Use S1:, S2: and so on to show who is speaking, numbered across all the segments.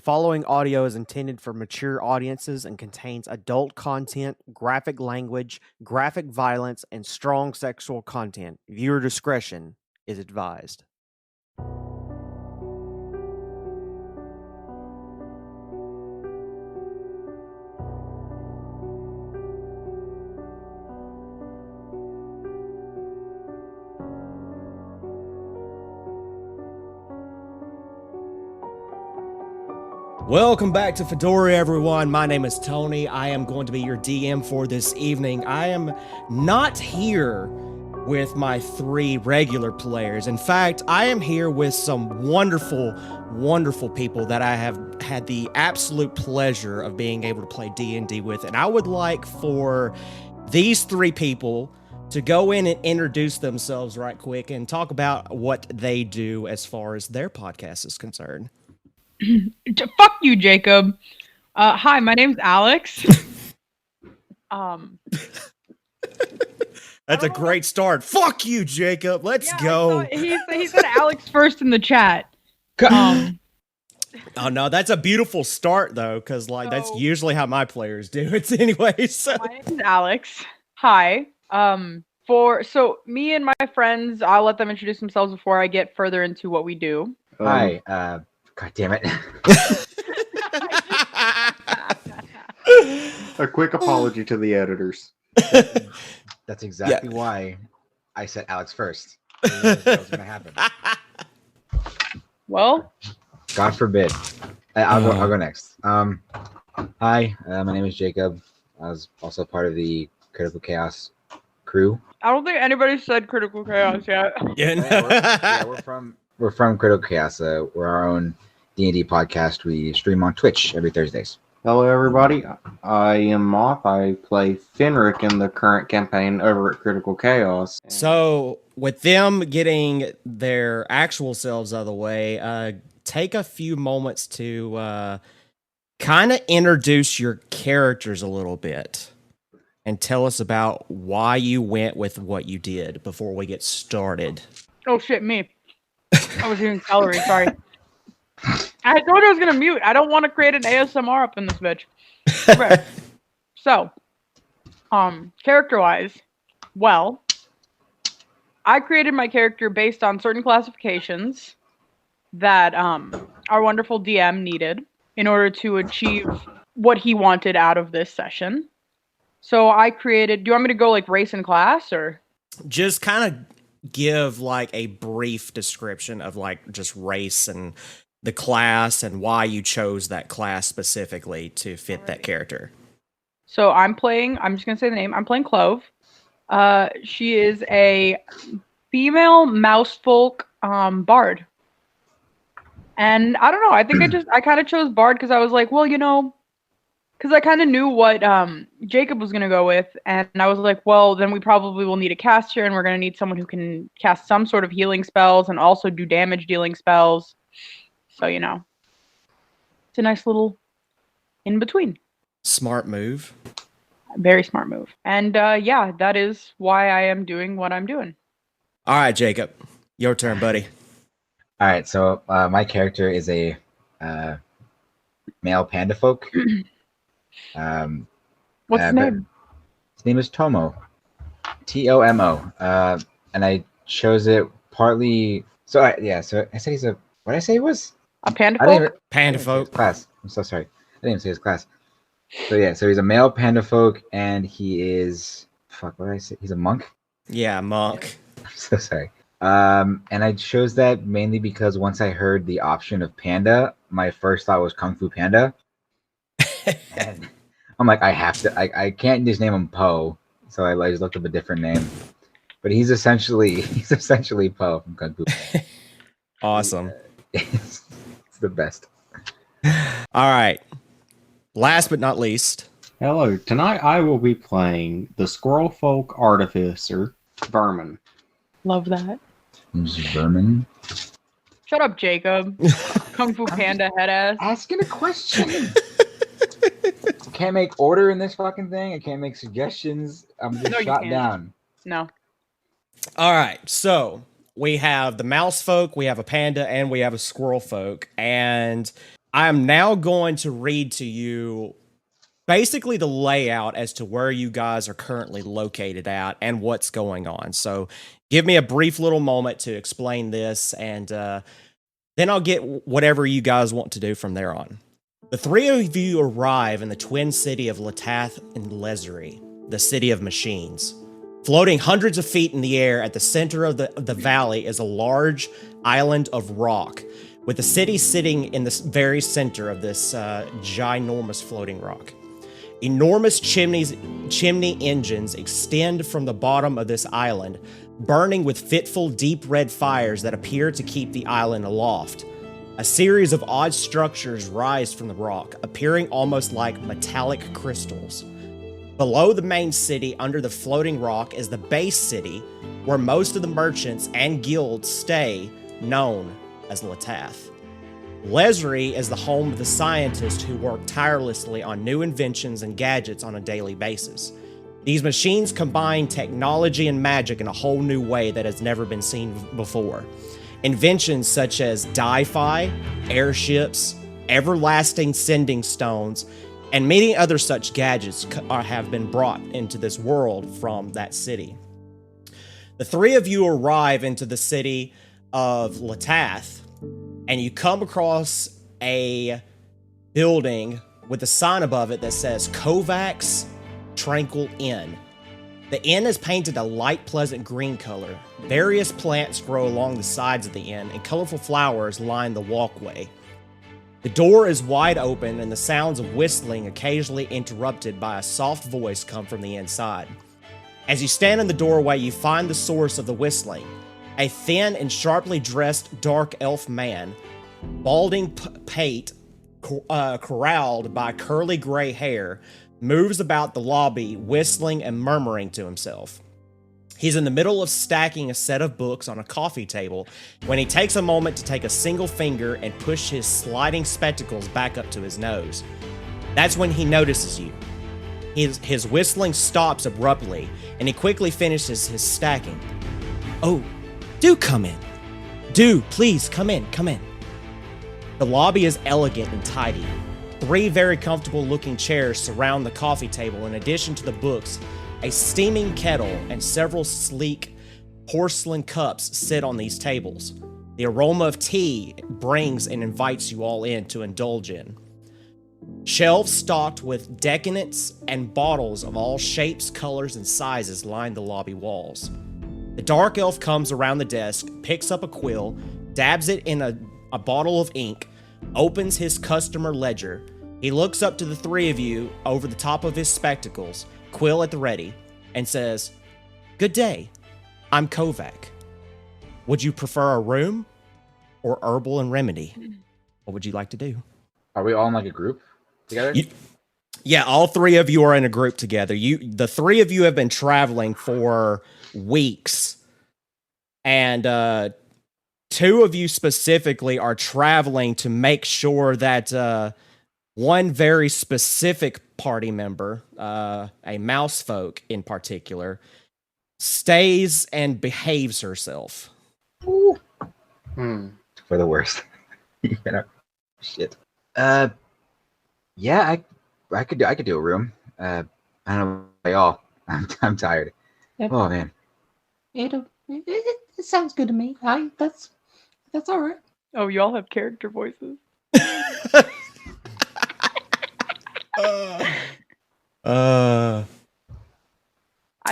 S1: The following audio is intended for mature audiences and contains adult content, graphic language, graphic violence, and strong sexual content. Viewer discretion is advised. Welcome back to Fedora, everyone. My name is Tony. I am going to be your DM for this evening. I am not here with my three regular players. In fact, I am here with some wonderful, wonderful people that I have had the absolute pleasure of being able to play D&D with. And I would like for these three people to go in and introduce themselves right quick and talk about what they do as far as their podcast is concerned.
S2: Fuck you, Jacob. Hi, my name's Alex.
S1: That's a great start. Fuck you, Jacob. Let's go.
S2: He said Alex first in the chat.
S1: Oh no, that's a beautiful start though, because that's usually how my players do it anyway. So
S2: my name is Alex. Hi. So me and my friends, I'll let them introduce themselves before I get further into what we do.
S3: Hi. God damn it.
S4: A quick apology to the editors.
S3: That's exactly why I said Alex first. That was going to happen.
S2: Well,
S3: God forbid. I'll go next. Hi, my name is Jacob. I was also part of the Critical Chaos crew.
S2: I don't think anybody said Critical Chaos yet.
S3: We're from Critical Chaos. We're our own D&D podcast. We stream on Twitch every Thursdays.
S4: Hello, everybody. I am Moth. I play Fenric in the current campaign over at Critical Chaos.
S1: So, with them getting their actual selves out of the way, take a few moments to kind of introduce your characters a little bit and tell us about why you went with what you did before we get started.
S2: Oh shit, me. I was eating celery, sorry. I told you I was gonna mute. I don't want to create an ASMR up in this bitch. Okay. So, character-wise, well, I created my character based on certain classifications that our wonderful DM needed in order to achieve what he wanted out of this session. So I created. Do you want me to go like race and class, or
S1: just kind of give like a brief description of like just race and the class and why you chose that class specifically to fit that character?
S2: So I'm just going to say the name. I'm playing Clove. She is a female mousefolk bard. And I don't know. I think I kind of chose bard because I was like, well, because I kind of knew what Jacob was going to go with. And I was like, well, then we probably will need a caster, and we're going to need someone who can cast some sort of healing spells and also do damage dealing spells. So, it's a nice little in-between.
S1: Smart move.
S2: Very smart move. And that is why I am doing what I'm doing.
S1: All right, Jacob. Your turn, buddy.
S3: All right, so my character is a male panda folk.
S2: What's his name?
S3: His name is Tomo. Tomo. And I chose it partly... So I said he's a... What did I say he was?
S2: A panda folk?
S1: Panda folk.
S3: Class. I'm so sorry. I didn't even say his class. So he's a male panda folk, and he is... Fuck, what did I say? He's a monk?
S1: Yeah, monk.
S3: I'm so sorry. And I chose that mainly because once I heard the option of panda, my first thought was Kung Fu Panda. And I'm like, I can't just name him Poe. So I just looked up a different name. But he's essentially Poe from Kung Fu Panda.
S1: Awesome.
S3: It's the best.
S1: All right. Last but not least.
S4: Hello. Tonight I will be playing the Squirrel Folk Artificer, Vermin.
S2: Love that.
S3: Vermin?
S2: Shut up, Jacob. Kung Fu Panda head ass.
S3: Asking a question. I can't make order in this fucking thing. I can't make suggestions. I'm just shot down.
S2: No.
S1: All right. So we have the mouse folk, we have a panda, and we have a squirrel folk. And I am now going to read to you basically the layout as to where you guys are currently located at and what's going on. So give me a brief little moment to explain this, and then I'll get whatever you guys want to do from there on. The three of you arrive in the twin city of Letath and Lezery, the city of machines. Floating hundreds of feet in the air at the center of the valley is a large island of rock, with the city sitting in the very center of this ginormous floating rock. Enormous chimney engines extend from the bottom of this island, burning with fitful, deep red fires that appear to keep the island aloft. A series of odd structures rise from the rock, appearing almost like metallic crystals. Below the main city, under the floating rock, is the base city, where most of the merchants and guilds stay, known as Letath. Lezery is the home of the scientists who work tirelessly on new inventions and gadgets on a daily basis. These machines combine technology and magic in a whole new way that has never been seen before. Inventions such as Di-Fi, airships, everlasting sending stones, and many other such gadgets have been brought into this world from that city. The three of you arrive into the city of Letath, and you come across a building with a sign above it that says Kovac's Tranquil Inn. The inn is painted a light, pleasant green color. Various plants grow along the sides of the inn, and colorful flowers line the walkway. The door is wide open, and the sounds of whistling, occasionally interrupted by a soft voice, come from the inside. As you stand in the doorway, you find the source of the whistling. A thin and sharply dressed dark elf man, balding pate, corralled by curly gray hair, moves about the lobby, whistling and murmuring to himself. He's in the middle of stacking a set of books on a coffee table when he takes a moment to take a single finger and push his sliding spectacles back up to his nose. That's when he notices you. His whistling stops abruptly, and he quickly finishes his stacking. "Oh, do come in. Do, please, come in. The lobby is elegant and tidy. 3 very comfortable looking chairs surround the coffee table. In addition to the books, a steaming kettle and several sleek porcelain cups sit on these tables. The aroma of tea brings and invites you all in to indulge in. Shelves stocked with decantants and bottles of all shapes, colors, and sizes line the lobby walls. The dark elf comes around the desk, picks up a quill, dabs it in a bottle of ink, opens his customer ledger. He looks up to the 3 of you over the top of his spectacles, quill at the ready, and says, "Good day, I'm Kovac. Would you prefer a room or herbal and remedy? What would you like to do?"
S3: Are we all in like a group together?
S1: Yeah, all 3 of you are in a group together. The 3 of you have been traveling for weeks, and 2 of you specifically are traveling to make sure that one very specific party member, a mouse folk in particular, stays and behaves herself.
S3: For the worst. You know, shit. Yeah, I could do a room. I don't know about y'all. I'm tired.
S5: Yep.
S3: Oh man.
S5: It sounds good to me. That's all right.
S2: Oh, you all have character voices.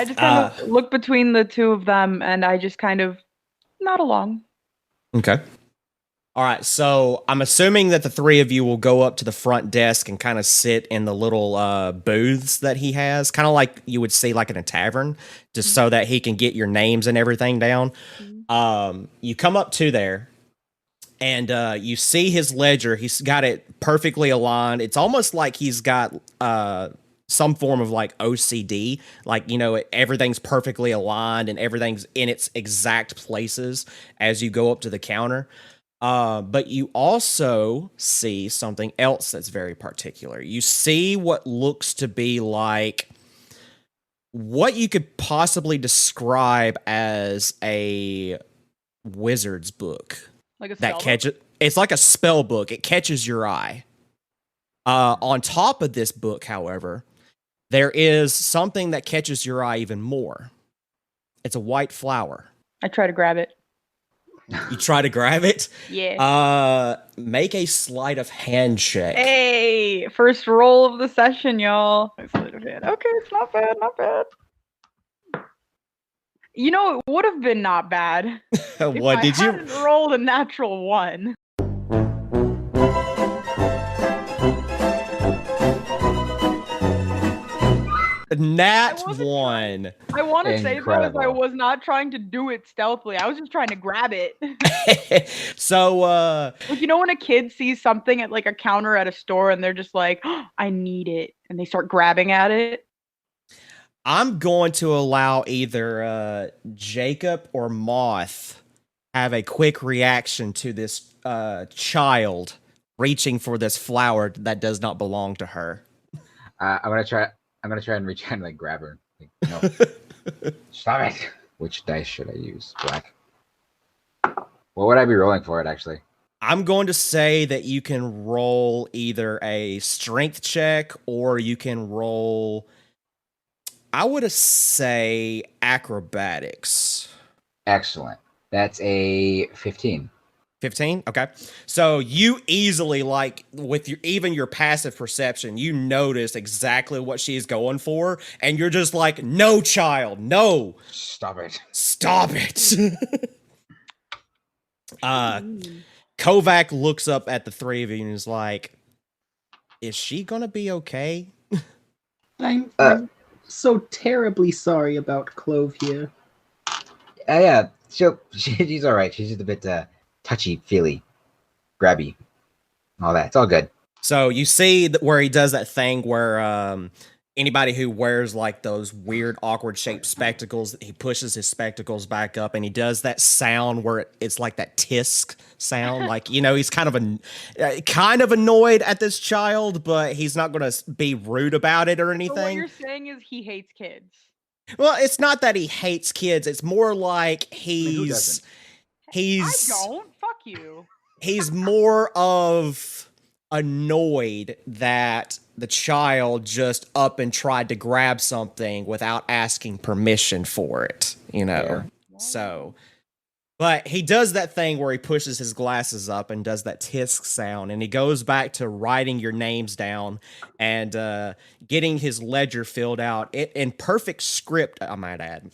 S2: I just kind of look between the 2 of them, and I just kind of nod along.
S1: Okay. All right, so I'm assuming that the 3 of you will go up to the front desk and kind of sit in the little booths that he has, kind of like you would see like in a tavern, just so that he can get your names and everything down. You come up to there, and you see his ledger. He's got it perfectly aligned. It's almost like he's got some form of like OCD, like, you know, everything's perfectly aligned and everything's in its exact places as you go up to the counter. But you also see something else that's very particular. You see what looks to be like what you could possibly describe as a wizard's book.
S2: Like a
S1: that
S2: spell
S1: catches. it's like a spell book. It catches your eye. On top of this book, however, there is something that catches your eye even more. It's a white flower.
S2: I try to grab it.
S1: You try to grab it?
S2: Yeah.
S1: Make a sleight of hand check.
S2: Hey, first roll of the session, y'all. Okay, it's not bad, not bad. You know, it would have been not bad.
S1: What did
S2: I
S1: you
S2: hadn't rolled a natural 1.
S1: Nat
S2: I wasn't
S1: 1.
S2: I want to say that as I
S3: Incredible.
S2: was not trying to do it stealthily. I was just trying to grab it.
S1: So
S2: Like, you know when a kid sees something at like a counter at a store and they're just like, oh, I need it, and they start grabbing at it?
S1: I'm going to allow either Jacob or Moth have a quick reaction to this child reaching for this flower that does not belong to her.
S3: I'm gonna try and reach out and like grab her. Like, no. Stop it. Which dice should I use? Black. What would I be rolling for it actually?
S1: I'm going to say that you can roll either a strength check or you can roll, I would say, acrobatics.
S3: Excellent. That's a 15.
S1: 15? Okay. So you easily, like, with your passive perception, you notice exactly what she's going for, and you're just like, no, child, no.
S3: Stop it.
S1: Stop it. Kovac looks up at the three of you and is like, is she gonna be okay?
S5: I'm so terribly sorry about Clove here.
S3: Yeah. She's all right. She's just a bit touchy, feely, grabby, all that. It's all good.
S1: So you see where he does that thing where anybody who wears like those weird, awkward shaped spectacles, he pushes his spectacles back up and he does that sound where it's like that tisk sound. Like, you know, he's kind of annoyed at this child, but he's not going to be rude about it or
S2: So what
S1: anything.
S2: you're saying is he hates kids.
S1: Well, it's not that he hates kids. It's more like
S3: who doesn't?
S2: I don't. Fuck you.
S1: he's more of annoyed that the child just up and tried to grab something without asking permission for it, you know.
S3: Yeah.
S1: So, but he does that thing where he pushes his glasses up and does that tisk sound, and he goes back to writing your names down and getting his ledger filled out in perfect script, I might add.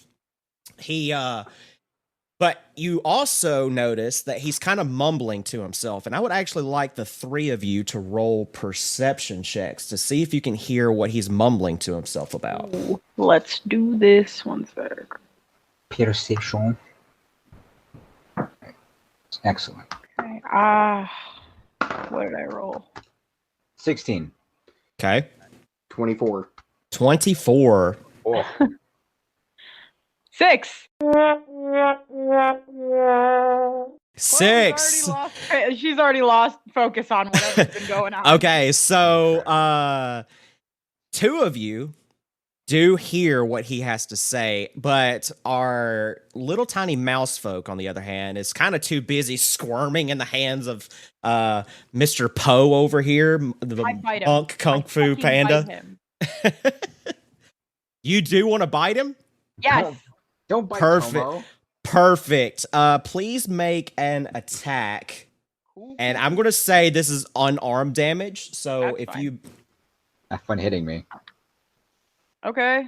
S1: But you also notice that he's kind of mumbling to himself, and I would actually like the three of you to roll perception checks to see if you can hear what he's mumbling to himself about.
S2: Ooh, let's do this. One sec.
S3: Perception. Excellent.
S2: Okay. What did I roll?
S3: 16.
S1: Okay.
S4: 24.
S1: 24.
S3: Oh.
S2: 6.
S1: 6.
S2: She's already lost focus on whatever's been going on.
S1: Okay, so two of you do hear what he has to say, but our little tiny mouse folk, on the other hand, is kind of too busy squirming in the hands of Mr. Poe over here, the
S2: I bite him.
S1: punk kung
S2: I
S1: fu
S2: fucking
S1: panda.
S2: bite him.
S1: You do want to bite him?
S2: Yes.
S3: Don't bite
S1: Perfect.
S3: Tomo.
S1: Perfect. Please make an attack.
S2: Cool.
S1: And I'm going to say this is unarmed damage. So
S2: That's
S1: if
S2: fine.
S1: you...
S3: Have fun hitting me.
S2: Okay.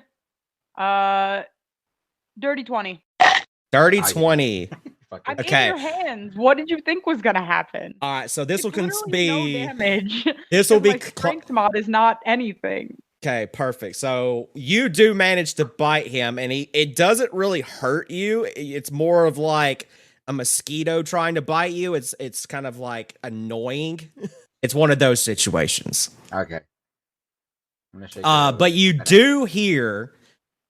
S2: Dirty 20.
S1: Dirty
S3: Ah, yeah.
S1: 20.
S3: Fucking-
S2: I'm
S1: Okay.
S2: in your hands. What did you think was gonna happen?
S1: All right, so this will
S2: It's literally no
S1: be...
S2: damage.
S1: This will be...
S2: My strength mod is not anything.
S1: Okay, perfect. So you do manage to bite him, and it doesn't really hurt you. It's more of like a mosquito trying to bite you. It's kind of like annoying. It's one of those situations.
S3: Okay. I'm gonna shake your
S1: But you
S3: hand.
S1: do hear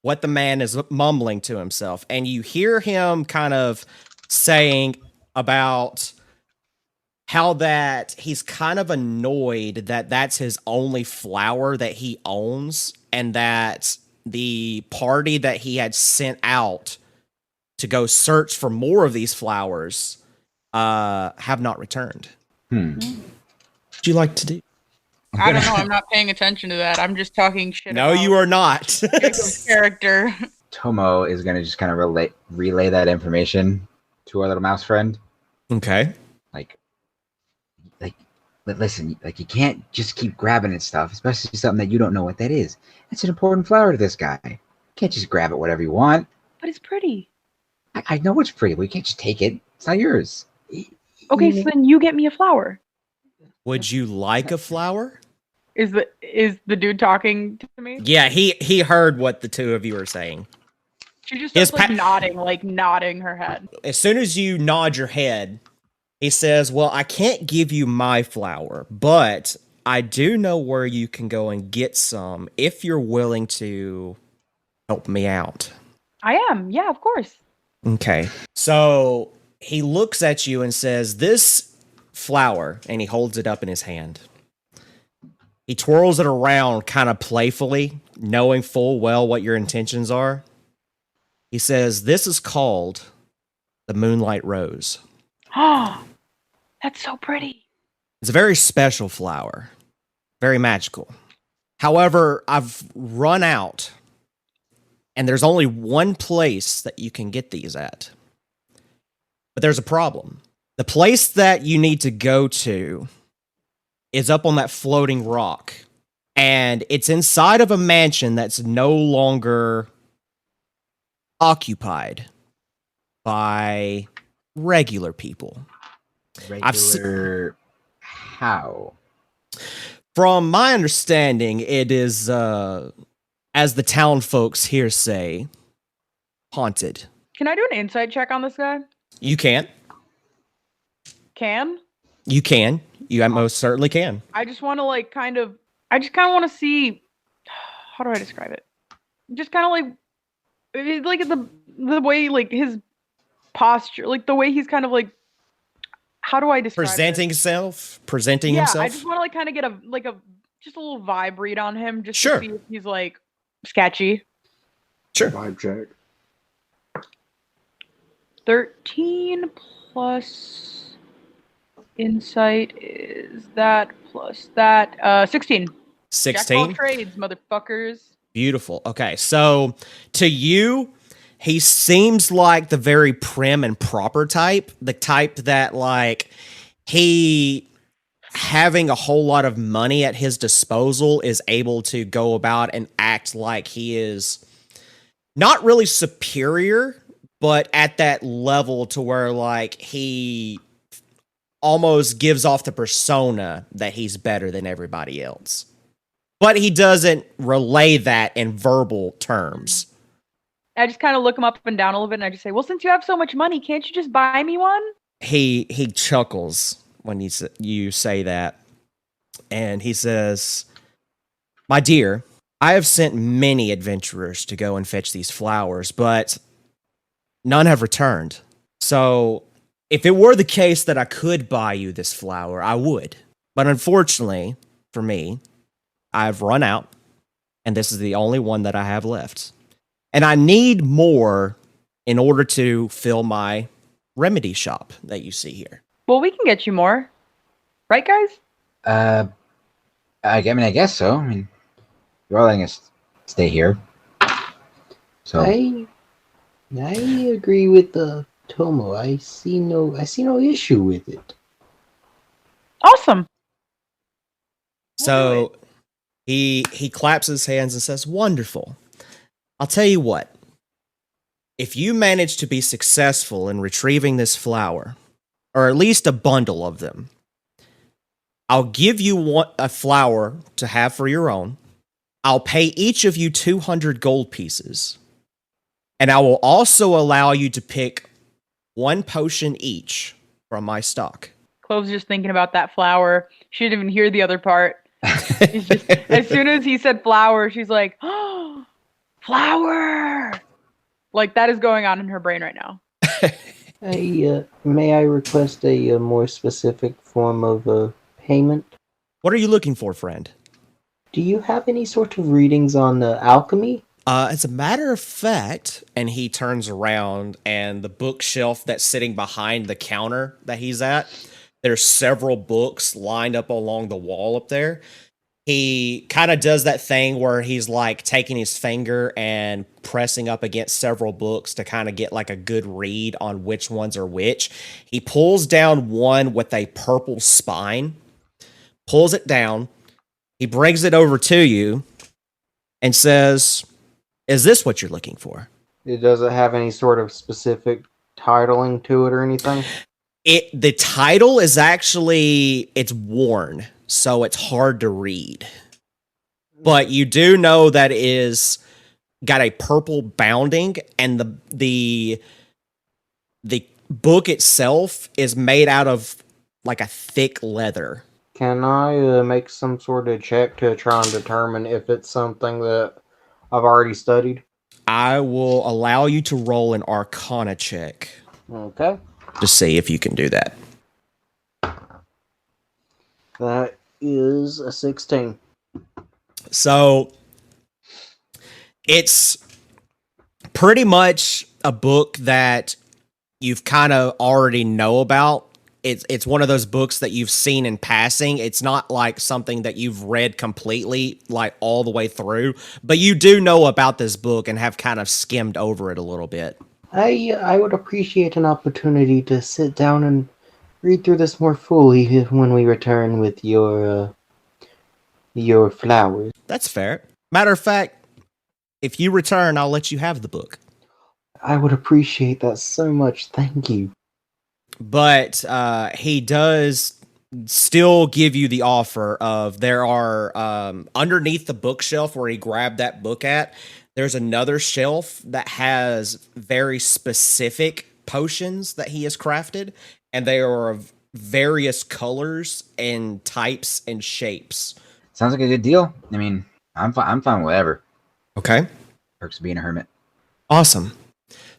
S1: what the man is mumbling to himself, and you hear him kind of saying about how that he's kind of annoyed that that's his only flower that he owns, and that the party that he had sent out to go search for more of these flowers have not returned. What'd you like to do?
S2: I don't know. I'm not paying attention to that. I'm just talking shit.
S1: No, you are not.
S2: Jacob's character.
S3: Tomo is going to just kind of relay that information to our little mouse friend.
S1: Okay.
S3: Like, listen, like you can't just keep grabbing at stuff, especially something that you don't know what that is. That's an important flower to this guy. You can't just grab it whatever you want.
S2: But it's pretty.
S3: I know it's pretty, but you can't just take it. It's not yours.
S2: Okay, so then you get me a flower.
S1: Would you like a flower?
S2: Is the dude talking to me?
S1: Yeah, he heard what the two of you are saying.
S2: She just starts nodding her head.
S1: As soon as you nod your head, he says, well, I can't give you my flower, but I do know where you can go and get some if you're willing to help me out.
S2: I am. Yeah, of course.
S1: Okay. So he looks at you and says, this flower, and he holds it up in his hand. He twirls it around kind of playfully, knowing full well what your intentions are. He says, this is called the Moonlight Rose.
S2: Oh, that's so pretty.
S1: It's a very special flower, very magical. However, I've run out, and there's only one place that you can get these at. But there's a problem. The place that you need to go to is up on that floating rock, and it's inside of a mansion that's no longer occupied by regular people.
S3: How?
S1: From my understanding, it is, as the town folks here say, haunted.
S2: Can I do an insight check on this guy?
S1: You can.
S2: Can?
S1: You can. You most certainly can.
S2: I just want to I just kind of want to see, how do I describe it? Just kind of like the way, like his posture, like the way he's kind of like, how do I describe
S1: presenting himself? Presenting
S2: yeah,
S1: himself?
S2: I just want to kind of get just a little vibe read on him, just
S1: Sure.
S2: to see if he's like sketchy.
S1: Sure.
S4: Vibe check.
S2: 13 plus insight is that plus that 16.
S1: 16.
S2: Jack of all trades, motherfuckers.
S1: Beautiful. Okay, so to you, he seems like the very prim and proper type, the type that like he having a whole lot of money at his disposal is able to go about and act like he is not really superior, but at that level to where like he almost gives off the persona that he's better than everybody else. But he doesn't relay that in verbal terms.
S2: I just kind of look him up and down a little bit, and I just say, well, since you have so much money, can't you just buy me one?
S1: He chuckles when you say that. And he says, my dear, I have sent many adventurers to go and fetch these flowers, but none have returned. So if it were the case that I could buy you this flower, I would. But unfortunately, for me, I've run out, and this is the only one that I have left. And I need more in order to fill my remedy shop that you see here.
S2: Well, we can get you more. Right, guys?
S3: I guess so. I mean, you're all letting us stay here. So
S5: I agree with the Tomo. I see no issue with it.
S2: Awesome.
S1: So he claps his hands and says, wonderful. I'll tell you what. If you manage to be successful in retrieving this flower, or at least a bundle of them, I'll give you a flower to have for your own. I'll pay each of you 200 gold pieces. And I will also allow you to pick one potion each from my stock.
S2: Clove's just thinking about that flower. She didn't even hear the other part. She's just, as soon as he said flower, she's like, oh, flower! Like, that is going on in her brain right now.
S5: May I request a more specific form of payment?
S1: What are you looking for, friend?
S5: Do you have any sort of readings on alchemy?
S1: As a matter of fact, and he turns around and the bookshelf that's sitting behind the counter that he's at There's several books lined up along the wall up there. He kind of does that thing where he's like taking his finger and pressing up against several books to kind of get like a good read on which ones are which. He pulls down one with a purple spine, pulls it down. He brings it over to you and says, "Is this what you're looking for?"
S4: It doesn't have any sort of specific titling to it or anything.
S1: The title is actually, it's worn, so it's hard to read. But you do know that it is got a purple bounding, and the book itself is made out of like a thick leather.
S4: Can I make some sort of check to try and determine if it's something that I've already studied?
S1: I will allow you to roll an Arcana check
S4: Okay.
S1: to see if you can do that.
S4: That is a 16.
S1: So it's pretty much a book that you've kind of already know about. It's one of those books that you've seen in passing. It's not like something that you've read completely, like all the way through, but you do know about this book and have kind of skimmed over it a little bit.
S5: I would appreciate an opportunity to sit down and read through this more fully when we return with your flowers.
S1: That's fair. Matter of fact, if you return, I'll let you have the book.
S5: I would appreciate that so much. Thank you.
S1: But he does still give you the offer of, there are underneath the bookshelf where he grabbed that book at, there's another shelf that has very specific potions that he has crafted, and they are of various colors and types and shapes.
S3: Sounds like a good deal. I mean, I'm fine with whatever.
S1: Okay.
S3: Perks of being a hermit.
S1: Awesome.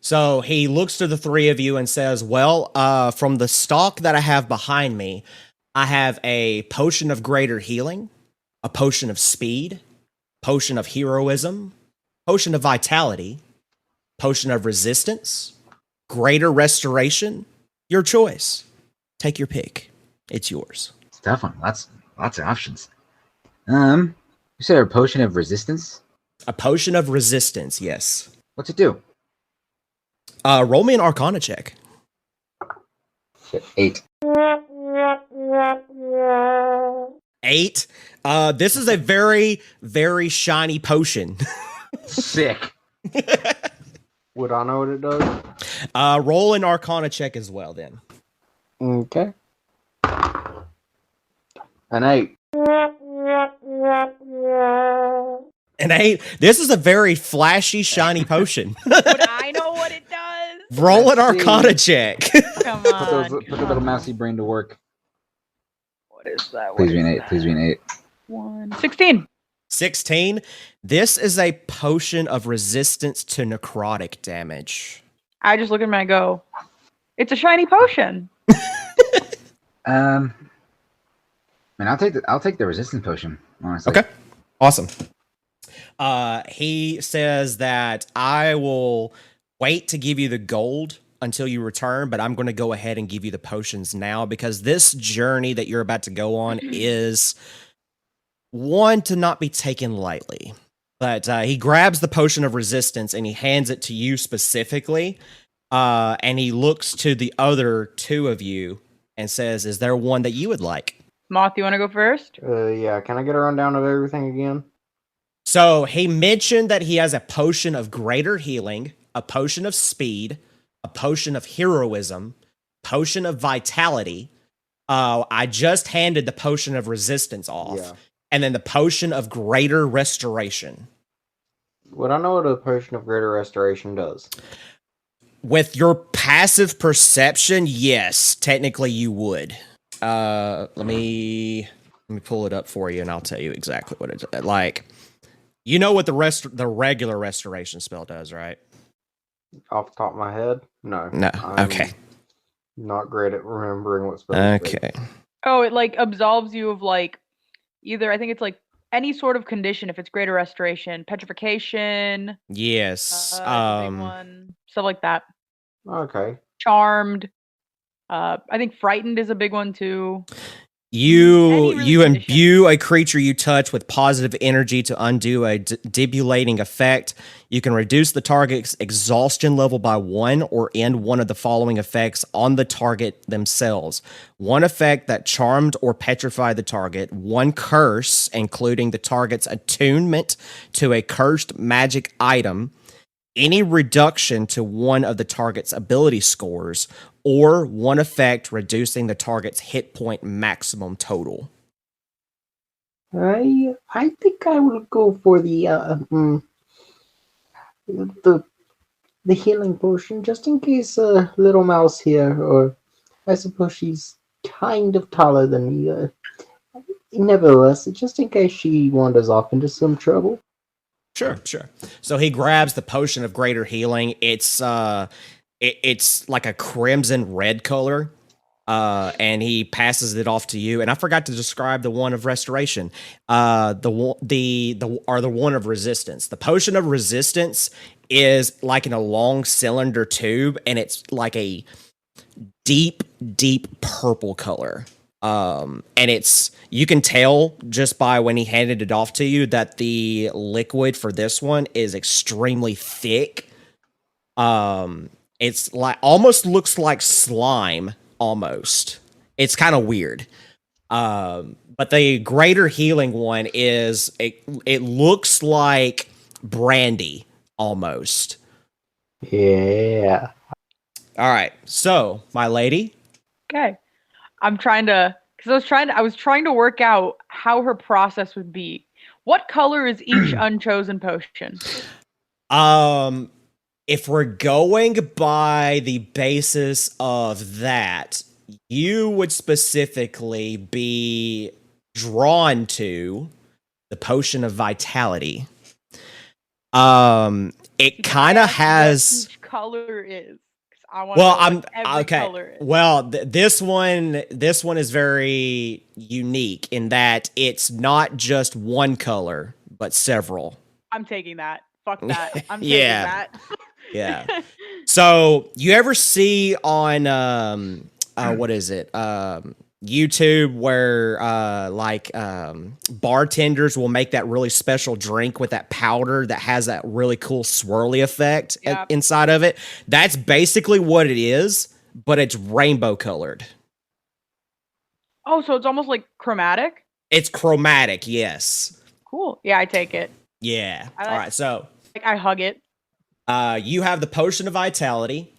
S1: So he looks to the three of you and says, well, from the stock that I have behind me, I have a potion of greater healing, a potion of speed, potion of heroism, potion of vitality, potion of resistance, greater restoration. Your choice. Take your pick. It's yours.
S3: It's a tough one. Lots of options. You said a potion of resistance?
S1: A potion of resistance, yes.
S3: What's it do?
S1: Roll me an Arcana check.
S3: 8.
S1: 8. This is a very, very shiny potion.
S3: Sick.
S4: Would I know what it does?
S1: Roll an Arcana check as well, then.
S4: Okay. An 8.
S1: An 8. This is a very flashy, shiny potion.
S2: Would I know what it does?
S1: Roll an
S3: Let's see.
S1: Arcana check.
S2: Come
S3: Put
S2: on.
S3: the little mousy brain to work.
S2: What is that?
S3: Please be an 8. Please be an 8.
S2: 16.
S1: 16. This is a potion of resistance to necrotic damage.
S2: I just look at him and I go, it's a shiny potion.
S3: Man, I'll take the resistance potion, honestly.
S1: Okay. Awesome. He says that I will wait to give you the gold until you return, but I'm going to go ahead and give you the potions now, because this journey that you're about to go on is one to not be taken lightly. But he grabs the potion of resistance and he hands it to you specifically, and he looks to the other two of you and says, is there one that you would like?
S2: Moth, you want to go first?
S4: Yeah, can I get a rundown of everything again?
S1: So he mentioned that he has a potion of greater healing, a potion of speed, a potion of heroism, potion of vitality. I just handed the potion of resistance off.
S4: Yeah.
S1: And then the potion of greater restoration.
S4: Would I know what a potion of greater restoration does?
S1: With your passive perception, yes, technically you would. Let me pull it up for you, and I'll tell you exactly what it's like. You know what the regular restoration spell does, right?
S4: Off the top of my head? No.
S1: No.
S4: I'm
S1: Okay.
S4: Not great at remembering what spells do.
S1: Okay.
S2: Oh, it like absolves you of like either, I think it's like any sort of condition if it's greater restoration, petrification.
S1: Yes.
S2: Big one, stuff like that.
S4: Okay.
S2: Charmed. I think frightened is a big one too.
S1: You
S2: Any really
S1: you
S2: condition.
S1: imbue a creature you touch with positive energy to undo a debulating effect. You can reduce the target's exhaustion level by 1 or end one of the following effects on the target themselves. One effect that charmed or petrified the target. One curse, including the target's attunement to a cursed magic item. Any reduction to one of the target's ability scores, or one effect reducing the target's hit point maximum total.
S5: I think I will go for the healing potion, just in case little mouse here, or I suppose she's kind of taller than me. Nevertheless, just in case she wanders off into some trouble.
S1: Sure. So he grabs the potion of greater healing. It's it's like a crimson red color. And he passes it off to you. And I forgot to describe the one of restoration. The one of resistance. The potion of resistance is like in a long cylinder tube, and it's like a deep purple color. And it's, you can tell just by when he handed it off to you that the liquid for this one is extremely thick. It's like, almost looks like slime, almost. It's kind of weird. But the greater healing one is, it looks like brandy almost.
S5: Yeah.
S1: All right, so my lady.
S2: Okay. I'm trying to, because I was trying to work out how her process would be. What color is each unchosen potion?
S1: If we're going by the basis of that, you would specifically be drawn to the potion of vitality. It kind of has
S2: what each color is. I want
S1: well,
S2: to know
S1: I'm
S2: what every
S1: okay.
S2: color is.
S1: Well, this one is very unique in that it's not just one color, but several.
S2: I'm taking that. Fuck that. I'm taking
S1: Yeah.
S2: that.
S1: Yeah. So you ever see on what is it? YouTube where bartenders will make that really special drink with that powder that has that really cool swirly effect inside of it. That's basically what it is, but it's rainbow colored.
S2: Oh, so it's almost like chromatic?
S1: It's chromatic, yes.
S2: Cool. Yeah, I take it.
S1: Yeah. All right, so
S2: I hug it.
S1: You have the potion of vitality.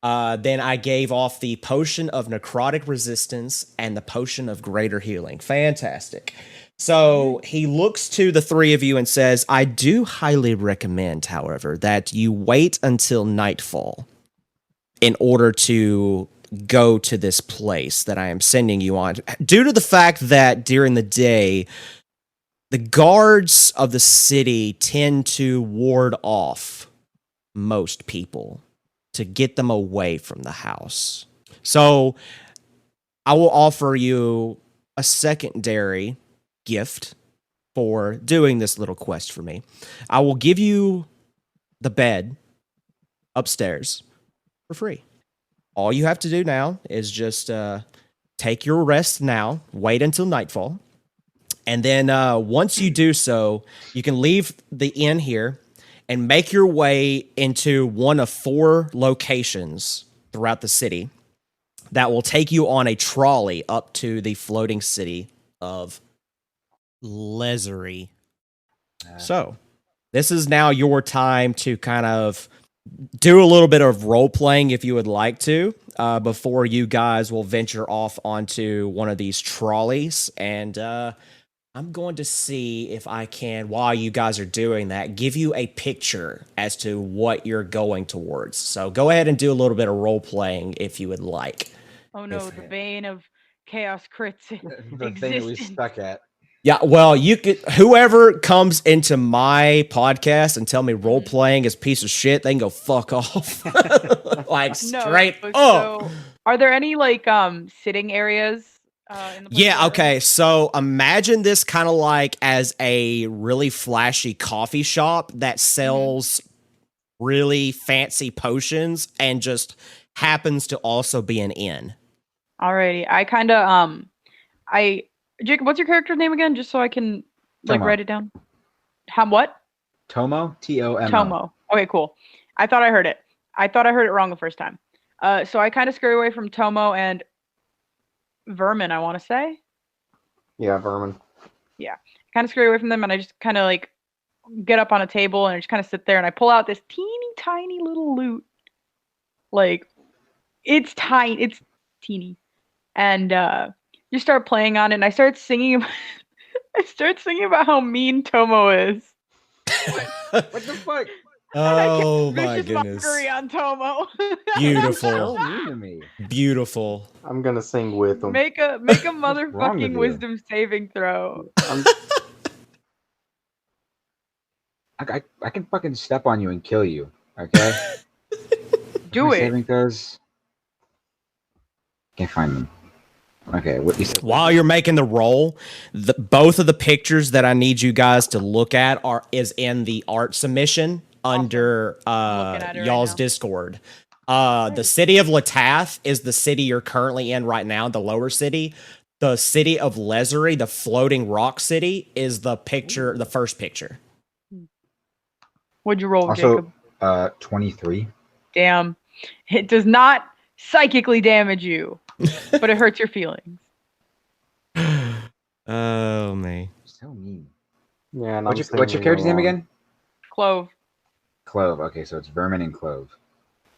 S1: Then I gave off the potion of necrotic resistance and the potion of greater healing. Fantastic. So he looks to the three of you and says, I do highly recommend, however, that you wait until nightfall in order to go to this place that I am sending you on. Due to the fact that during the day, the guards of the city tend to ward off most people to get them away from the house. So I will offer you a secondary gift for doing this little quest for me. I will give you the bed upstairs for free. All you have to do now is just take your rest now, wait until nightfall, and then once you do so, you can leave the inn here and make your way into one of 4 locations throughout the city that will take you on a trolley up to the floating city of Lezery. So, this is now your time to kind of do a little bit of role-playing if you would like to, before you guys will venture off onto one of these trolleys. And I'm going to see if I can, while you guys are doing that, give you a picture as to what you're going towards. So go ahead and do a little bit of role-playing if you would like.
S2: Oh no, the bane of chaos crits
S3: The thing that we stuck at.
S1: Yeah, well, you could, whoever comes into my podcast and tell me role-playing is a piece of shit, they can go fuck off. Like, straight up.
S2: So, are there any, like, sitting areas? In the
S1: Yeah, okay, so imagine this kind of like as a really flashy coffee shop that sells really fancy potions and just happens to also be an inn.
S2: Alrighty. I kind of Jacob, what's your character's name again? Just so I can
S3: Tomo.
S2: write it down. What?
S3: Tomo, Tomo.
S2: Tomo. Okay, cool. I thought I heard it. I thought I heard it wrong the first time. So I kind of scurry away from Tomo and Vermin, I want to say.
S4: Yeah, Vermin.
S2: Yeah. Kind of scurry away from them, and I just kind of like get up on a table and I just kind of sit there and I pull out this teeny tiny little lute. Like, it's tiny. It's teeny. And you start playing on it, and I start singing about, I start singing about how mean Tomo is.
S3: What the fuck?
S1: Oh
S2: and I
S1: my
S2: cast vicious
S1: goodness.
S2: mockery on Tomo.
S1: Beautiful.
S3: So mean to me.
S1: Beautiful.
S4: I'm gonna sing with them.
S2: Make a
S3: wrong with
S2: motherfucking
S3: you?
S2: wisdom saving throw.
S3: I can fucking step on you and kill you. Okay.
S2: Do
S3: My
S2: it.
S3: saving throws. Can't find them. Okay, what you said?
S1: While you're making the roll, both of the pictures that I need you guys to look at is in the art submission under
S2: looking at it right
S1: y'all's
S2: now.
S1: Discord. The city of Letath is the city you're currently in right now, the lower city. The city of Lezery, the floating rock city, is the picture, the first picture.
S2: What'd you roll,
S3: Also,
S2: Jacob?
S3: 23.
S2: Damn. It does not psychically damage you, but it hurts your feelings.
S1: Oh man.
S3: So mean.
S4: Yeah, and
S3: What's
S4: I'm
S3: your
S4: singing
S3: character's name
S4: along.
S3: again?
S2: Clove.
S3: Clove. Okay, so it's Vermin and Clove.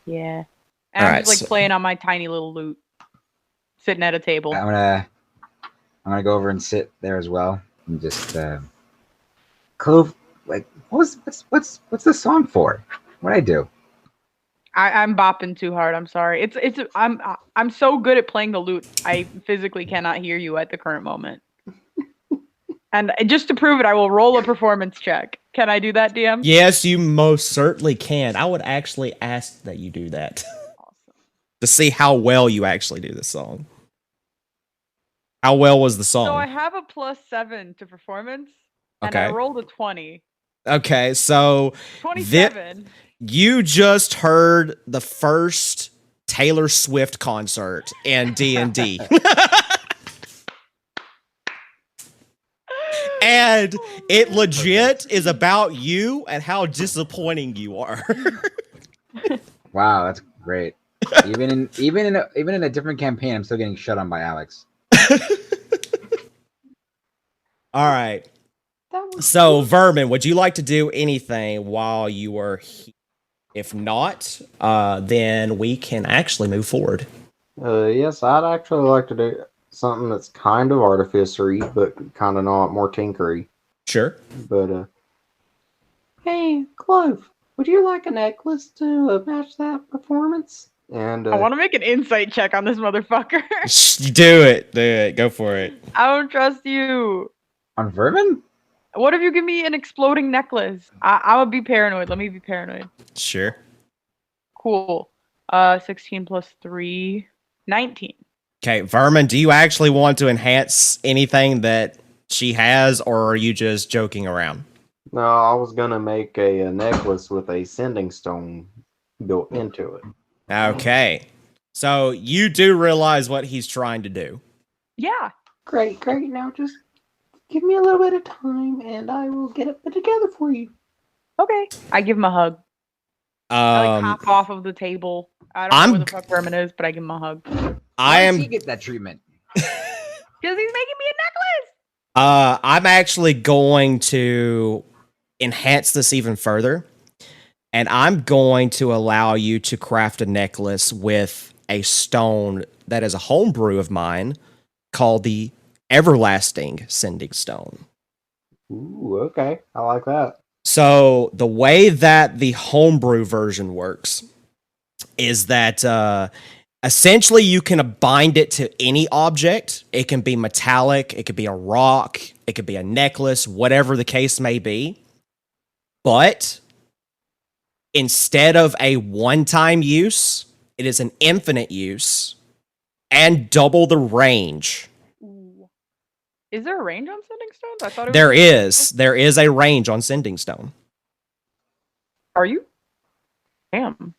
S2: Yeah. And I'm just like playing on my tiny little lute, sitting at a table.
S3: I'm gonna go over and sit there as well and just Clove. Like, what's the song for? What'd I do?
S2: I'm bopping too hard. I'm sorry. I'm so good at playing the lute. I physically cannot hear you at the current moment. And just to prove it, I will roll a performance check. Can I do that, DM?
S1: Yes, you most certainly can. I would actually ask that you do that
S2: Awesome.
S1: to see how well you actually do this song. How well was the song?
S2: So I have a +7 to performance, and I
S1: Okay.
S2: rolled a 20.
S1: Okay, so
S2: 27.
S1: you just heard the first Taylor Swift concert in D&D. And it legit is about you and how disappointing you are.
S3: Wow, that's great. Even in a different campaign, I'm still getting shut on by Alex.
S1: All right. So, Vermin, would you like to do anything while you are here? If not, then we can actually move forward.
S4: Yes, I'd actually like to do something that's kind of artificery, but kind of not more tinkery.
S1: Sure.
S4: But
S5: Hey, Clove, would you like a necklace to match that performance?
S4: and
S2: I want to make an insight check on this motherfucker.
S1: Do it. Do it. Go for it.
S2: I don't trust you.
S3: On Vermin?
S2: What if you give me an exploding necklace? I would be paranoid. Let me be paranoid.
S1: Sure.
S2: Cool. 16 plus 3, 19.
S1: Okay, Vermin, do you actually want to enhance anything that she has, or are you just joking around?
S4: no, I was gonna make a necklace with a sending stone built into it.
S1: Okay. So you do realize what he's trying to do.
S2: Yeah.
S5: Great. Now just give me a little bit of time and I will get it put together for you.
S2: Okay. I give him a hug. I like hop off of the table. I don't know where the fuck Vermin is, but I give him a hug.
S3: Why does he get that treatment?
S2: Because he's making me a necklace.
S1: I'm actually going to enhance this even further, and I'm going to allow you to craft a necklace with a stone that is a homebrew of mine called the Everlasting Sending Stone.
S4: Ooh, okay, I like that.
S1: So the way that the homebrew version works is that essentially you can bind it to any object. It can be metallic, it could be a rock, it could be a necklace, whatever the case may be. But instead of a one-time use, it is an infinite use and double the range.
S2: Ooh. Is there a range on sending stones? I thought it
S1: There
S2: was.
S1: is a range on Sending Stone.
S2: Are you? Damn.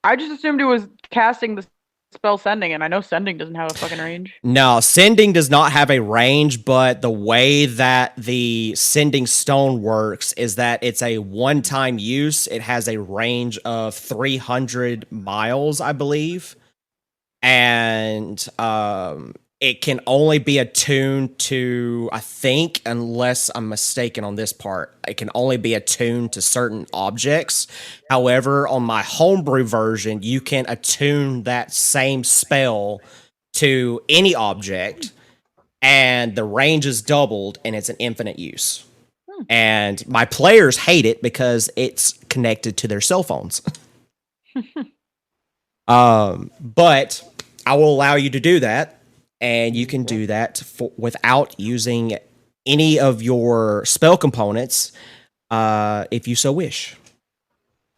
S2: I just assumed it was casting the spell sending, and I know sending doesn't have a fucking range.
S1: No, sending does not have a range, but the way that the sending stone works is that it's a one-time use. It has a range of 300 miles, I believe. And it can only be attuned to, I think, unless I'm mistaken on this part, it can only be attuned to certain objects. However, on my homebrew version, you can attune that same spell to any object, and the range is doubled, and it's an infinite use. And my players hate it because it's connected to their cell phones. But I will allow you to do that, and you can do that without using any of your spell components, if you so wish.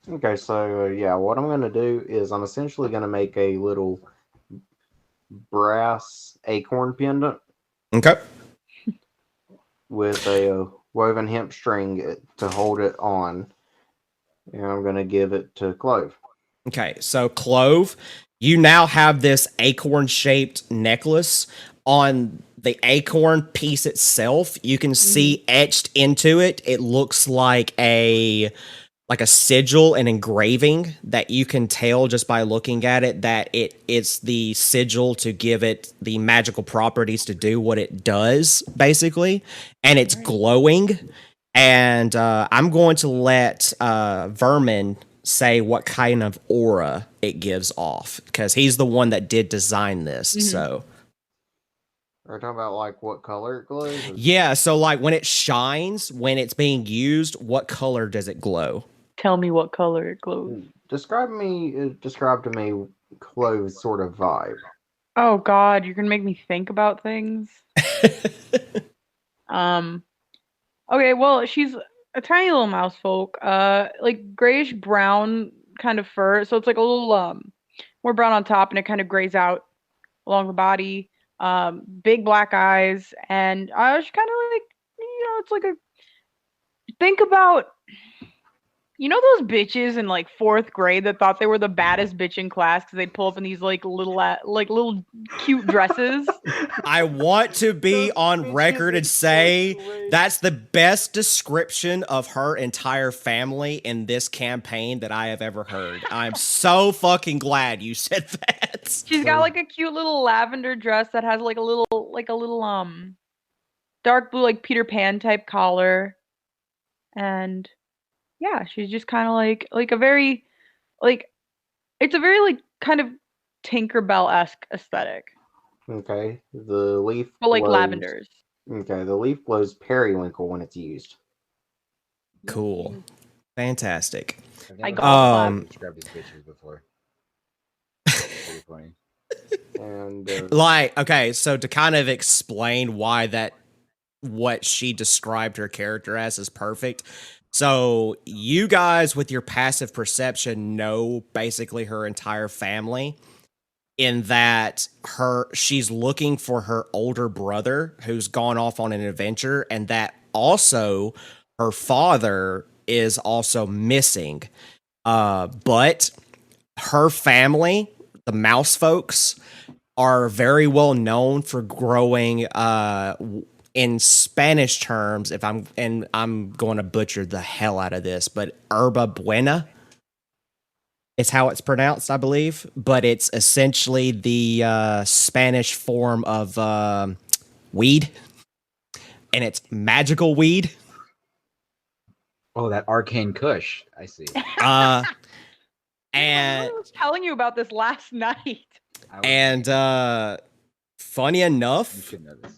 S5: Okay, so yeah, what I'm gonna do is I'm essentially gonna make a little brass acorn pendant
S1: Okay.
S5: with a woven hemp string to hold it on, and I'm gonna give it to Clove.
S1: Okay, so Clove, you now have this acorn-shaped necklace. On the acorn piece itself, you can see etched into it. It looks like a sigil, an engraving that you can tell just by looking at it that it's the sigil to give it the magical properties to do what it does, basically. And it's glowing. And I'm going to let Vermin say what kind of aura it gives off, because he's the one that did design this. So
S5: Are we talking about like what color it glows?
S1: yeah, so like when it shines, when it's being used, what color does it glow?
S2: Tell me what color it glows.
S5: Describe to me Clove's sort of vibe.
S2: Oh God, you're gonna make me think about things. Okay, well, she's a tiny little mouse folk, like grayish brown kind of fur. So it's like a little more brown on top, and it kind of grays out along the body. Big black eyes, and she's kind of like, it's like think about, those bitches in like 4th grade that thought they were the baddest bitch in class because they'd pull up in these like little cute dresses.
S1: I want to be on record and say that's the best description of her entire family in this campaign that I have ever heard. I'm so fucking glad you said that.
S2: She's got like a cute little lavender dress that has like a little dark blue like Peter Pan type collar, and yeah, she's just kind of like a very it's a very like kind of Tinkerbell-esque aesthetic.
S5: Okay, the leaf.
S2: But like
S5: glows-
S2: lavenders.
S5: Okay, the leaf glows periwinkle when it's used.
S1: Cool. Fantastic.
S2: I got
S3: described these pictures before. Pretty funny.
S5: And
S1: Okay, so to kind of explain why what she described her character as is perfect. So you guys with your passive perception know basically her entire family, in that she's looking for her older brother who's gone off on an adventure, and that also her father is also missing. But her family, the mouse folks, are very well known for growing in Spanish terms, I'm going to butcher the hell out of this, but herba buena is how it's pronounced, I believe. But it's essentially the Spanish form of weed, and it's magical weed.
S3: Oh, that arcane Kush. I see.
S1: And
S2: I was telling you about this last night.
S1: Funny
S3: You
S1: enough,
S3: should know this.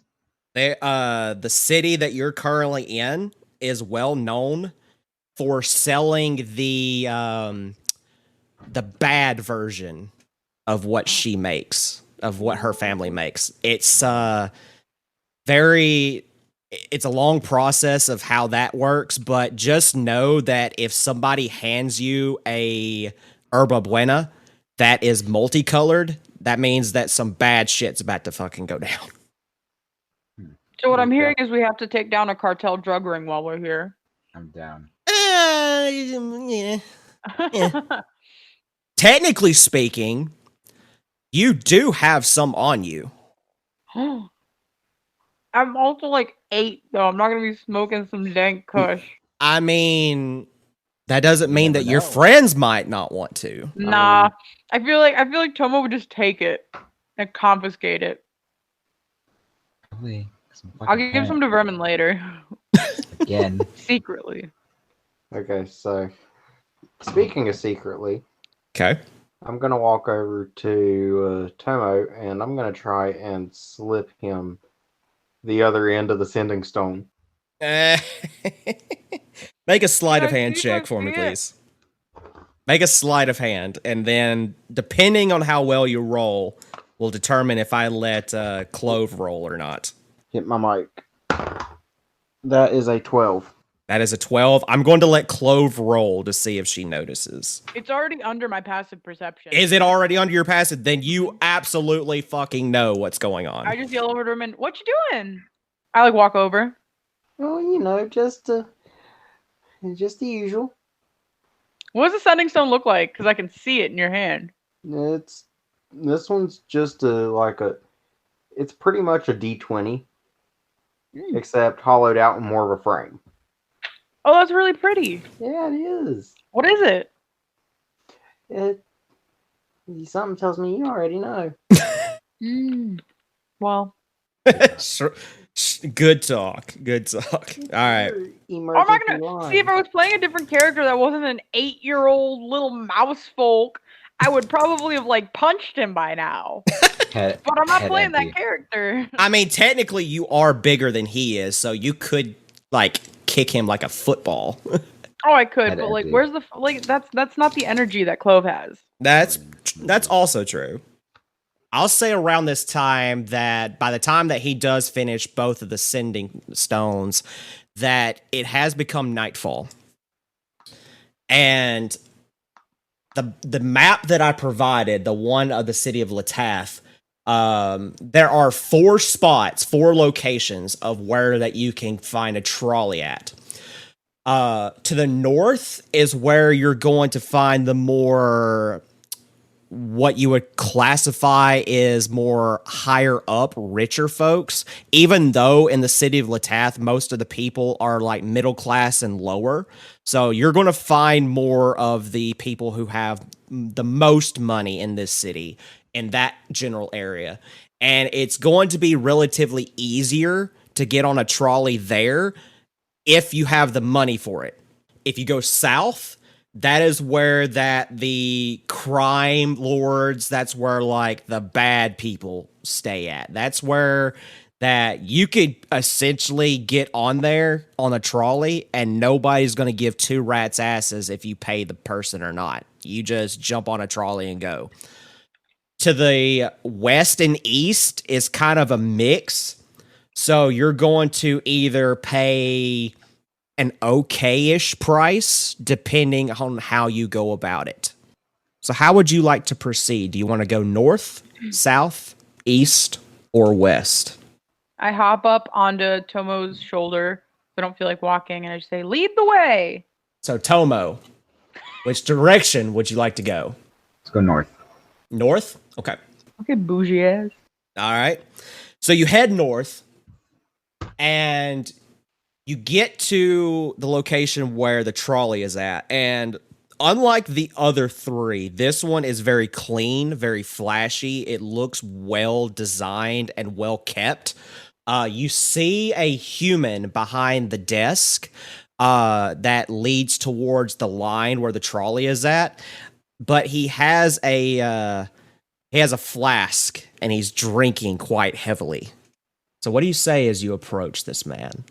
S1: the city that you're currently in is well known for selling the bad version of what she makes, of what her family makes. It's it's a long process of how that works, but just know that if somebody hands you a herba buena that is multicolored, that means that some bad shit's about to fucking go down.
S2: So what I'm hearing is we have to take down a cartel drug ring while we're here.
S3: I'm down.
S1: Yeah. Technically speaking, You do have some on you.
S2: I'm also like 8, though. I'm not gonna be smoking some dank kush.
S1: I mean, that doesn't
S3: You
S1: mean
S3: never
S1: that your
S3: know.
S1: friends might not want to.
S2: Nah, I feel like Tomo would just take it and confiscate it.
S3: Probably some
S2: I'll
S3: fucking
S2: give some to Vermin later,
S3: again.
S2: secretly.
S5: Okay, so speaking of secretly,
S1: Okay.
S5: I'm gonna walk over to Tomo and I'm gonna try and slip him the other end of the sending stone.
S1: Make a sleight of
S2: Can I
S1: hand
S2: see?
S1: check
S2: Can I
S1: for me,
S2: see it?
S1: please. Make a sleight of hand, and then depending on how well you roll, will determine if I let Clove roll or not.
S5: Hit my mic. That is a 12.
S1: That is a 12. I'm going to let Clove roll to see if she notices.
S2: It's already under my passive perception.
S1: Is it already under your passive? Then you absolutely fucking know what's going on.
S2: I just yell over to Vermin, "What you doing?" I like walk over.
S5: Oh, just the usual.
S2: What does the sending stone look like? Because I can see it in your hand.
S5: This one's just it's pretty much a D20, except hollowed out in more of a frame.
S2: Oh, that's really pretty.
S5: Yeah, it is.
S2: What is it?
S5: Something tells me you already know.
S2: Well,
S1: Sure. Good talk. Good talk. All right.
S2: I'm not gonna see if I was playing a different character that wasn't an 8-year-old little mouse folk. I would probably have like punched him by now. But I'm not playing that character.
S1: I mean, technically, you are bigger than he is, so you could like kick him like a football.
S2: Oh, I could, but like, where's the like? That's not the energy that Clove has.
S1: That's also true. I'll say around this time that by the time that he does finish both of the sending stones, that it has become nightfall. And the map that I provided, the one of the city of Letath, there are 4 locations of where that you can find a trolley at. To the north is where you're going to find the more what you would classify is more higher up, richer folks, even though in the city of Letath, most of the people are like middle class and lower. So you're going to find more of the people who have the most money in this city in that general area. And it's going to be relatively easier to get on a trolley there if you have the money for it. If you go south, that is where the crime lords, that's where like the bad people stay at. That's where that you could essentially get on there on a trolley and nobody's going to give 2 rats asses if you pay the person or not. You just jump on a trolley and go. To the west and east is kind of a mix. So you're going to either pay an okay-ish price depending on how you go about it. So how would you like to proceed? Do you want to go north, south, east, or west?
S2: I hop up onto Tomo's shoulder. I don't feel like walking, and I just say, "Lead the way."
S1: So Tomo, which direction would you like to go?
S3: Let's go north.
S1: North? Okay.
S2: Okay, bougie ass.
S1: All right. So you head north, and you get to the location where the trolley is at, and unlike the other 3, this one is very clean, very flashy. It looks well designed and well kept. You see a human behind the desk that leads towards the line where the trolley is at, but he has a flask and he's drinking quite heavily. So what do you say as you approach this man?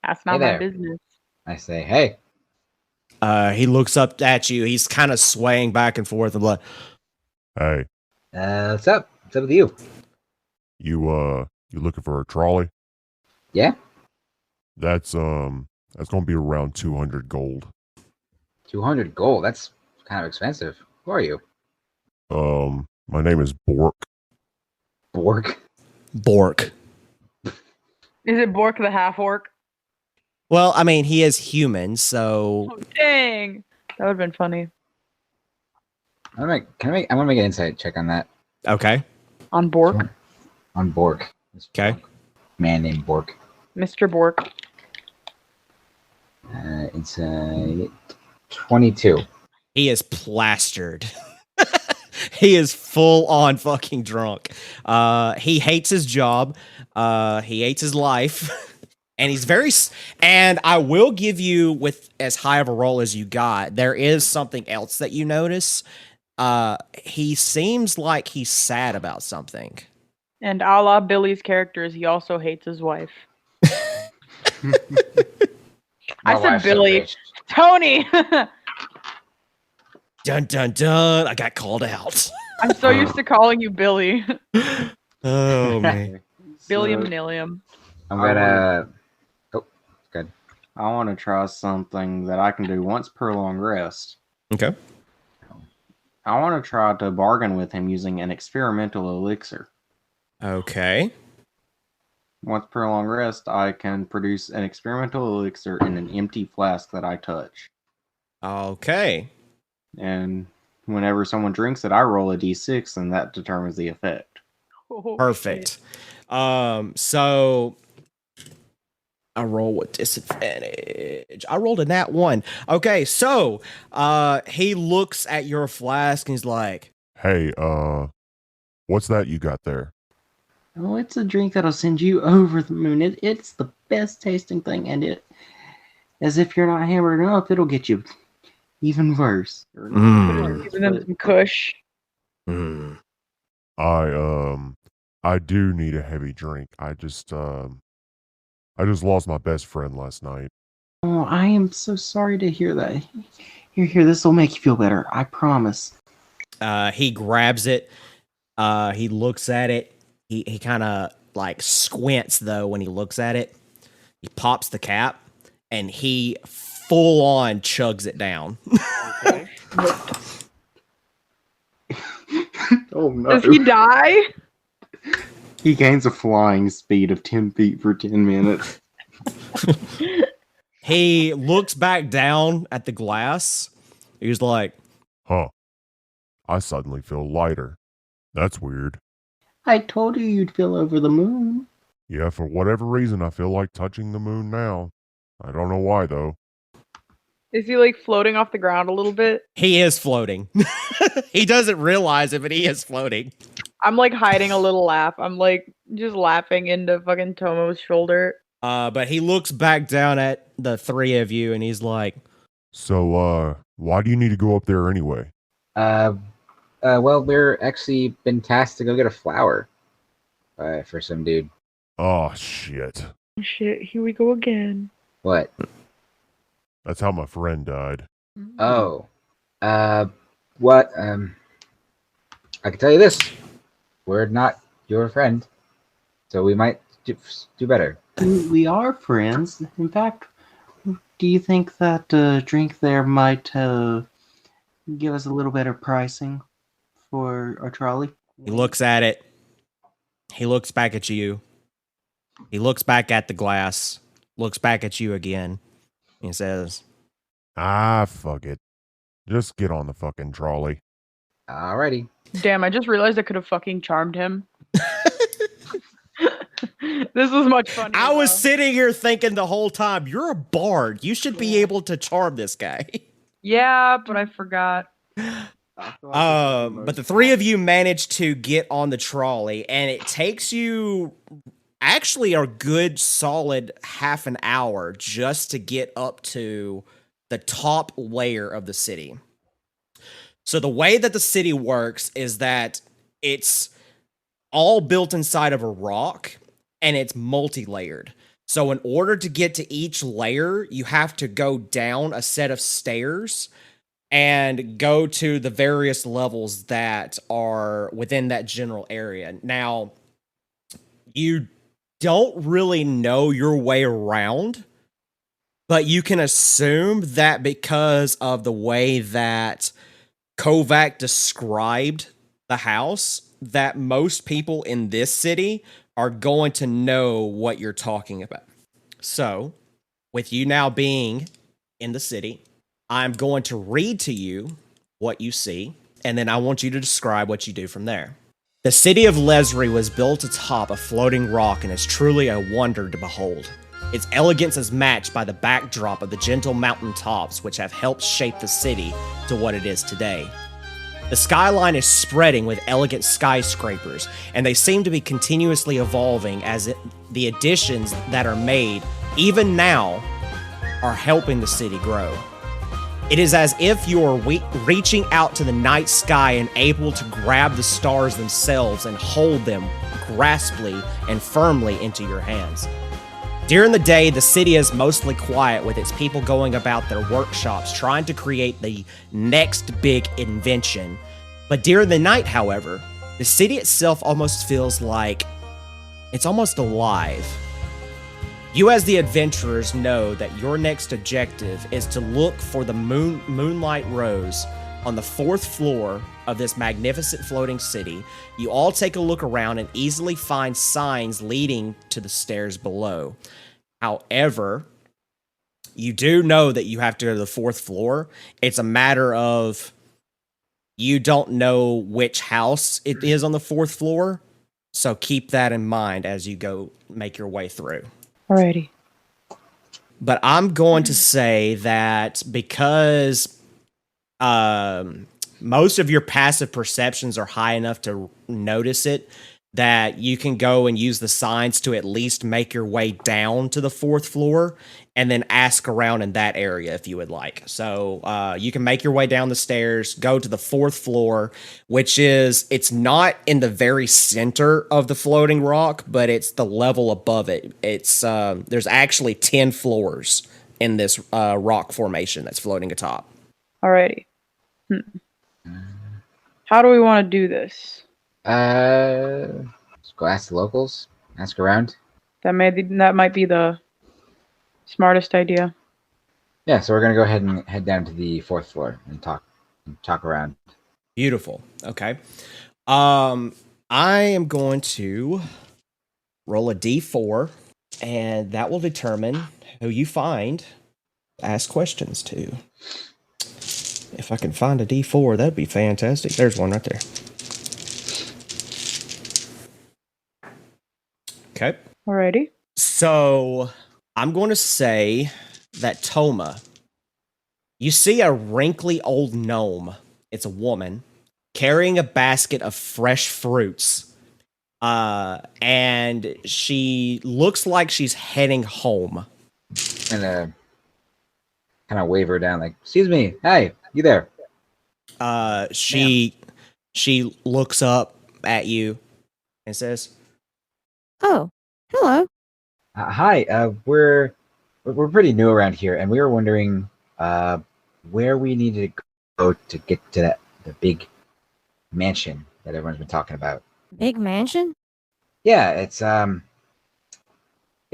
S2: That's not my business.
S3: I say, hey.
S1: He looks up at you. He's kind of swaying back and forth. And like,
S6: hey.
S3: What's up? What's up with you?
S6: You looking for a trolley?
S3: Yeah.
S6: That's gonna be around 200 gold.
S3: 200 gold? That's kind of expensive. Who are you?
S6: My name is Bork.
S3: Bork?
S1: Bork.
S2: Is it Bork the half-orc?
S1: Well, I mean, he is human, so...
S2: Oh, dang! That would have been funny.
S3: I want to make an insight check on that.
S1: Okay.
S2: On Bork.
S3: On Bork.
S1: Okay.
S3: Man named Bork.
S2: Mr. Bork.
S3: It's 22.
S1: He is plastered. He is full on fucking drunk. He hates his job. He hates his life. And he's and I will give you, with as high of a roll as you got, there is something else that you notice. He seems like he's sad about something.
S2: And a la Billy's characters, he also hates his wife. I said Billy. Tony!
S1: Dun dun dun! I got called out.
S2: I'm so used to calling you Billy.
S1: Oh man.
S2: Billiam Nillium.
S3: I'm gonna. Oh, good.
S4: I want to try something that I can do once per long rest.
S1: Okay.
S4: I want to try to bargain with him using an experimental elixir.
S1: Okay.
S4: Once per long rest, I can produce an experimental elixir in an empty flask that I touch.
S1: Okay.
S4: And whenever someone drinks it, I roll a d6, and that determines the effect.
S2: Oh,
S1: Perfect. So I roll with disadvantage. I rolled a nat 1. Okay, so he looks at your flask and he's like,
S6: Hey, what's that you got there?
S5: Oh, it's a drink that'll send you over the moon. It's the best tasting thing, and as if you're not hammered enough, it'll get you even worse.
S2: Giving them some kush.
S1: hmm.
S6: I do need a heavy drink. I just lost my best friend last night.
S5: Oh, I am so sorry to hear that. Here, this will make you feel better. I promise.
S1: He grabs it. He looks at it. He kind of like squints though when he looks at it. He pops the cap and he full on chugs it down.
S2: Okay.
S4: Oh no.
S2: Does he die?
S4: He gains a flying speed of 10 feet for 10 minutes.
S1: He looks back down at the glass. He's like,
S6: Huh. I suddenly feel lighter. That's weird.
S5: I told you you'd feel over the moon.
S6: Yeah, for whatever reason, I feel like touching the moon now. I don't know why, though.
S2: Is he like floating off the ground a little bit?
S1: he is floating. He doesn't realize it, but he is floating.
S2: I'm like hiding a little laugh. I'm like just laughing into fucking Tomo's shoulder.
S1: But he looks back down at the three of you and he's like,
S6: So, why do you need to go up there anyway?
S3: Well, we're actually been tasked to go get a flower for some dude.
S6: Oh, shit.
S2: Shit, here we go again.
S3: What?
S6: That's how my friend died.
S3: Oh. What? I can tell you this. We're not your friend. So we might do better.
S5: We are friends. In fact, do you think that drink there might give us a little better pricing for our trolley?
S1: he looks at it. He looks back at you. He looks back at the glass. Looks back at you again. He says,
S6: Ah, fuck it. Just get on the fucking trolley.
S3: Alrighty.
S2: Damn, I just realized I could have fucking charmed him. This was much funnier.
S1: I was
S2: though.
S1: sitting here thinking the whole time, you're a bard. You should be able to charm this guy.
S2: Yeah, but I forgot.
S1: But the three of you managed to get on the trolley, and it takes you actually a good solid half an hour just to get up to the top layer of the city. So the way that the city works is that it's all built inside of a rock, and it's multi-layered. So in order to get to each layer, you have to go down a set of stairs and go to the various levels that are within that general area. Now, you don't really know your way around, but you can assume that because of the way that Kovac described the house, that most people in this city are going to know what you're talking about. So, with you now being in the city, I'm going to read to you what you see, and then I want you to describe what you do from there. The city of Lezery was built atop a floating rock and is truly a wonder to behold. Its elegance is matched by the backdrop of the gentle mountain tops which have helped shape the city to what it is today. The skyline is spreading with elegant skyscrapers, and they seem to be continuously evolving as the additions that are made, even now, are helping the city grow. It is as if you are reaching out to the night sky and able to grab the stars themselves and hold them graspingly and firmly into your hands. During the day, the city is mostly quiet with its people going about their workshops trying to create the next big invention. But during the night, however, the city itself almost feels like it's almost alive. You as the adventurers know that your next objective is to look for the Moonlight Rose on the 4th floor of this magnificent floating city. You all take a look around and easily find signs leading to the stairs below. However, you do know that you have to go to the 4th floor. It's a matter of you don't know which house it is on the 4th floor, so keep that in mind as you go make your way through.
S2: Alrighty.
S1: But I'm going to say that because most of your passive perceptions are high enough to notice it, that you can go and use the signs to at least make your way down to the 4th floor and then ask around in that area if you would like. So you can make your way down the stairs, go to the 4th floor, which is, it's not in the very center of the floating rock, but it's the level above it. It's there's actually 10 floors in this rock formation that's floating atop.
S2: Alrighty. How do we want to do this?
S3: Let's go ask the locals. Ask around.
S2: That might be the smartest idea.
S3: Yeah, so we're gonna go ahead and head down to the 4th floor and talk around.
S1: Beautiful. Okay. I am going to roll a d4, and that will determine who you find to ask questions to. If I can find a d4, that'd be fantastic. There's one right there. Okay.
S2: Alrighty.
S1: So I'm going to say that Toma, you see a wrinkly old gnome. It's a woman carrying a basket of fresh fruits. And she looks like she's heading home.
S3: And kind of wave her down, like, "Excuse me, hey, you there?"
S1: She looks up at you and says,
S7: "Oh, hello."
S3: Hi. We're pretty new around here, and we were wondering where we needed to go to get to the big mansion that everyone's been talking about.
S7: Big mansion?
S3: Yeah, it's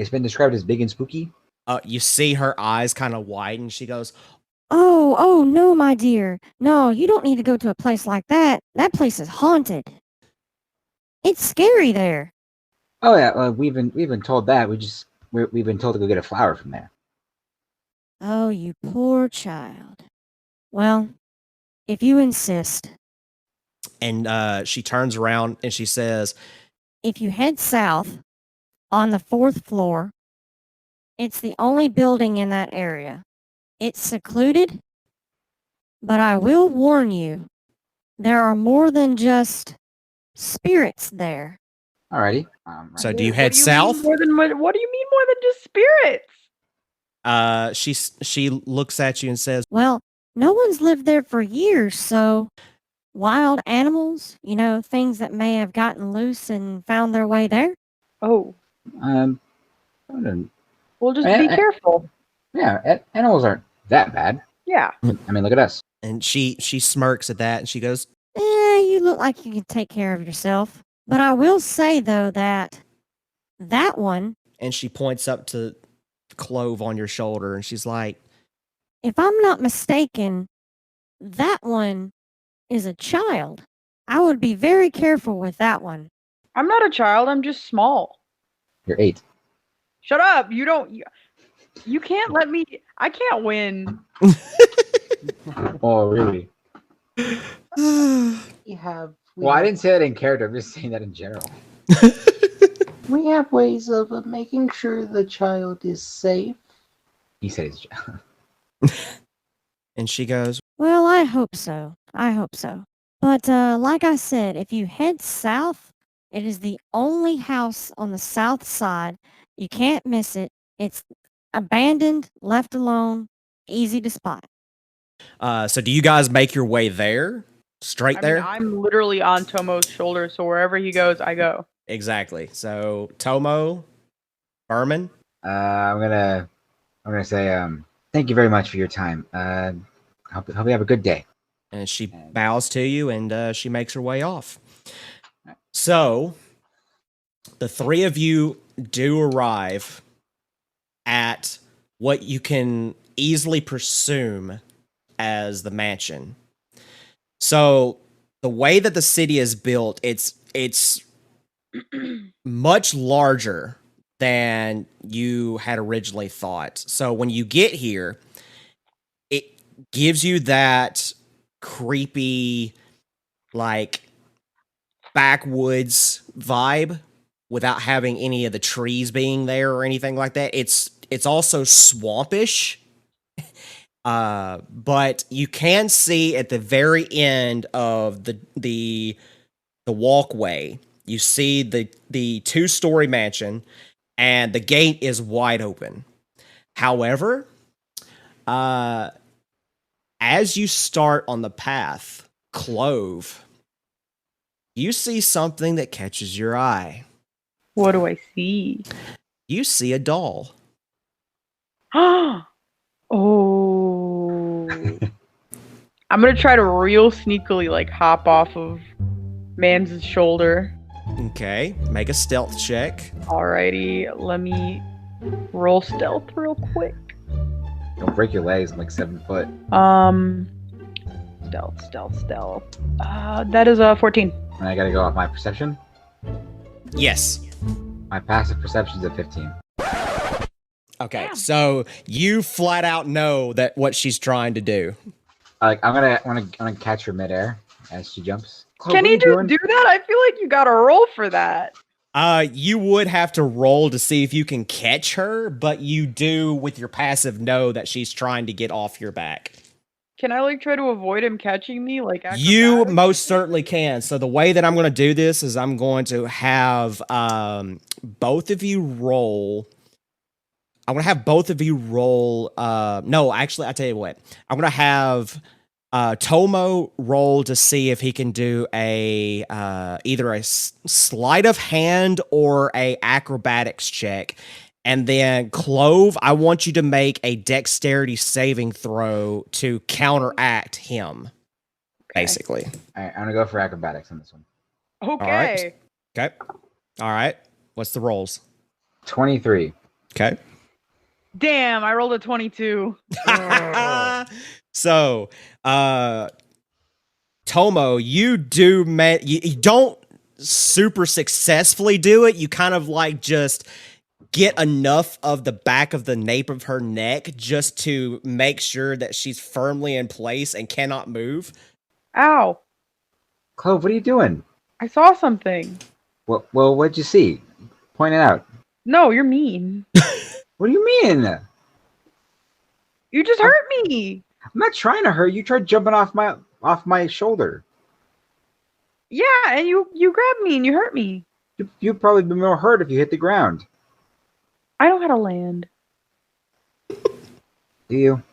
S3: been described as big and spooky.
S1: you see her eyes kind of widen. She goes,
S7: Oh, no, my dear. No, you don't need to go to a place like that. That place is haunted. It's scary there.
S3: Oh yeah, we've been told that. We've been told to go get a flower from there.
S7: Oh, you poor child. Well, if you insist.
S1: and she turns around and she says,
S7: If you head south on the 4th floor, it's the only building in that area. It's secluded, but I will warn you, there are more than just spirits there.
S3: Alrighty.
S1: So do you head south?
S2: What do you mean more than just spirits?
S1: She looks at you and says,
S7: Well, no one's lived there for years, so wild animals, things that may have gotten loose and found their way there.
S2: Oh.
S3: I don't-
S2: Well, just be careful.
S3: Yeah, animals aren't that bad.
S2: Yeah.
S3: I mean, look at us.
S1: and she smirks at that and she goes,
S7: You look like you can take care of yourself. But I will say, though, that one,
S1: and she points up to Clove on your shoulder and she's like,
S7: if I'm not mistaken, that one is a child. I would be very careful with that one.
S2: I'm not a child. I'm just small.
S3: You're 8.
S2: Shut up. You can't let me. I can't win.
S3: Oh, really?
S5: We
S3: Well, I didn't say that in character. I'm just saying that in general.
S5: We have ways of making sure the child is safe.
S3: He said his
S1: And she goes,
S7: Well, I hope so. I hope so. But like I said, if you head south, it is the only house on the south side. You can't miss it. It's abandoned, left alone, easy to spot.
S1: so do you guys make your way there? Straight
S2: I
S1: there?
S2: mean, I'm literally on Tomo's shoulder, so wherever he goes, I go.
S1: Exactly. So Tomo, Vermin.
S3: I'm gonna say thank you very much for your time. Hope you have a good day.
S1: And she bows to you and she makes her way off. So the three of you do arrive at what you can easily presume as the mansion. So the way that the city is built, it's much larger than you had originally thought. So when you get here, it gives you that creepy, like, backwoods vibe without having any of the trees being there or anything like that. It's also swampish. But you can see at the very end of the walkway, you see the two-story mansion, and the gate is wide open. However, as you start on the path, Clove, you see something that catches your eye.
S2: What do I see?
S1: You see a doll.
S2: Oh. I'm gonna try to real sneakily like hop off of Man's shoulder.
S1: Okay, make a stealth check.
S2: Alrighty, let me roll stealth real quick.
S3: Don't break your legs. I'm like 7 foot.
S2: Stealth. That is a 14.
S3: And I gotta go off my perception.
S1: Yes.
S3: My passive perception's a 15.
S1: Okay,
S2: Damn.
S1: so you flat out know that what she's trying to do.
S3: Like I'm gonna catch her midair as she jumps. Chloe,
S2: Can
S3: what
S2: he
S3: are you
S2: just
S3: doing?
S2: do that? I feel like you gotta roll for that.
S1: You would have to roll to see if you can catch her, but you do with your passive know that she's trying to get off your back.
S2: Can I like try to avoid him catching me? Like
S1: You
S2: acrobatics?
S1: most certainly can. So the way that I'm going to do this is I'm going to have both of you roll. I'm going to have both of you roll. No, actually, I tell you what. I'm going to have Tomo roll to see if he can do a either a sleight of hand or a acrobatics check. And then Clove, I want you to make a dexterity saving throw to counteract him.
S2: Okay.
S1: Basically.
S3: All right, I'm gonna go for acrobatics on this one.
S2: Okay.
S1: Okay. All right. What's the rolls?
S3: 23.
S1: Okay.
S2: Damn, I rolled a 22.
S1: So, Tomo, you do you don't super successfully do it. You kind of like just get enough of the back of the nape of her neck just to make sure that she's firmly in place and cannot move.
S2: Ow.
S3: Clove, what are you doing?
S2: I saw something.
S3: Well, what'd you see? Point it out.
S2: No, you're mean.
S3: What do you mean? I'm
S2: You just hurt me.
S3: not trying to hurt you. Tried jumping off my shoulder.
S2: Yeah, and you grabbed me and you hurt me.
S3: You'd probably be more hurt if you hit the ground.
S2: I know how to land.
S3: Do you?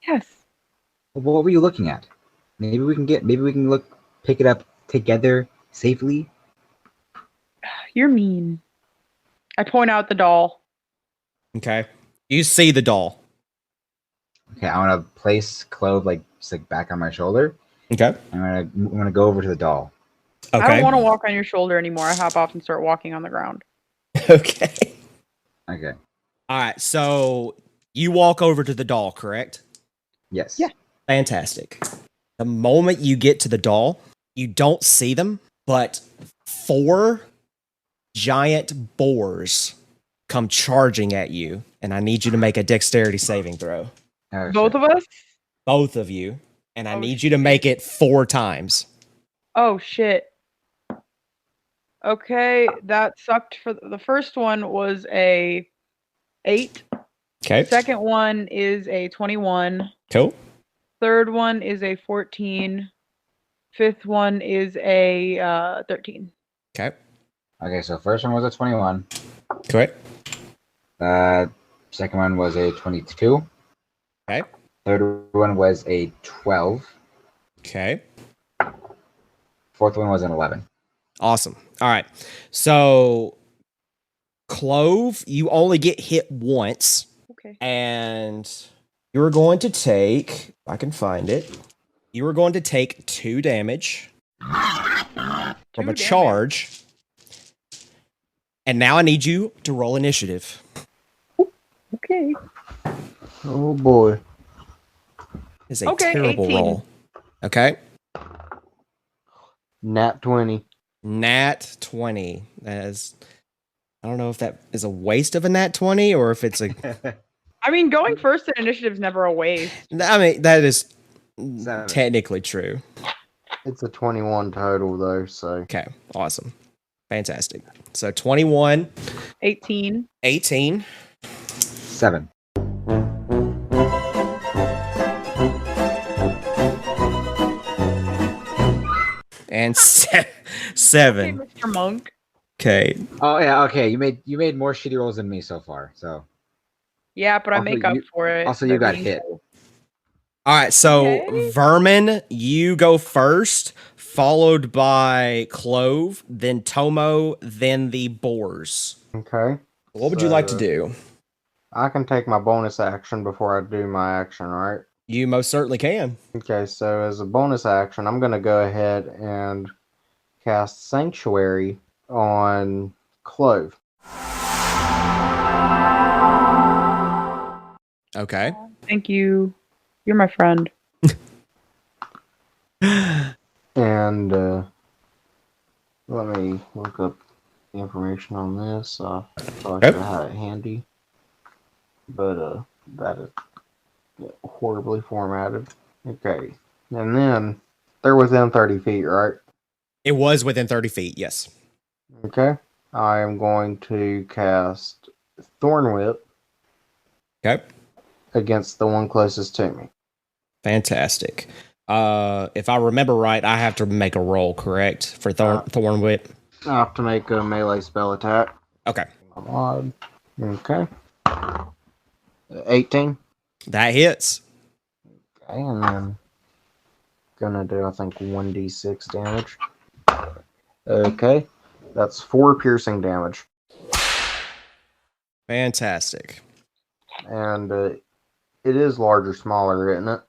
S2: Yes.
S3: Well, what were you looking at? Maybe we can pick it up together safely.
S2: You're mean. I point out the doll.
S1: Okay. You see the doll.
S3: Okay, I want to place Clove just like back on my shoulder.
S1: Okay.
S3: I'm gonna go over to the doll.
S2: I
S1: Okay.
S2: don't want to walk on your shoulder anymore. I hop off and start walking on the ground.
S1: Okay.
S3: Okay.
S1: All right. So you walk over to the doll, correct?
S3: Yes.
S2: Yeah.
S1: Fantastic. The moment you get to the doll, you don't see them, but 4 giant boars come charging at you, and I need you to make a dexterity saving throw.
S3: Oh,
S2: Both
S3: shit.
S2: of us?
S1: Both of you, and I
S2: Oh,
S1: need you to make it 4 times.
S2: Oh shit. Okay, that sucked. For the first one was a 8.
S1: Okay.
S2: Second one is a 21.
S1: Cool.
S2: Third one is a 14. Fifth one is a 13.
S1: Okay.
S3: Okay, so first one was a 21.
S1: Correct.
S3: Second one was a 22.
S1: Okay.
S3: Third one was a 12.
S1: Okay.
S3: Fourth one was an 11.
S1: Awesome. All right. So, Clove, you only get hit once,
S2: Okay.
S1: and you're going to take, if I can find it, you are going to take 2 damage from
S2: 2
S1: a
S2: damage.
S1: charge. And now I need you to roll initiative.
S2: Okay.
S5: Oh boy.
S1: It's a
S2: Okay,
S1: terrible
S2: 18.
S1: roll. Okay.
S5: Nat 20.
S1: Nat 20. That is, I don't know if that is a waste of a nat 20 or if it's a.
S2: I mean, going first in initiative is never a waste.
S1: I mean, that is
S3: 7.
S1: technically true.
S5: It's a 21 total though, so.
S1: Okay. Awesome. Fantastic. So 21,
S2: 18.
S1: 18,
S3: 7.
S1: and 7.
S2: Okay, Mr. Monk.
S1: Okay.
S3: Oh yeah, okay. You made more shitty rolls than me so far. So
S2: Yeah, but I
S3: Also,
S2: make up
S3: you-
S2: for it.
S3: also you
S2: by
S3: got
S2: being
S3: hit.
S2: cool.
S1: All right. So
S2: Okay.
S1: Vermin, you go first, followed by Clove, then Tomo, then the boars.
S5: Okay.
S1: What would you like to
S5: So,
S1: do?
S5: I can take my bonus action before I do my action, right?
S1: You most certainly can.
S5: Okay, so as a bonus action, I'm going to go ahead and cast Sanctuary on Clove.
S1: Okay.
S2: Thank you. You're my friend.
S5: And let me look up the information on this. I thought I should have it handy. But that is horribly formatted. Okay. And then they're within 30 feet, right?
S1: It was within 30 feet, yes.
S5: Okay. I am going to cast Thorn Whip
S1: Okay.
S5: against the one closest to me.
S1: Fantastic. If I remember right, I have to make a roll, correct? For Thorn Whip?
S5: I have to make a melee spell attack.
S1: Okay.
S5: Odd. Okay. 18.
S1: That hits.
S5: Okay, and then gonna do, I think, 1d6 damage. Okay. That's 4 piercing damage.
S1: Fantastic.
S5: And it is large or smaller, isn't it?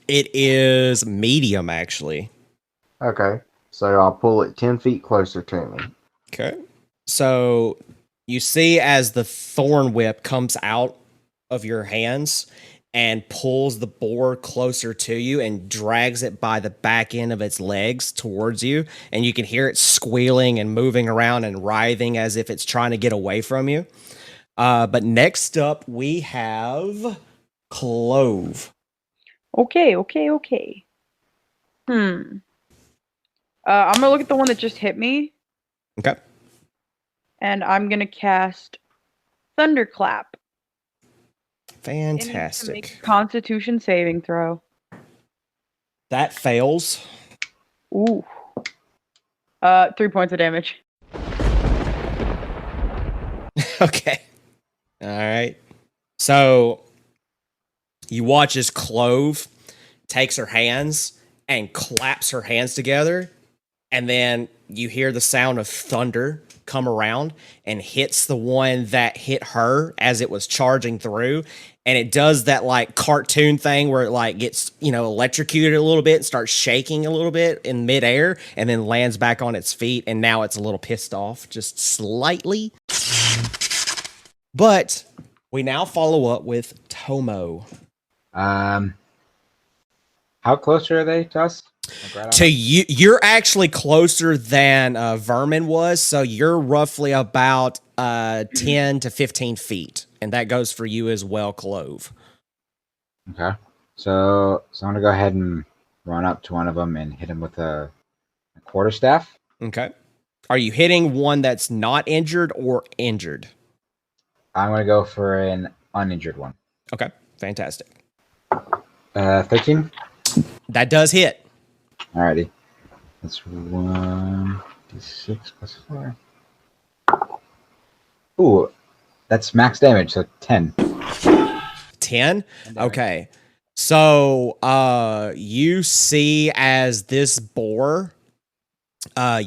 S1: It is medium, actually.
S5: Okay. So I'll pull it 10 feet closer to me.
S1: Okay. So you see as the Thorn Whip comes out of your hands and pulls the boar closer to you and drags it by the back end of its legs towards you. And you can hear it squealing and moving around and writhing as if it's trying to get away from you. But next up, we have Clove.
S2: Okay. I'm gonna look at the one that just hit me,
S1: Okay.
S2: and I'm gonna cast Thunderclap. It needs to make
S1: Fantastic.
S2: a Constitution saving throw.
S1: That fails.
S2: Ooh. 3 points of damage.
S1: Okay. All right. So you watch as Clove takes her hands and claps her hands together, and then you hear the sound of thunder come around and hits the one that hit her as it was charging through. And it does that like cartoon thing where it like gets, electrocuted a little bit and starts shaking a little bit in midair and then lands back on its feet. And now it's a little pissed off, just slightly. But we now follow up with Tomo.
S3: How close are they to us? Like right on
S1: To
S3: us?
S1: you, you're actually closer than Vermin was, so you're roughly about 10 to 15 feet, and that goes for you as well, Clove.
S3: Okay. So I'm gonna go ahead and run up to one of them and hit him with an Quarterstaff.
S1: Okay. Are you hitting one that's not injured or injured?
S3: I'm gonna go for an uninjured one.
S1: Okay, fantastic.
S3: 13.
S1: That does hit.
S3: Alrighty. That's 1d6 plus 4. Ooh, that's max damage, so 10.
S1: 10? Okay. So you see as this boar,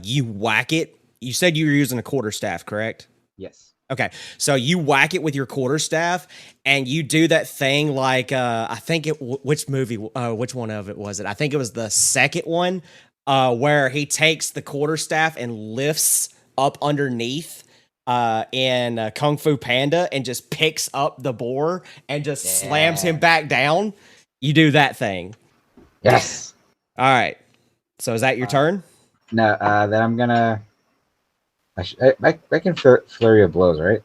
S1: you whack it. You said you were using a quarterstaff, correct?
S3: Yes.
S1: Okay, so you whack it with your quarterstaff, and you do that thing like I think it. Which movie? Which one of it was it? I think it was the second one, where he takes the quarterstaff and lifts up underneath, in Kung Fu Panda, and just picks up the boar and just slams him back down. You do that thing.
S3: Yes.
S1: All right. So is that your turn?
S3: No. Then I'm gonna. I can flurry of blows, right?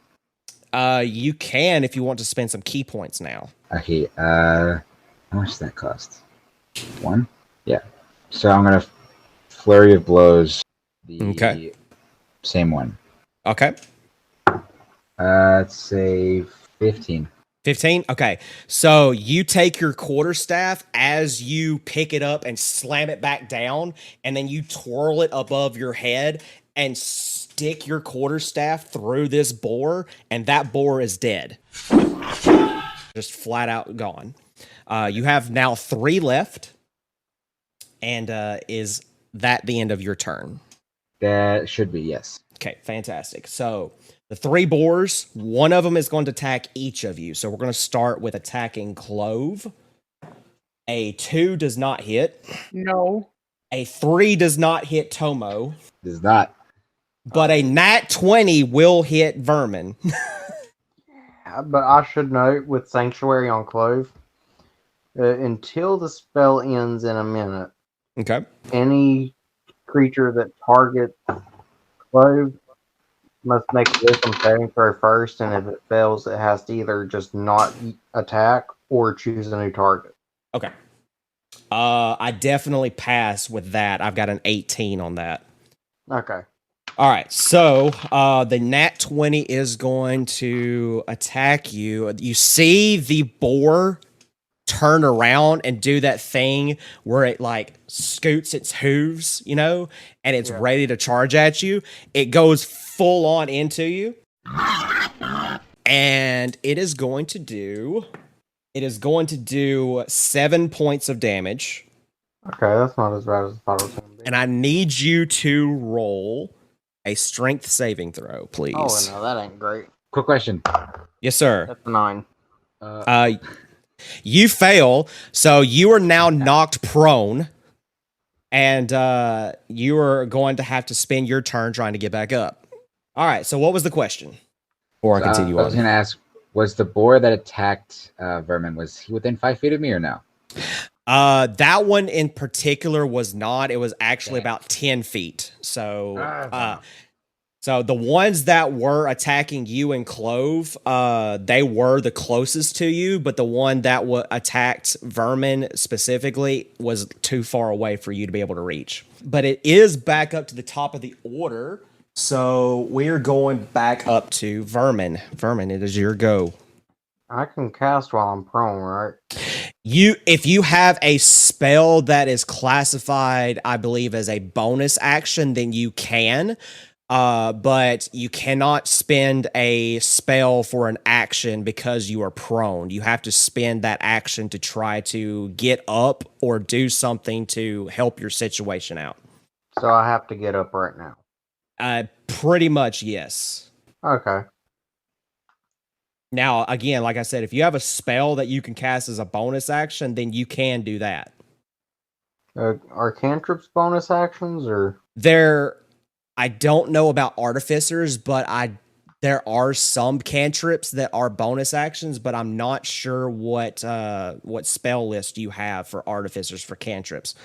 S1: You can if you want to spend some key points now.
S3: Okay. How much does that cost? 1. Yeah. So I'm gonna flurry of blows. The same one.
S1: Okay.
S3: Let's say 15.
S1: 15? Okay. So you take your quarterstaff as you pick it up and slam it back down, and then you twirl it above your head and stick your quarterstaff through this boar, and that boar is dead. Just flat out gone. You have now 3 left, and is that the end of your turn?
S3: That should be, yes.
S1: Okay, fantastic. So the 3 boars, one of them is going to attack each of you. So we're going to start with attacking Clove. A 2 does not hit.
S2: No.
S1: A 3 does not hit Tomo.
S3: Does not.
S1: But a nat 20 will hit Vermin.
S5: But I should note with Sanctuary on Clove, until the spell ends in a minute,
S1: Okay.
S5: any creature that targets Clove must make a wisdom saving throw first, and if it fails, it has to either just not attack or choose a new target.
S1: Okay. I definitely pass with that. I've got an 18 on that.
S5: Okay.
S1: All right, so the nat 20 is going to attack you. You see the boar turn around and do that thing where it like scoots its hooves, you know, and it's ready to charge at you. It goes full on into you, and it is going to do 7 points of damage.
S5: Okay, that's not as bad as I thought it was going to be.
S1: And I need you to roll a strength saving throw, please.
S5: Oh, no, that ain't great.
S3: Quick question.
S1: Yes, sir.
S5: That's a 9.
S1: You fail, so you are now knocked prone, and you are going to have to spend your turn trying to get back up. All right, so what was the question? Before I continue
S3: I was going to ask, was the boar that attacked Vermin, was he within 5 feet of me or no?
S1: That one in particular was not. It was actually about 10 feet. So, so the ones that were attacking you and Clove, they were the closest to you, but the one that attacked Vermin specifically was too far away for you to be able to reach. But it is back up to the top of the order, so we're going back up to Vermin. Vermin, it is your go.
S5: I can cast while I'm prone, right?
S1: If you have a spell that is classified, I believe, as a bonus action, then you can. But you cannot spend a spell for an action because you are prone. You have to spend that action to try to get up or do something to help your situation out.
S5: So I have to get up right now.
S1: Pretty much, yes.
S5: Okay.
S1: Now, again, like I said, if you have a spell that you can cast as a bonus action, then you can do that.
S5: Are cantrips bonus actions, or?
S1: I don't know about artificers, but there are some cantrips that are bonus actions, but I'm not sure what spell list you have for artificers for cantrips.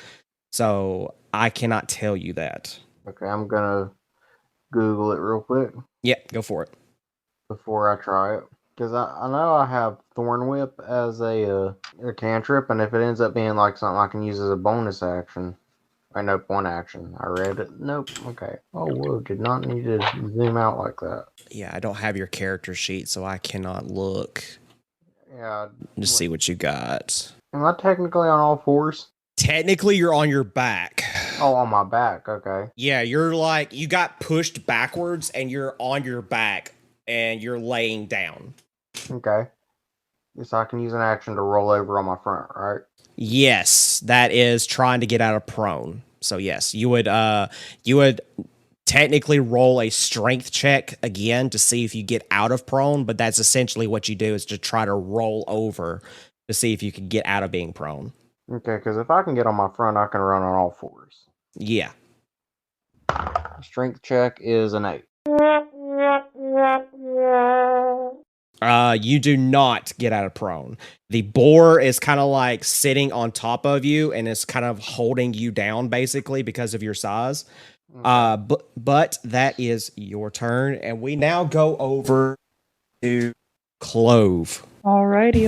S1: So I cannot tell you that.
S5: Okay, I'm gonna Google it real quick.
S1: Yeah, go for it.
S5: Before I try it. Because I know I have Thorn Whip as a cantrip, and if it ends up being like something I can use as a bonus action, Nope, one action. I read it. Nope. Okay. Oh, whoa, did not need to zoom out like that.
S1: Yeah, I don't have your character sheet, so I cannot look
S5: Yeah.
S1: to see what you got.
S5: Am I technically on all fours?
S1: Technically, you're on your back.
S5: Oh, on my back. Okay.
S1: Yeah, you're like, you got pushed backwards and you're on your back and you're laying down.
S5: Okay. So I can use an action to roll over on my front, right?
S1: Yes, that is trying to get out of prone. So yes, you would technically roll a strength check again to see if you get out of prone, but that's essentially what you do is to try to roll over to see if you can get out of being prone.
S5: Okay, because if I can get on my front, I can run on all fours.
S1: Yeah.
S5: Strength check is an 8.
S1: You do not get out of prone. The boar is kind of like sitting on top of you and is kind of holding you down basically because of your size. But that is your turn, and we now go over to Clove.
S2: Alrighty.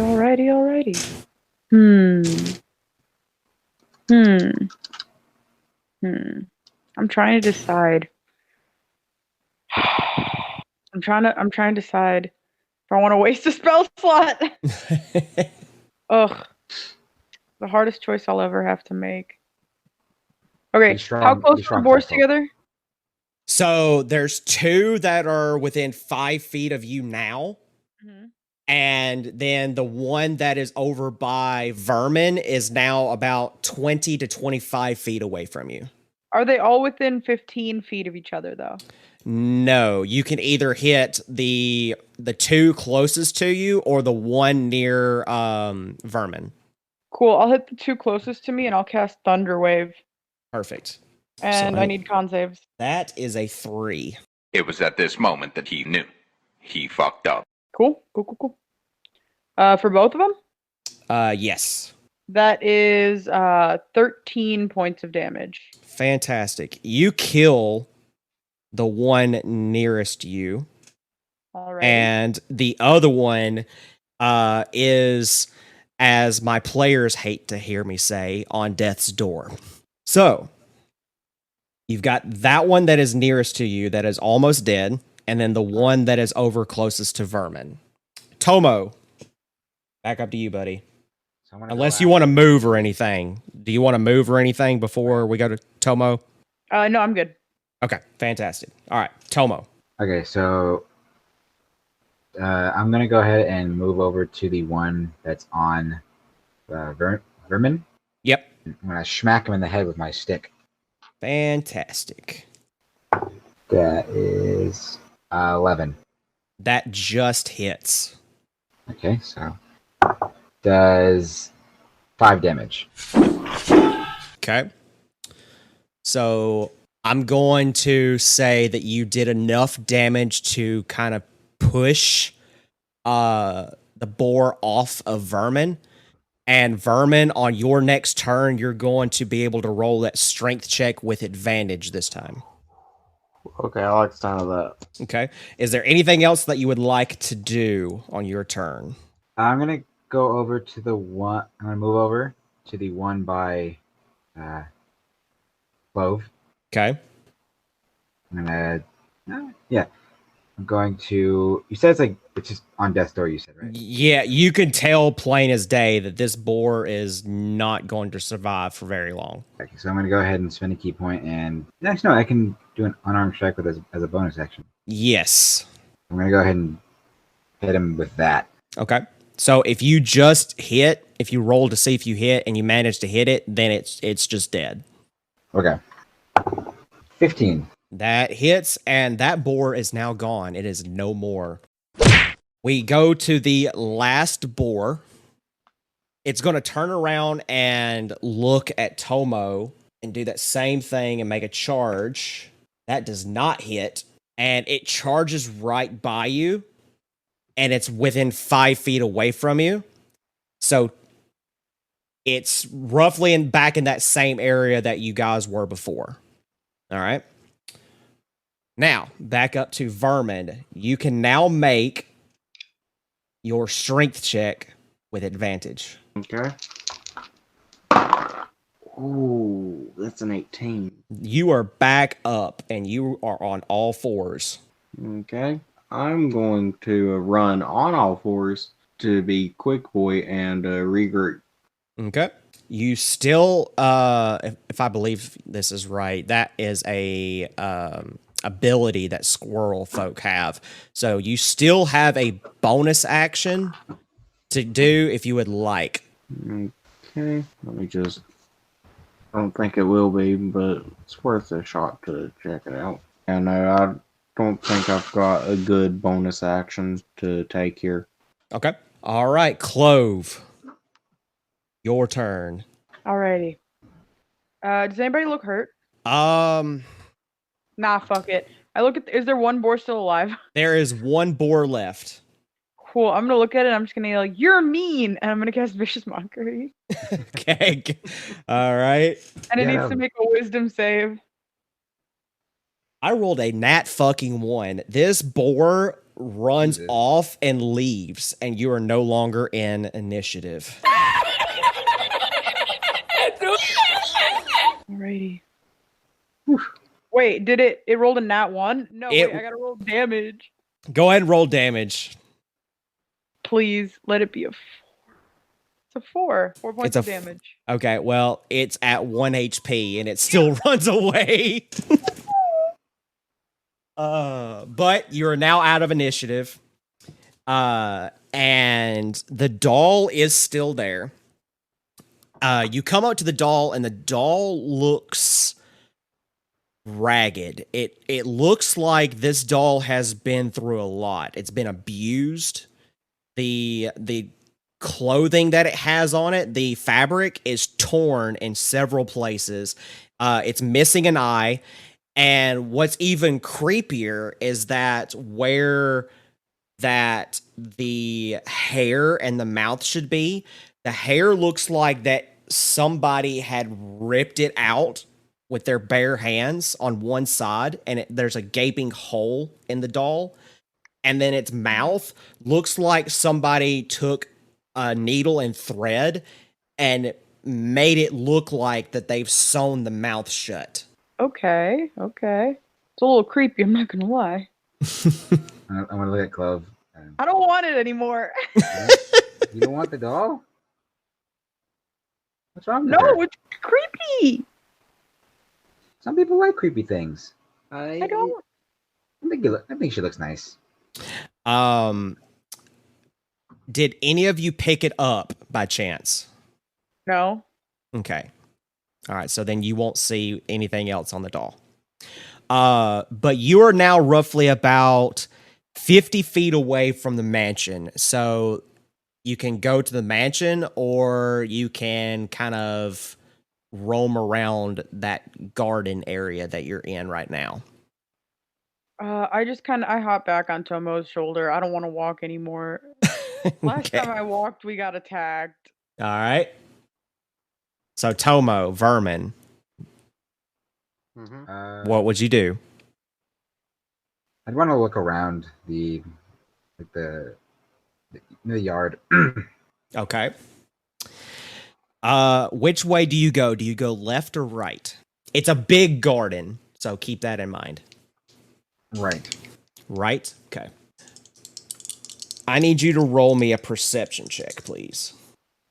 S2: I'm trying to decide. I'm trying to decide if I want to waste a spell slot. Ugh. The hardest choice I'll ever have to make. Okay,
S3: Be strong-
S2: how
S3: be
S2: close are
S3: strong,
S2: the boars
S3: Clove.
S2: together?
S1: So there's two that are within 5 feet of you now. And then the one that is over by Vermin is now about 20 to 25 feet away from you.
S2: Are they all within 15 feet of each other, though?
S1: No, you can either hit the two closest to you or the one near Vermin.
S2: Cool, I'll hit the two closest to me, and I'll cast Thunder Wave.
S1: Perfect.
S2: And
S1: So
S2: I need con saves.
S1: That is a 3.
S8: It was at this moment that he knew. He fucked up.
S2: Cool. For both of them?
S1: Yes.
S2: That is 13 points of damage.
S1: Fantastic. You kill the one nearest you.
S2: All right.
S1: And the other one is, as my players hate to hear me say, on death's door. So, you've got that one that is nearest to you that is almost dead, and then the one that is over closest to Vermin. Tomo, back up to you, buddy.
S3: So I'm gonna
S1: Unless
S3: go
S1: you
S3: out.
S1: want to move or anything. Do you want to move or anything before we go to Tomo?
S2: No, I'm good.
S1: Okay, fantastic. All right, Tomo.
S3: Okay, so I'm gonna go ahead and move over to the one that's on Vermin.
S1: Yep.
S3: I'm gonna smack him in the head with my stick.
S1: Fantastic.
S3: That is 11.
S1: That just hits.
S3: Okay, so does 5 damage.
S1: Okay. So I'm going to say that you did enough damage to kind of push the boar off of Vermin. And Vermin, on your next turn, you're going to be able to roll that strength check with advantage this time.
S5: Okay, I like the sound of that.
S1: Okay. Is there anything else that you would like to do on your turn?
S3: I'm gonna go over to the one. I'm gonna move over to the one by Clove.
S1: Okay.
S3: I'm gonna. Yeah. I'm going to. You said it's just on death's door. You said, right?
S1: Yeah, you can tell plain as day that this boar is not going to survive for very long.
S3: Okay, so I'm gonna go ahead and spend a key point, and actually, no, I can do an unarmed strike with as a bonus action.
S1: Yes.
S3: I'm gonna go ahead and hit him with that.
S1: Okay. So if you just hit, if you roll to see if you hit and you manage to hit it, then it's just dead.
S3: Okay. 15.
S1: That hits, and that boar is now gone. It is no more. We go to the last boar. It's going to turn around and look at Tomo and do that same thing and make a charge. That does not hit, and it charges right by you, and it's within 5 feet away from you. So it's roughly back in that same area that you guys were before. All right. Now, back up to Vermin. You can now make your strength check with advantage.
S4: Okay. Oh, that's an 18.
S1: You are back up and you are on all fours.
S4: Okay. I'm going to run on all fours to be quick boy and regroup.
S1: Okay. You still, if I believe this is right, that is a ability that squirrel folk have. So you still have a bonus action to do if you would like.
S4: Okay. Let me just. I don't think it will be, but it's worth a shot to check it out. And I don't think I've got a good bonus action to take here.
S1: Okay. All right, Clove. Your turn.
S2: Alrighty. Does anybody look hurt?
S1: Um,
S2: Nah, fuck it. I look at. Is there one boar still alive?
S1: there is one boar left.
S2: Cool. I'm gonna look at it. I'm just gonna yell, "You're mean," and I'm gonna cast vicious mockery.
S1: Okay. All right.
S2: And it
S3: Get
S2: needs to
S3: him.
S2: make a wisdom save.
S1: I rolled a nat fucking 1. This boar runs
S3: Jesus.
S1: off and leaves, and you are no longer in initiative.
S2: Alrighty. Wait, did it? It rolled a nat 1? No,
S1: It-
S2: wait. I gotta roll damage.
S1: Go ahead and roll damage.
S2: Please let it be a 4. It's a 4. 4 points
S1: It's a
S2: of
S1: f-
S2: damage.
S1: Okay, well, it's at 1 HP and it still runs away. But you're now out of initiative. And the doll is still there. You come up to the doll and the doll looks ragged. It looks like this doll has been through a lot. It's been abused. The clothing that it has on it, the fabric is torn in several places. It's missing an eye. And what's even creepier is that where that the hair and the mouth should be, the hair looks like that somebody had ripped it out with their bare hands on one side, and there's a gaping hole in the doll. And then its mouth looks like somebody took a needle and thread and made it look like that they've sewn the mouth shut.
S2: Okay. It's a little creepy. I'm not gonna lie.
S3: I'm gonna look at Clove.
S2: I don't want it anymore.
S3: You don't want the doll? What's wrong with
S2: No,
S3: her?
S2: it's creepy.
S3: Some people like creepy things.
S2: I don't.
S3: I think she looks nice.
S1: Did any of you pick it up by chance?
S2: No.
S1: Okay. All right, so then you won't see anything else on the doll. But you are now roughly about 50 feet away from the mansion. So you can go to the mansion or you can kind of roam around that garden area that you're in right now.
S2: I hop back on Tomo's shoulder. I don't want to walk anymore. Last
S1: Okay.
S2: time I walked, we got attacked.
S1: All right. So Tomo, Vermin, what would you do?
S3: I'd want to look around the yard.
S1: Okay. Which way do you go? Do you go left or right? It's a big garden, so keep that in mind.
S3: Right.
S1: Right? Okay. I need you to roll me a perception check, please.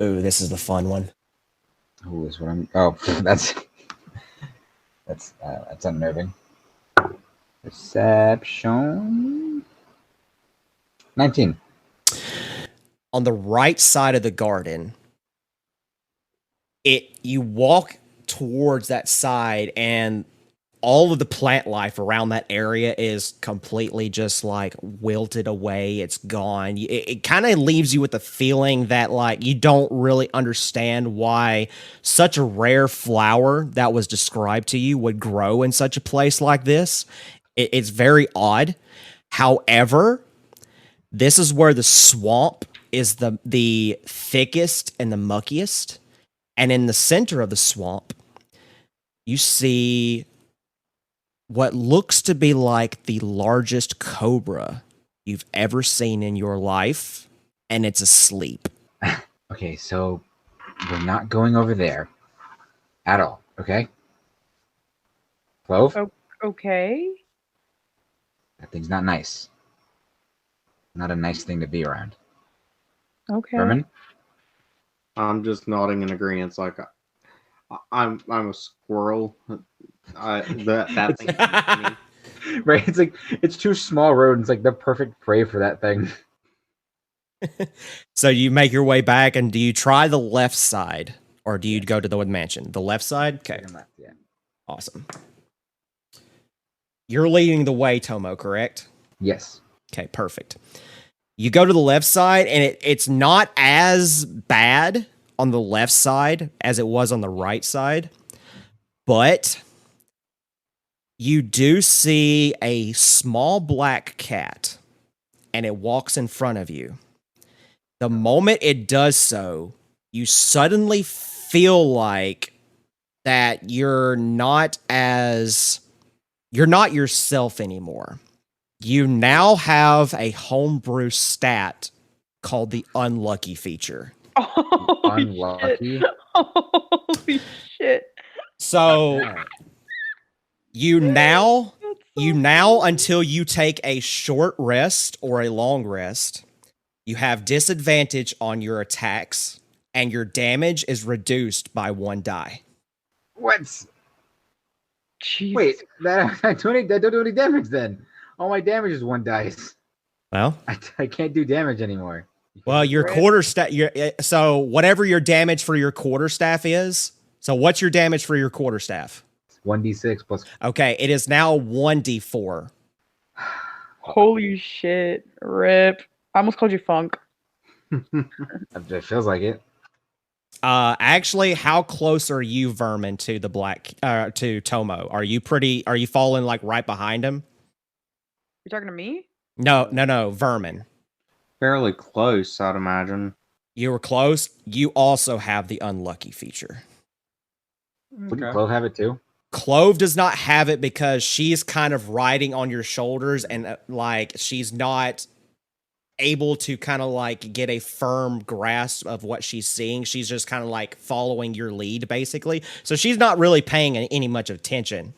S1: Ooh, this is the fun one.
S3: Who is what I'm? Oh, that's unnerving. Perception. 19.
S1: On the right side of the garden, you walk towards that side and all of the plant life around that area is completely just like wilted away. It's gone. It kind of leaves you with the feeling that like you don't really understand why such a rare flower that was described to you would grow in such a place like this. It's very odd. However, this is where the swamp is the thickest and the muckiest. And in the center of the swamp, you see what looks to be like the largest cobra you've ever seen in your life, and it's asleep.
S3: Okay, so we're not going over there. at all. Okay. Clove.
S2: Oh. Okay.
S3: That thing's not nice. Not a nice thing to be around.
S2: Okay.
S3: Vermin.
S4: I'm just nodding in agreement. Like I'm a squirrel. That thing eats me.
S3: Right? It's like it's two small rodents, like the perfect prey for that thing.
S1: So you make your way back, and do you try the left side, or do you go to the mansion? The left side? Okay,
S3: Second left, yeah.
S1: awesome. You're leading the way, Tomo, correct?
S3: Yes.
S1: Okay, perfect. You go to the left side, and it's not as bad on the left side as it was on the right side, but you do see a small black cat, and it walks in front of you. The moment it does so, you suddenly feel like that you're not yourself anymore. You now have a homebrew stat called the unlucky feature.
S2: Holy
S3: Unlucky.
S2: shit. Holy shit.
S1: So
S3: Yeah.
S1: you now
S2: That's so
S1: you now
S2: funny.
S1: until you take a short rest or a long rest, you have disadvantage on your attacks and your damage is reduced by 1 die.
S3: What?
S2: Jesus.
S3: Wait, that I don't do any damage then. All my damage is 1 dice.
S1: Well,
S3: I can't do damage anymore.
S1: well, your quarterstaff. So whatever your damage for your quarterstaff is. So what's your damage for your quarterstaff?
S3: 1d6 plus.
S1: Okay, it is now 1d4.
S2: Holy shit. Rip. I almost called you Funk.
S3: It feels like it.
S1: Actually, how close are you, Vermin, to the to Tomo? Are you falling like right behind him?
S2: You talking to me?
S1: No, Vermin.
S4: Fairly close, I'd imagine.
S1: You were close. You also have the unlucky feature.
S3: Wouldn't Clove have it too?
S1: Clove does not have it because she's kind of riding on your shoulders and like she's not able to kind of like get a firm grasp of what she's seeing. She's just kind of like following your lead basically. So she's not really paying any much attention.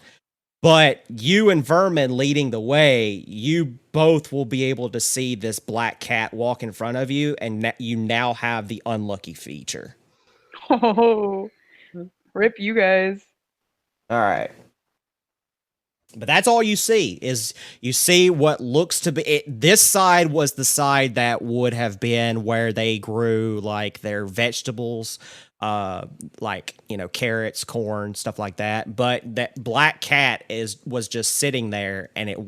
S1: But you and Vermin leading the way, you both will be able to see this black cat walk in front of you, and you now have the unlucky feature.
S2: Oh. Rip you guys.
S1: All right. But that's all you see is you see what looks to be this side was the side that would have been where they grew like their vegetables, like, you know, carrots, corn, stuff like that. But that black cat was just sitting there and it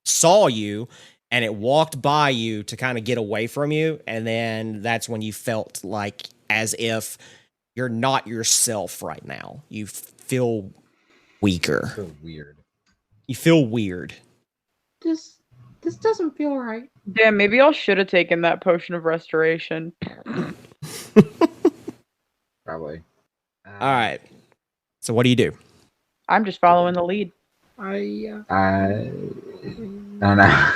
S1: saw you and it walked by you to kind of get away from you. And then that's when you felt like as if you're not yourself right now. You feel weaker.
S3: So weird.
S1: You feel weird.
S5: This doesn't feel right.
S2: Damn, maybe I should have taken that potion of restoration.
S3: Probably.
S1: All right. So what do you do?
S2: I'm just following the lead.
S5: I
S3: I don't know.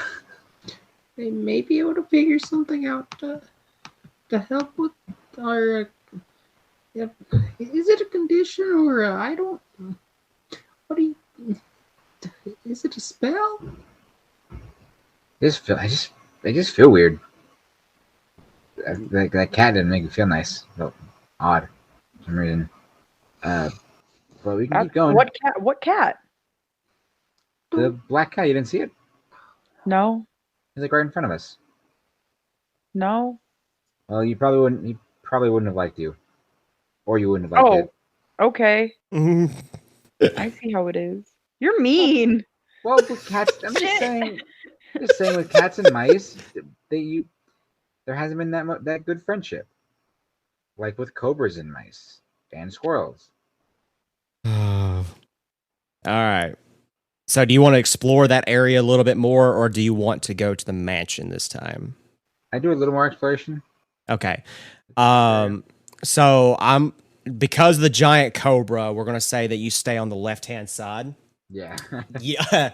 S5: I may be able to figure something out to help with our. Is it a condition or I don't? What do you? Is it a spell?
S3: I just feel weird. That cat didn't make me feel nice. Felt odd for some reason. But we can keep going.
S2: What cat? What cat?
S3: The black cat, you didn't see it?
S2: No.
S3: He's like right in front of us.
S2: No.
S3: Well, you probably wouldn't. He probably wouldn't have liked you, or you wouldn't have liked it.
S2: Okay. I see how it is. You're mean.
S3: Well, with cats, I'm just saying. With cats and mice, there hasn't been that good friendship, like with cobras and mice and squirrels.
S1: All right. So do you want to explore that area a little bit more, or do you want to go to the mansion this time?
S3: I do a little more exploration.
S1: Okay. So because of the giant cobra, we're gonna say that you stay on the left-hand side.
S3: Yeah.
S1: Yeah.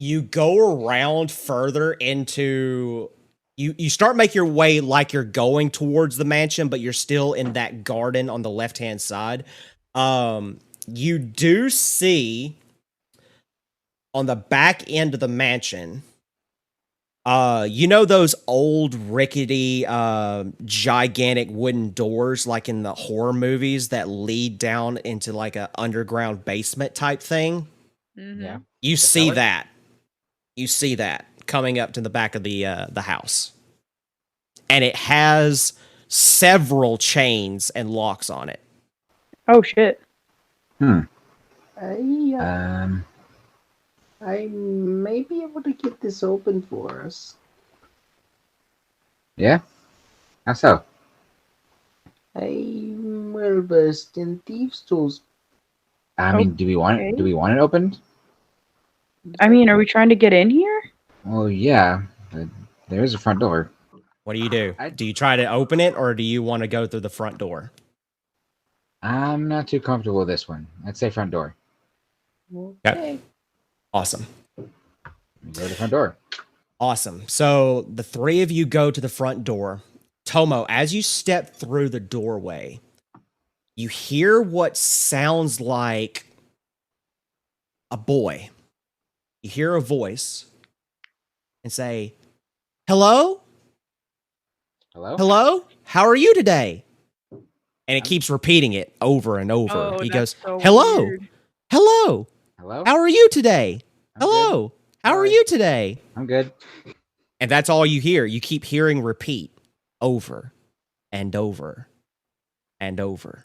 S1: You go around further into You start make your way like you're going towards the mansion, but you're still in that garden on the left-hand side. You do see on the back end of the mansion, you know those old rickety gigantic wooden doors like in the horror movies that lead down into like a underground basement type thing?
S3: Yeah.
S1: You
S3: The
S1: see
S3: cellar?
S1: that. You see that coming up to the back of the house. And it has several chains and locks on it.
S2: Oh shit.
S5: I
S3: Um.
S5: may be able to get this open for us.
S3: Yeah. How so?
S5: I'm well versed in thieves' tools.
S3: I mean, do we want it?
S2: Okay.
S3: Do we want it opened?
S2: I mean, are we trying to get in here?
S3: Well, yeah. But there is a front door.
S1: What do you do?
S3: I-
S1: Do you try to open it or do you want to go through the front door?
S3: I'm not too comfortable with this one. I'd say front door.
S5: Okay.
S1: Awesome.
S3: We go to the front door.
S1: Awesome. So the three of you go to the front door. Tomo, as you step through the doorway, you hear what sounds like a boy. You hear a voice and say, "Hello?
S3: Hello?
S1: Hello? How are you today?" And it keeps repeating it over and over.
S2: Oh,
S1: He
S2: that's
S1: goes,
S2: so
S1: "Hello?
S2: weird.
S1: Hello?
S3: Hello?
S1: How are you today?
S3: I'm good.
S1: Hello? How are
S3: Sorry.
S1: you today?"
S3: I'm good.
S1: And that's all you hear. You keep hearing repeat over and over and over.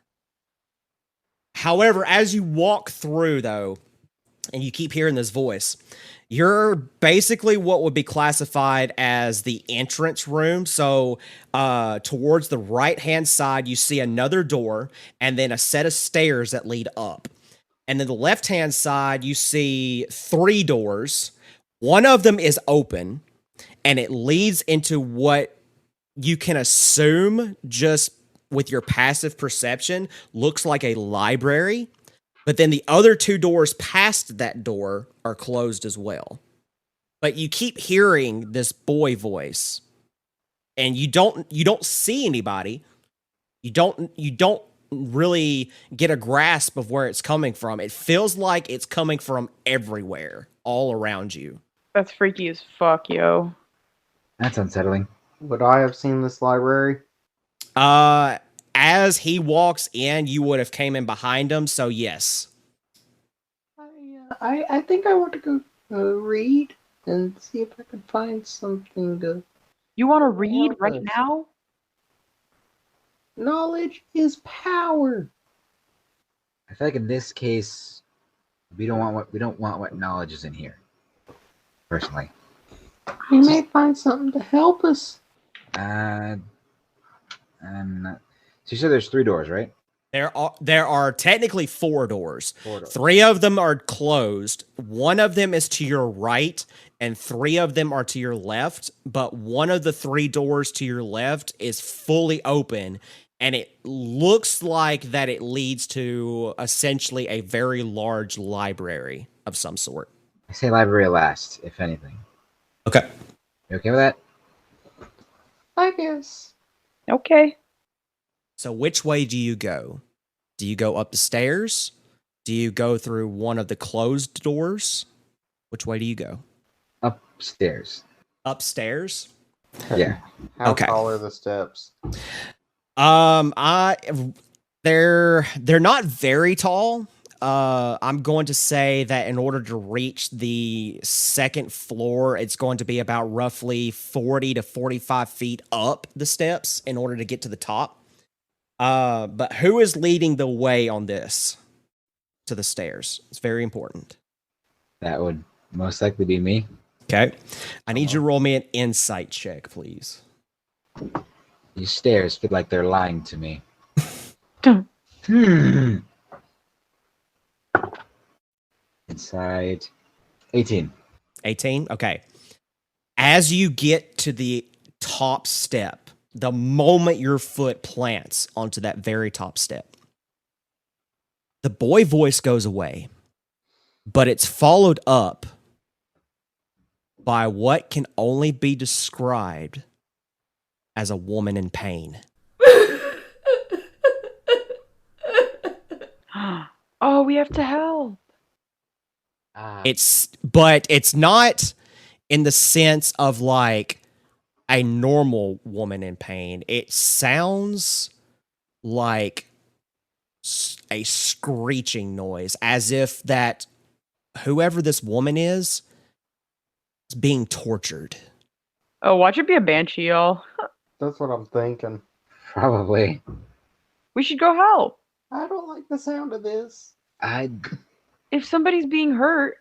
S1: However, as you walk through, though, and you keep hearing this voice, you're basically what would be classified as the entrance room. So, towards the right-hand side, you see another door and then a set of stairs that lead up. And then the left-hand side, you see 3 doors. One of them is open, and it leads into what you can assume just with your passive perception looks like a library. But then the other 2 doors past that door are closed as well. But you keep hearing this boy voice, and you don't see anybody. You don't really get a grasp of where it's coming from. It feels like it's coming from everywhere, all around you.
S2: That's freaky as fuck, yo.
S3: That's unsettling.
S4: Would I have seen this library?
S1: As he walks in, you would have came in behind him, so yes.
S5: I think I want to go read and see if I can find something to.
S2: You want to read
S5: help
S2: right
S5: us.
S2: now?
S5: Knowledge is power.
S3: I feel like in this case, we don't want what knowledge is in here. Personally.
S5: We may find something to help us.
S3: I'm not. So you said there's 3 doors, right?
S1: There are technically 4 doors.
S3: 4 doors.
S1: 3 of them are closed. 1 of them is to your right, and 3 of them are to your left. But one of the 3 doors to your left is fully open, and it looks like that it leads to essentially a very large library of some sort.
S3: I say library last, if anything.
S1: Okay.
S3: You okay with that?
S5: I guess.
S2: Okay.
S1: So which way do you go? Do you go up the stairs? Do you go through one of the closed doors? Which way do you go?
S3: Upstairs.
S1: Upstairs?
S3: Yeah.
S4: How
S1: Okay.
S4: tall are the steps?
S1: They're not very tall. I'm going to say that in order to reach the second floor, it's going to be about roughly 40 to 45 feet up the steps in order to get to the top. But who is leading the way on this to the stairs? It's very important.
S3: That would most likely be me.
S1: Okay. I need you to roll me an insight check, please.
S3: These stairs feel like they're lying to me.
S2: Dun.
S3: Inside 18.
S1: 18? Okay. As you get to the top step, the moment your foot plants onto that very top step, the boy voice goes away, but it's followed up by what can only be described as a woman in pain.
S2: Oh, we have to help.
S1: But it's not in the sense of like a normal woman in pain. It sounds like a screeching noise, as if that whoever this woman is being tortured.
S2: Oh, watch it be a banshee, y'all.
S4: That's what I'm thinking.
S3: Probably.
S2: We should go help.
S5: I don't like the sound of this.
S2: If somebody's being hurt.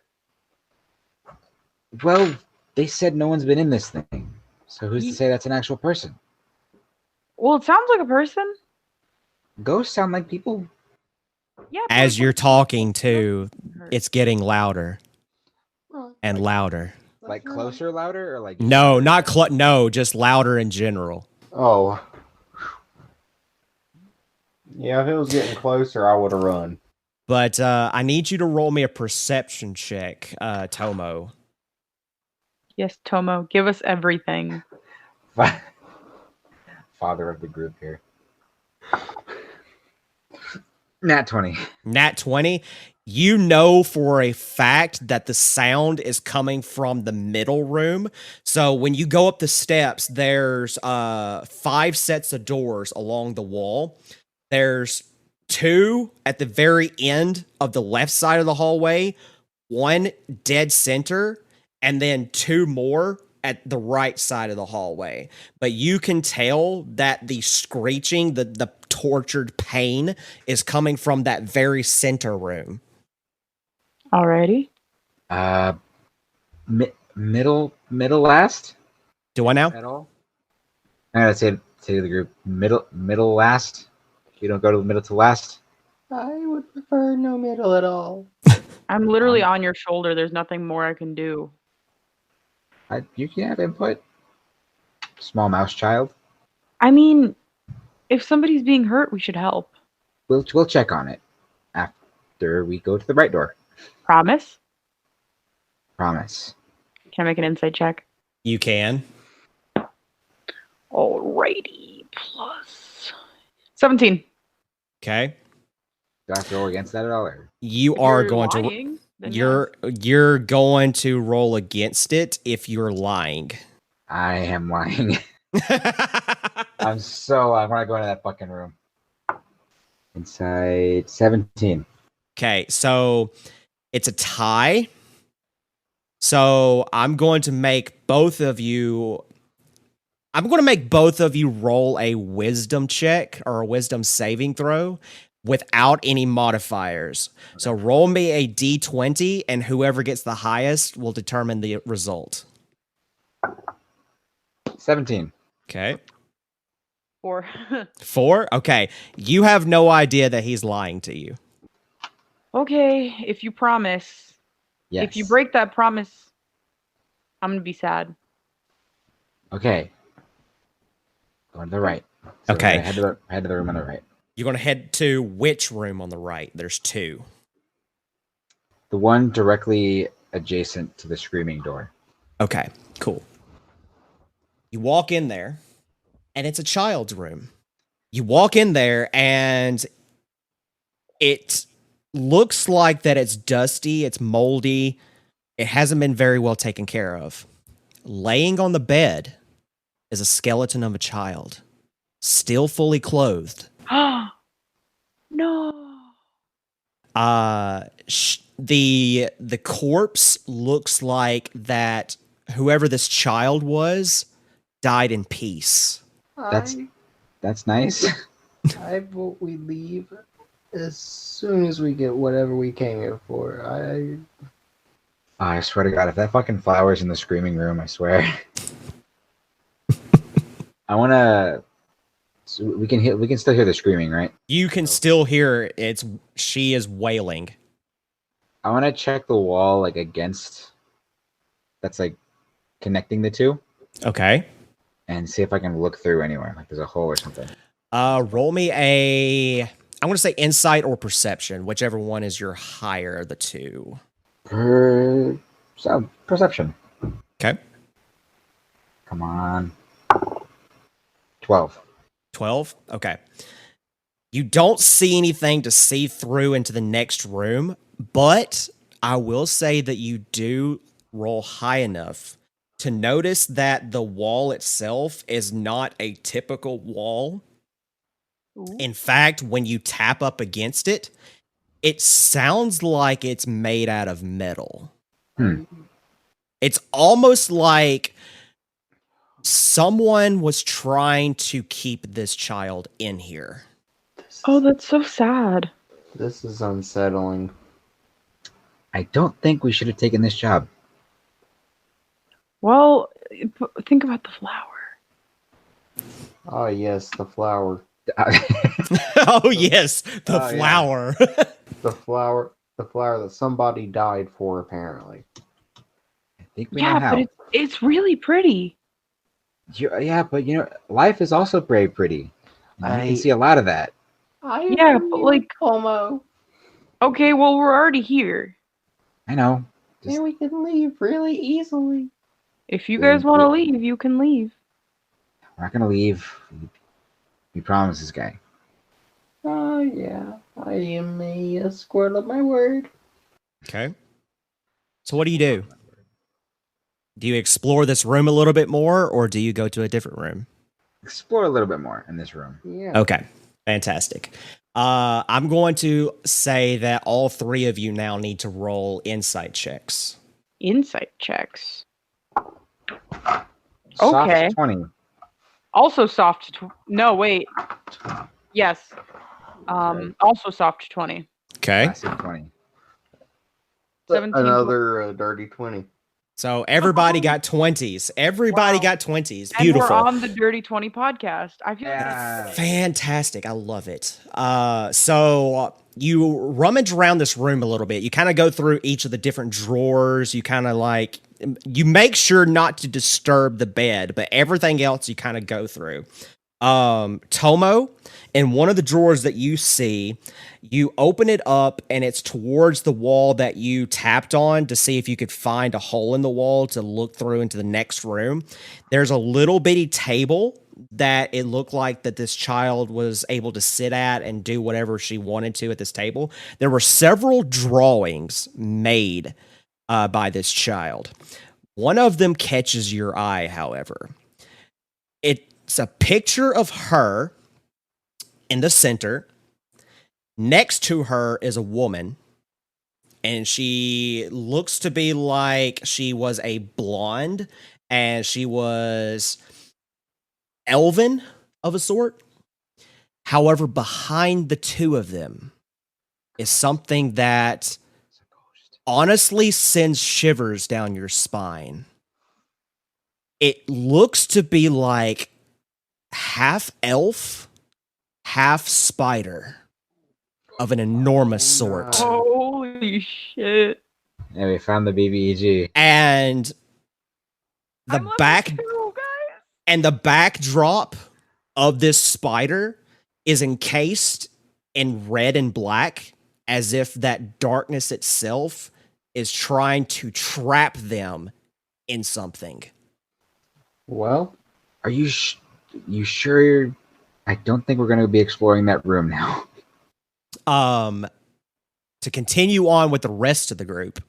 S3: Well, they said no one's been in this thing. So who's to say that's an actual person?
S2: Well, it sounds like a person.
S3: Ghosts sound like people.
S2: Yeah.
S1: As
S2: but-
S1: you're talking to, it's getting louder
S5: Right.
S1: and louder.
S3: Like closer, louder, or like
S1: No,
S3: louder?
S1: not no, just louder in general.
S4: Oh. Yeah, if it was getting closer, I would have run.
S1: But I need you to roll me a perception check, Tomo.
S2: Yes, Tomo, give us everything.
S3: Father of the group here. Nat 20.
S1: Nat 20. You know for a fact that the sound is coming from the middle room. So when you go up the steps, there's 5 sets of doors along the wall. There's 2 at the very end of the left side of the hallway, 1 dead center, and then 2 more at the right side of the hallway. But you can tell that the screeching, the tortured pain is coming from that very center room.
S2: Alrighty.
S3: Middle last
S1: Do I now?
S3: at all? I'm gonna say to the group, middle last. You don't go to the middle to last.
S5: I would prefer no middle at all.
S2: I'm literally on your shoulder. There's nothing more I can do.
S3: You can have input. Small mouse child.
S2: I mean, if somebody's being hurt, we should help.
S3: We'll check on it after we go to the right door.
S2: Promise?
S3: Promise.
S2: Can I make an insight check?
S1: You can.
S2: Alrighty. Plus 17.
S1: Okay.
S3: Do I have to roll against that at all? Or?
S1: You
S2: If
S1: are
S2: you're
S1: going to
S2: lying, then
S1: you're going to roll against it if you're lying.
S3: I am lying. I'm gonna go into that fucking room. Inside 17.
S1: Okay, so it's a tie. So I'm going to make both of you roll a wisdom check or a wisdom saving throw without any modifiers. So roll me a d20 and whoever gets the highest will determine the result.
S3: 17.
S1: Okay.
S2: 4.
S1: 4? Okay. You have no idea that he's lying to you.
S2: Okay, if you promise.
S3: Yes.
S2: If you break that promise, I'm going to be sad.
S3: Okay. Going to the right. So
S1: Okay.
S3: Head to the room on the right.
S1: You're going to head to which room on the right? There's 2.
S3: The one directly adjacent to the screaming door.
S1: Okay, cool. You walk in there, and it's a child's room. You walk in there, and it looks like that it's dusty, it's moldy, it hasn't been very well taken care of. Laying on the bed is a skeleton of a child, still fully clothed.
S2: No.
S1: The corpse looks like that whoever this child was died in peace.
S3: That's nice.
S5: I vote we leave as soon as we get whatever we came here for.
S3: I swear to God, if that fucking flower's in the screaming room, I swear. I wanna. So we can still hear the screaming, right?
S1: You can still hear she is wailing.
S3: I want to check the wall like against. That's like connecting the two.
S1: Okay.
S3: And see if I can look through anywhere, like there's a hole or something.
S1: Roll me I'm going to say insight or perception, whichever one is your higher of the 2.
S3: Perception.
S1: Okay.
S3: Come on. 12.
S1: 12? Okay. You don't see anything to see through into the next room, but I will say that you do roll high enough to notice that the wall itself is not a typical wall.
S2: Ooh.
S1: In fact, when you tap up against it, it sounds like it's made out of metal. It's almost like someone was trying to keep this child in here.
S2: Oh, that's so sad.
S4: This is unsettling.
S3: I don't think we should have taken this job.
S2: Well, think about the flower.
S4: Oh, yes, the flower.
S1: Oh, yes, the
S4: Oh, yeah.
S1: flower.
S4: The flower that somebody died for, apparently.
S3: I think we know
S2: Yeah,
S3: how.
S2: but it's really pretty.
S3: Yeah, but life is also very pretty. You
S4: I-
S3: can see a lot of that.
S2: Yeah, but like,
S4: Tomo.
S2: okay, well, we're already here.
S3: I know.
S4: And we can leave really easily.
S2: If you guys want to leave, you can leave.
S3: We're not gonna leave. We promise this guy.
S4: Oh, yeah. I am a squirrel of my word.
S1: Okay. So what do you do? Do you explore this room a little bit more, or do you go to a different room?
S3: Explore a little bit more in this room.
S4: Yeah.
S1: Okay, fantastic. I'm going to say that all three of you now need to roll insight checks.
S2: Insight checks.
S3: Soft
S2: Okay.
S3: 20.
S2: Also soft. No, wait. Yes. Also soft 20.
S1: Okay.
S3: Classic 20.
S2: 17.
S4: Another dirty 20.
S1: So everybody got 20s. Everybody
S2: Wow.
S1: got 20s.
S2: And we're
S1: Beautiful.
S2: on the Dirty 20 podcast. I feel
S3: Yeah.
S2: like
S1: Fantastic. I love it. So you rummage around this room a little bit. You kind of go through each of the different drawers. You kind of you make sure not to disturb the bed, but everything else you kind of go through. Tomo, in one of the drawers that you see, you open it up and it's towards the wall that you tapped on to see if you could find a hole in the wall to look through into the next room. There's a little bitty table that it looked like that this child was able to sit at and do whatever she wanted to at this table. There were several drawings made by this child. One of them catches your eye, however. It's a picture of her in the center. Next to her is a woman, and she looks to be like she was a blonde, and she was elven of a sort. However, behind the two of them is something that honestly sends shivers down your spine. It looks to be like half elf, half spider of an enormous sort.
S2: holy shit.
S3: Yeah, we found the BBEG.
S1: And
S2: I'm
S1: the
S2: level 2, guys.
S1: and the backdrop of this spider is encased in red and black, as if that darkness itself is trying to trap them in something.
S4: Well,
S3: Are you you sure? I don't think we're going to be exploring that room now.
S1: To continue on with the rest of the group,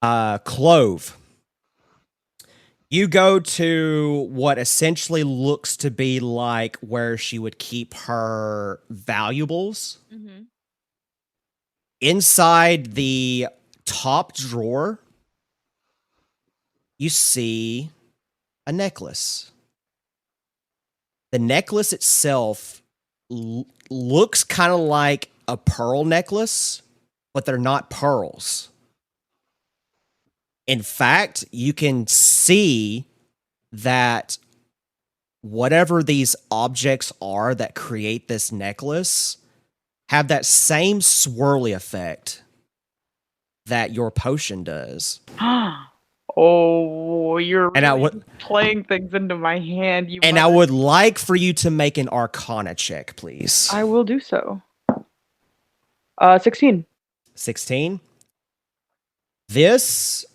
S1: Clove, you go to what essentially looks to be like where she would keep her valuables.
S2: Mm-hmm.
S1: Inside the top drawer, you see a necklace. The necklace itself looks kind of like a pearl necklace, but they're not pearls. In fact, you can see that whatever these objects are that create this necklace have that same swirly effect that your potion does.
S2: Oh, you're
S1: And I
S2: really
S1: would-
S2: playing things into my hand. You
S1: And I
S2: mother-
S1: would like for you to make an Arcana check, please.
S2: I will do so. 16.
S1: 16. This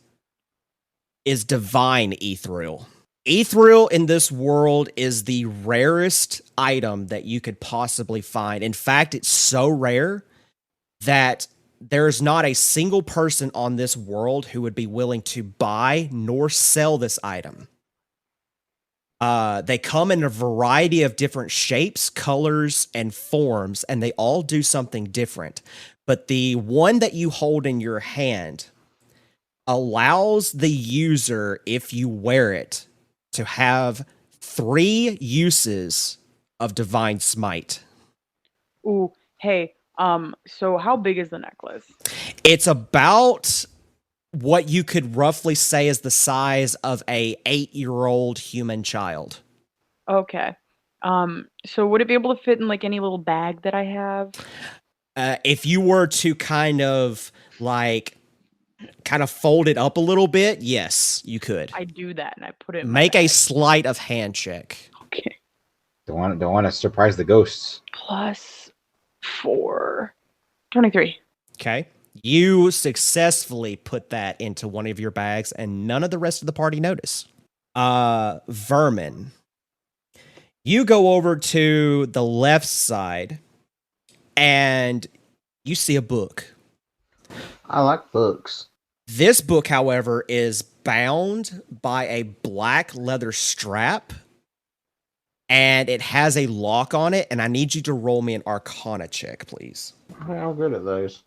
S1: is divine ethereal. Ethereal in this world is the rarest item that you could possibly find. In fact, it's so rare that there's not a single person on this world who would be willing to buy nor sell this item. They come in a variety of different shapes, colors, and forms, and they all do something different. But the one that you hold in your hand allows the user, if you wear it, to have 3 uses of Divine Smite.
S2: Ooh, hey, so how big is the necklace?
S1: It's about what you could roughly say is the size of a 8-year-old human child.
S2: Okay. So would it be able to fit in like any little bag that I have?
S1: If you were to kind of fold it up a little bit, yes, you could.
S2: I do that and I put it in my
S1: Make a
S2: bag.
S1: sleight of hand check.
S2: Okay.
S3: Don't want to surprise the ghosts.
S2: Plus 4. 23.
S1: Okay. You successfully put that into one of your bags, and none of the rest of the party notice. Vermin. You go over to the left side, and you see a book.
S5: I like books.
S1: This book, however, is bound by a black leather strap, and it has a lock on it, and I need you to roll me an Arcana check, please.
S4: I'm good at those.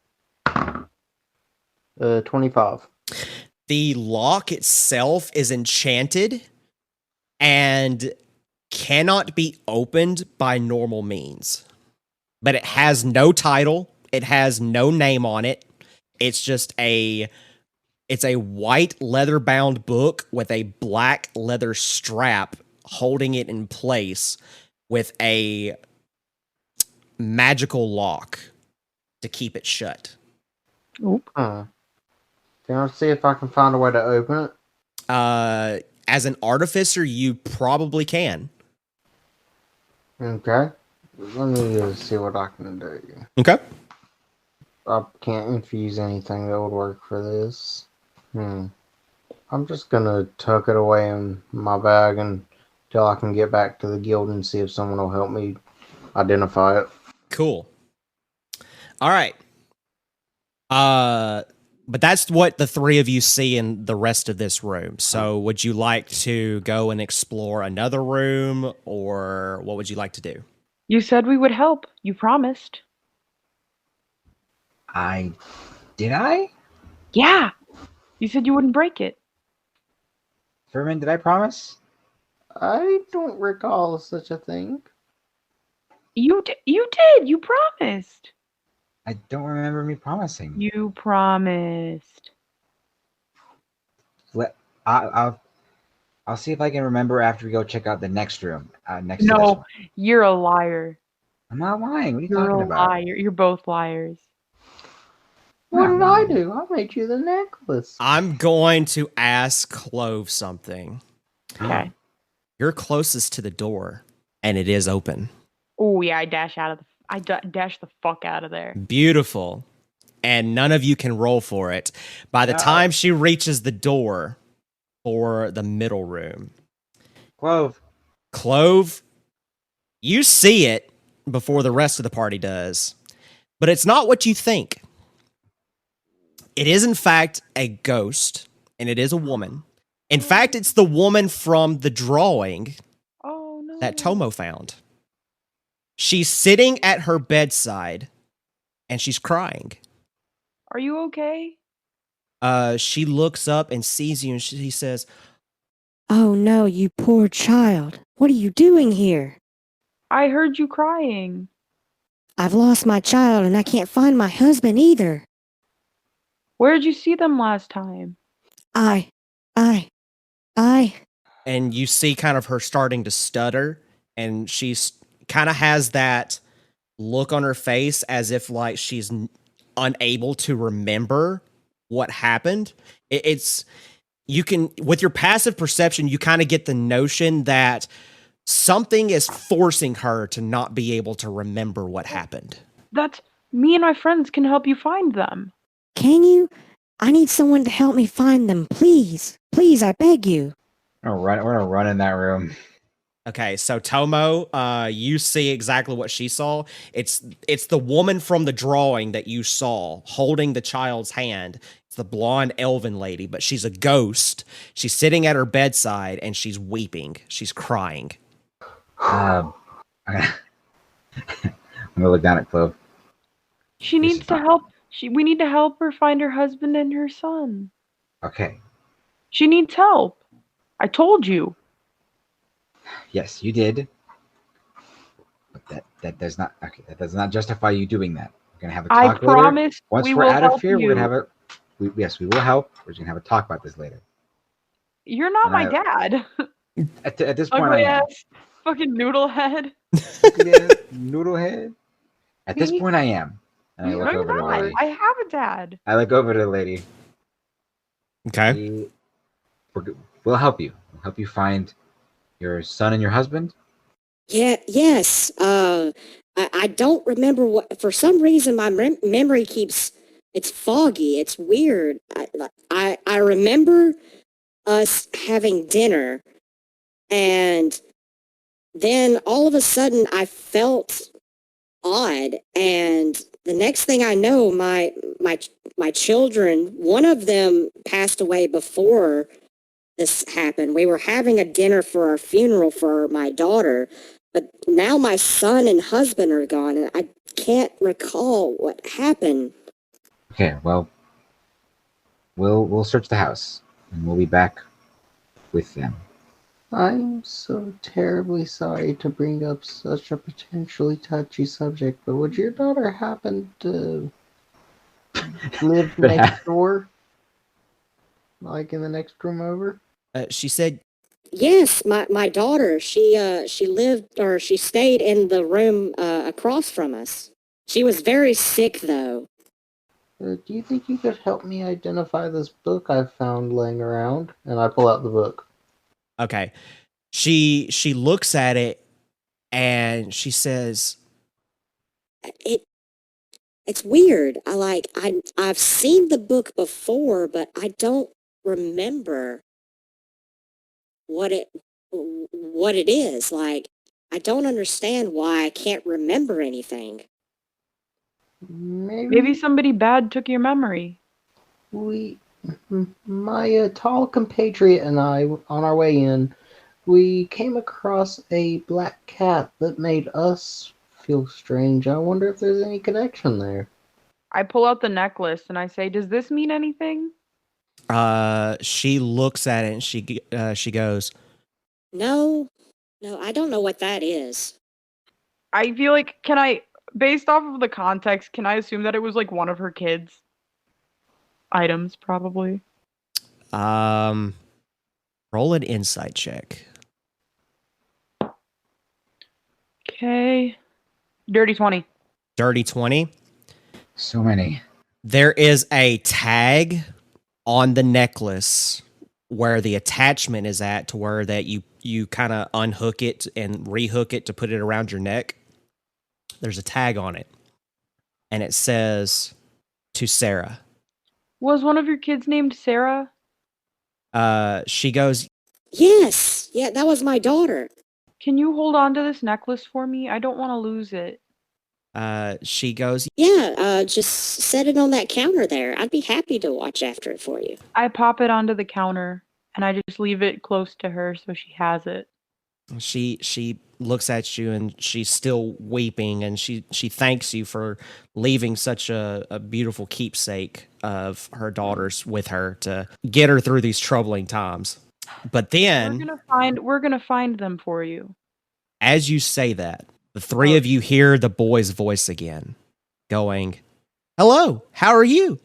S5: 25.
S1: The lock itself is enchanted and cannot be opened by normal means. But it has no title, it has no name on it. It's just it's a white leather bound book with a black leather strap holding it in place with a magical lock to keep it shut.
S2: Oop.
S5: Can I see if I can find a way to open it?
S1: As an artificer, you probably can.
S5: Okay. Let me see what I can do.
S1: Okay.
S5: I can't infuse anything that would work for this. I'm just gonna tuck it away in my bag until I can get back to the guild and see if someone will help me identify it.
S1: Cool. All right. But that's what the 3 of you see in the rest of this room. So would you like to go and explore another room, or what would you like to do?
S2: You said we would help. You promised.
S3: Did I?
S2: Yeah. You said you wouldn't break it.
S3: Vermin, did I promise?
S5: I don't recall such a thing.
S2: You did. You promised.
S3: I don't remember me promising.
S2: You promised.
S3: I'll see if I can remember after we go check out the next room. Next to this
S2: No,
S3: one.
S2: you're a liar.
S3: I'm not lying. What are you
S2: You're
S3: talking
S2: a
S3: about?
S2: liar. You're both liars.
S5: What did I do? I made you the necklace.
S1: I'm going to ask Clove something.
S2: Okay.
S1: You're closest to the door, and it is open.
S2: Oh yeah, I dash the fuck out of there.
S1: Beautiful. And none of you can roll for it. By the time she reaches the door for the middle room, Clove, you see it before the rest of the party does. But it's not what you think. It is, in fact, a ghost, and it is a woman. In fact, it's the woman from the drawing that Tomo found. She's sitting at her bedside, and she's crying.
S2: Are you okay?
S1: She looks up and sees you, and she says,
S7: Oh no, you poor child. What are you doing here?
S2: I heard you crying.
S7: I've lost my child and I can't find my husband either.
S2: Where did you see them last time?
S7: I.
S1: And you see kind of her starting to stutter, and she's kind of has that look on her face as if like she's unable to remember what happened. It's you can, with your passive perception, you kind of get the notion that something is forcing her to not be able to remember what happened.
S2: That's me and my friends can help you find them.
S7: Can you? I need someone to help me find them, please. Please, I beg you.
S3: We're gonna run in that room.
S1: Okay, so Tomo, you see exactly what she saw. It's the woman from the drawing that you saw holding the child's hand. It's the blonde elven lady, but she's a ghost. She's sitting at her bedside and she's weeping. She's crying.
S3: I'm gonna look down at Clove.
S2: She
S3: This
S2: needs
S3: is
S2: to
S3: not-
S2: help. We need to help her find her husband and her son.
S3: Okay.
S2: She needs help. I told you.
S3: Yes, you did. But that does not that does not justify you doing that. We're gonna have a
S2: I
S3: talk later.
S2: promise
S3: Once
S2: we
S3: we're
S2: will
S3: out of
S2: help
S3: here, we're
S2: you.
S3: gonna have a yes, we will help. We're just gonna have a talk about this later.
S2: You're not
S3: And
S2: my dad.
S3: At this point, I
S2: Ugly
S3: am.
S2: ass fucking noodle head.
S3: Noodle head. At this point, I am. And I
S2: No,
S3: look
S2: you're
S3: over to the
S2: not.
S3: lady.
S2: I have a dad.
S3: I look over to the lady.
S1: Okay.
S3: We'll help you. We'll help you find your son and your husband.
S7: Yes. I don't remember what. For some reason, my memory keeps. It's foggy. It's weird. I remember us having dinner, and then all of a sudden I felt odd, and the next thing I know, my children, one of them passed away before this happened. We were having a dinner for our funeral for my daughter, but now my son and husband are gone, and I can't recall what happened.
S3: Okay, well, we'll search the house, and we'll be back with them.
S5: I'm so terribly sorry to bring up such a potentially touchy subject, but would your daughter happen to live
S3: But
S5: next door? Like in the next room over?
S1: She said,
S7: Yes, my daughter, she lived, or she stayed in the room across from us. She was very sick though.
S5: Do you think you could help me identify this book I found laying around? And I pull out the book.
S1: okay. She looks at it and she says,
S7: It's weird. I've seen the book before, but I don't remember what it is. Like, I don't understand why I can't remember anything.
S2: Maybe somebody bad took your memory.
S5: My tall compatriot and I, on our way in, we came across a black cat that made us feel strange. I wonder if there's any connection there.
S2: I pull out the necklace and I say, "Does this mean anything?"
S1: she looks at it and she goes,
S7: No, I don't know what that is.
S2: I feel like, based off of the context, can I assume that it was like one of her kids' items, probably?
S1: roll an insight check.
S2: Okay. Dirty 20.
S1: Dirty 20.
S3: So many.
S1: There is a tag on the necklace where the attachment is at, to where that you kind of unhook it and rehook it to put it around your neck. There's a tag on it, and it says, "To Sarah."
S2: Was one of your kids named Sarah?
S1: She goes,
S7: Yes, yeah, that was my daughter.
S2: Can you hold on to this necklace for me? I don't want to lose it.
S1: she goes,
S7: Yeah, just set it on that counter there. I'd be happy to watch after it for you.
S2: I pop it onto the counter and I just leave it close to her so she has it.
S1: she looks at you and she's still weeping, and she thanks you for leaving such a beautiful keepsake of her daughter's with her to get her through these troubling times. But then,
S2: We're gonna find them for you.
S1: as you say that, the three of you hear the boy's voice again, going, "Hello, how are you?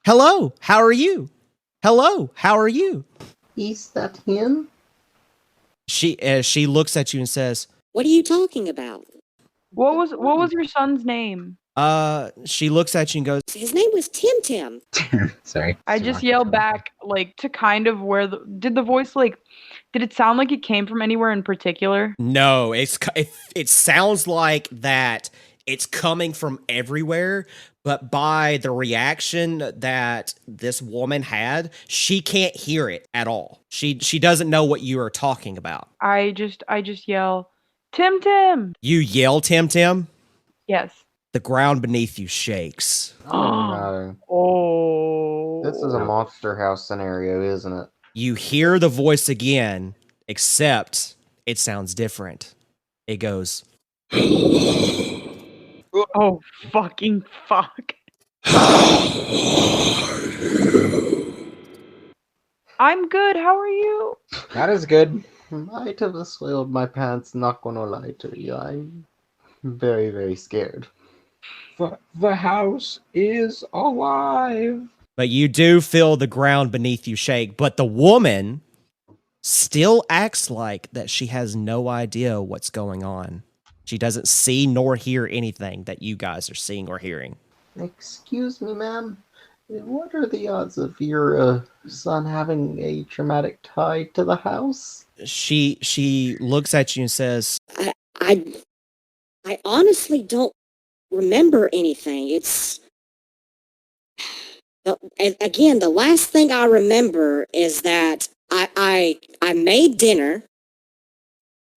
S1: Hello, how are you? Hello, how are you?"
S5: Is that him?
S1: She looks at you and says,
S7: What are you talking about?
S2: What was your son's name?
S1: she looks at you and goes,
S7: His name was Tim.
S3: Sorry.
S2: I just yell back, like, to kind of where did the voice, like, did it sound like it came from anywhere in particular?
S1: "No, it sounds like that it's coming from everywhere, but by the reaction that this woman had, she can't hear it at all. She doesn't know what you are talking about.
S2: I just yell, Tim Tim.
S1: You yell, Tim Tim.
S2: Yes.
S1: The ground beneath you shakes.
S4: Oh no.
S2: Oh.
S4: This is a monster house scenario, isn't it?
S1: You hear the voice again, except it sounds different. It goes,
S2: Oh, fucking fuck. I'm good. How are you?
S3: Not as good.
S5: Might have soiled my pants, not gonna lie to you. I'm very, very scared.
S3: The house is alive.
S1: but you do feel the ground beneath you shake. But the woman still acts like that she has no idea what's going on. She doesn't see nor hear anything that you guys are seeing or hearing.
S5: Excuse me, ma'am. What are the odds of your son having a traumatic tie to the house?
S1: She looks at you and says,
S7: I honestly don't remember anything. Again, the last thing I remember is that I made dinner,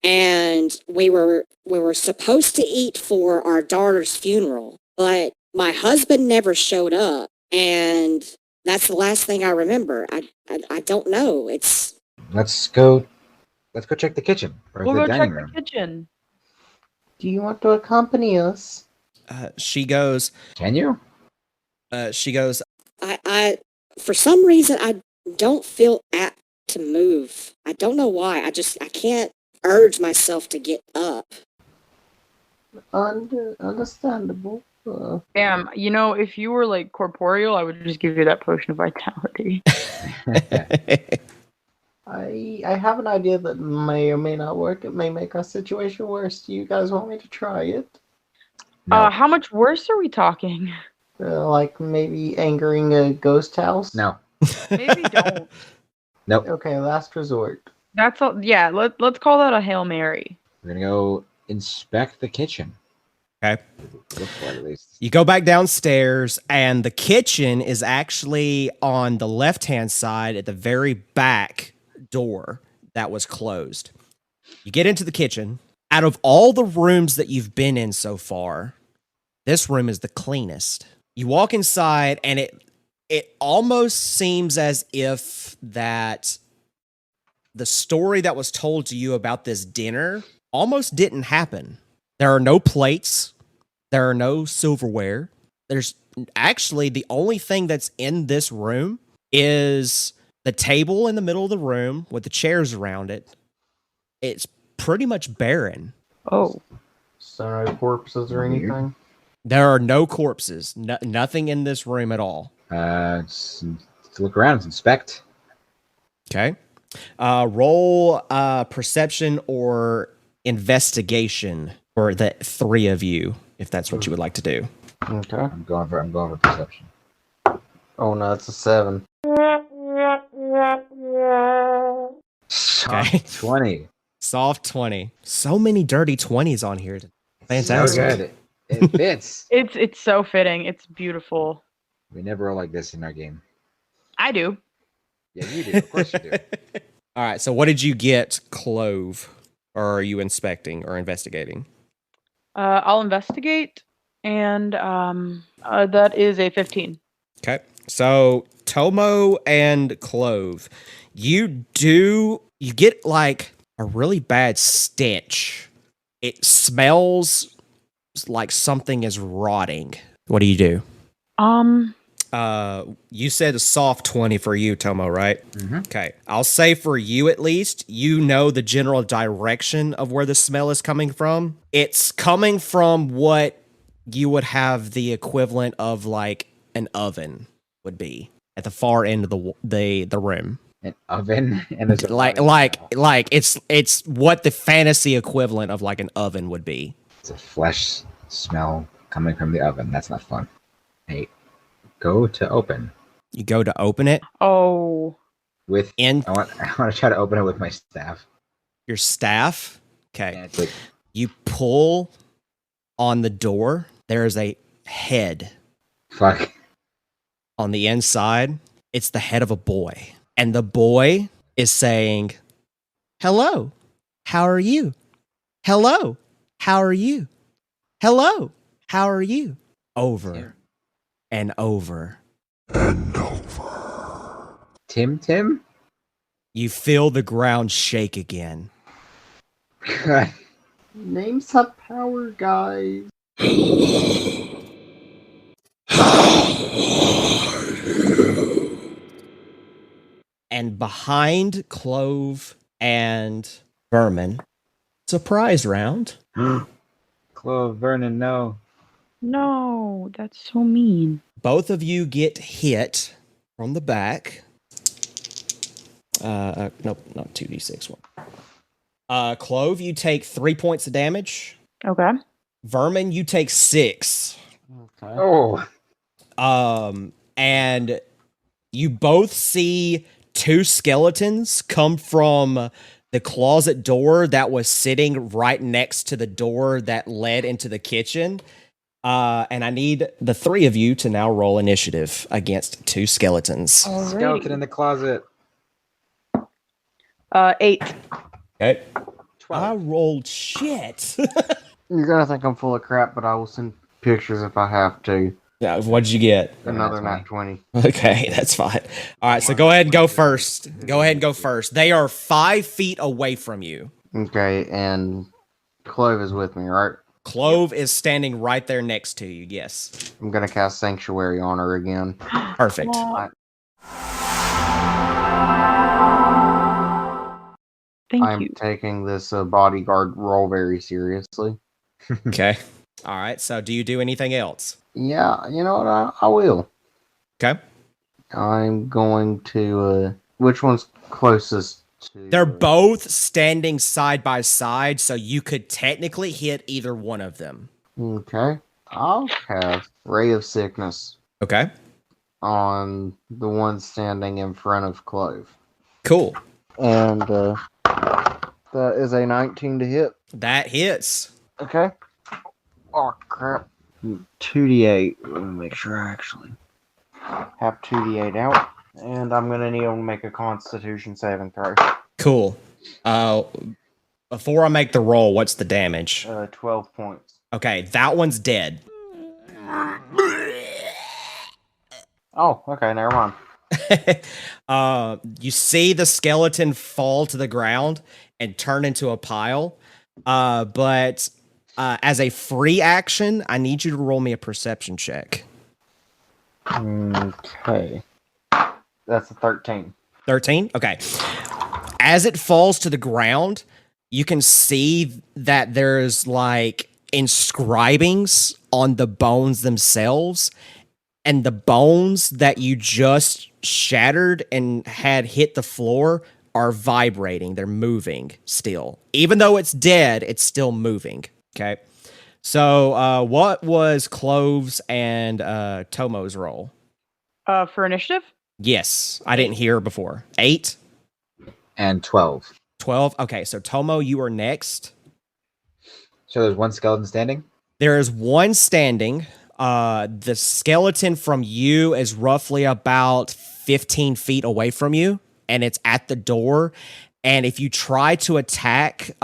S7: and we were supposed to eat for our daughter's funeral, but my husband never showed up, and that's the last thing I remember. I don't know.
S3: Let's go check the kitchen or
S2: We'll
S3: the
S2: go
S3: dining
S2: check
S3: room.
S2: the kitchen.
S5: Do you want to accompany us?
S1: she goes,
S3: Can you?
S1: she goes,
S7: I for some reason I don't feel apt to move. I don't know why. I can't urge myself to get up.
S5: Understandable.
S2: Damn, if you were like corporeal, I would just give you that potion of vitality.
S5: I have an idea that may or may not work. It may make our situation worse. Do you guys want me to try it?
S3: No.
S2: How much worse are we talking?
S5: Like maybe angering a ghost house?
S3: No.
S2: Maybe don't.
S3: Nope.
S5: Okay, last resort.
S2: That's all. Yeah, let's call that a Hail Mary.
S3: We're gonna go inspect the kitchen.
S1: okay.
S3: Look for it at least.
S1: You go back downstairs, and the kitchen is actually on the left-hand side at the very back door that was closed. You get into the kitchen. Out of all the rooms that you've been in so far, this room is the cleanest. You walk inside, and it almost seems as if that the story that was told to you about this dinner almost didn't happen. There are no plates. There are no silverware. There's actually the only thing that's in this room is the table in the middle of the room with the chairs around it. It's pretty much barren.
S2: Oh.
S5: So no corpses or
S3: Weird.
S5: anything?
S1: There are no corpses. Nothing in this room at all.
S3: Let's look around, inspect.
S1: Okay. Roll perception or investigation for the three of you, if that's what you would like to do.
S5: Okay.
S3: I'm going for perception.
S5: Oh no, it's a 7.
S1: Okay.
S3: 20.
S1: Soft 20. So many dirty 20s on here.
S3: So
S1: Fantastic.
S3: good. It fits.
S2: It's so fitting. It's beautiful.
S3: We never roll like this in our game.
S2: I do.
S3: Yeah, you do. Of course you do.
S1: All right. So what did you get, Clove? Or are you inspecting or investigating?
S2: I'll investigate, and that is a 15.
S1: Okay. So Tomo and Clove, you get like a really bad stench. It smells like something is rotting. What do you do? You said a soft 20 for you, Tomo, right?
S3: Mm-hmm.
S1: Okay. I'll say for you at least, you know the general direction of where the smell is coming from. It's coming from what you would have the equivalent of like an oven would be at the far end of the room.
S3: An oven and there's a
S1: Like it's what the fantasy equivalent of like an oven would be.
S3: It's a flesh smell coming from the oven. That's not fun. Hey, go to open.
S1: You go to open it
S2: Oh.
S3: With
S1: in
S3: I want to try to open it with my staff.
S1: your staff. Okay.
S3: And it's like
S1: You pull on the door, there is a head.
S3: Fuck.
S1: On the inside, it's the head of a boy. And the boy is saying, "Hello, how are you? Hello, how are you? Hello, how are you?" Over and over.
S6: And over.
S3: Tim?
S1: You feel the ground shake again.
S3: God.
S5: Names have power, guys.
S1: And behind Clove and Vermin, surprise round.
S3: Clove, Vernon, no.
S2: No, that's so mean.
S1: Both of you get hit from the back. Nope, not 2d6 one. Clove, you take 3 points of damage.
S2: Okay.
S1: Vermin, you take 6.
S4: Okay.
S3: Oh.
S1: And you both see 2 skeletons come from the closet door that was sitting right next to the door that led into the kitchen. And I need the 3 of you to now roll initiative against 2 skeletons.
S3: Skeleton in the closet.
S2: 8.
S1: Okay.
S3: 12.
S1: I rolled shit.
S4: You're gonna think I'm full of crap, but I will send pictures if I have to.
S1: Yeah, what'd you get?
S4: Another nat 20.
S1: Okay, that's fine. All right, so go ahead and go first. Go ahead and go first. They are 5 feet away from you.
S4: Okay, and Clove is with me, right?
S1: Clove is standing right there next to you. Yes.
S4: I'm gonna cast Sanctuary on her again.
S1: Perfect.
S2: Thank
S4: I'm
S2: you.
S4: taking this bodyguard role very seriously.
S1: Okay. All right, so do you do anything else?
S4: Yeah, you know what? I will.
S1: Okay.
S4: I'm going to. Which one's closest to.
S1: They're both standing side by side, so you could technically hit either one of them.
S4: Okay. I'll cast Ray of Sickness
S1: Okay.
S4: on the one standing in front of Clove.
S1: Cool.
S4: And that is a 19 to hit.
S1: That hits.
S4: Okay. Oh, crap. 2d8. Let me make sure I actually have 2d8 out. And I'm going to need to make a Constitution saving throw.
S1: Cool. Before I make the roll, what's the damage?
S4: 12 points.
S1: Okay, that one's dead.
S4: Oh, okay, never mind.
S1: You see the skeleton fall to the ground and turn into a pile. But as a free action, I need you to roll me a perception check.
S4: Okay. That's a 13.
S1: 13? Okay. As it falls to the ground, you can see that there's like inscribings on the bones themselves, and the bones that you just shattered and had hit the floor are vibrating. They're moving still. Even though it's dead, it's still moving. Okay. So what was Clove's and Tomo's roll?
S2: For initiative?
S1: Yes, I didn't hear before. 8?
S3: And 12.
S1: 12? Okay, so Tomo, you are next.
S3: So there's one skeleton standing?
S1: There is one standing. The skeleton from you is roughly about 15 feet away from you, and it's at the door. And if you try to attack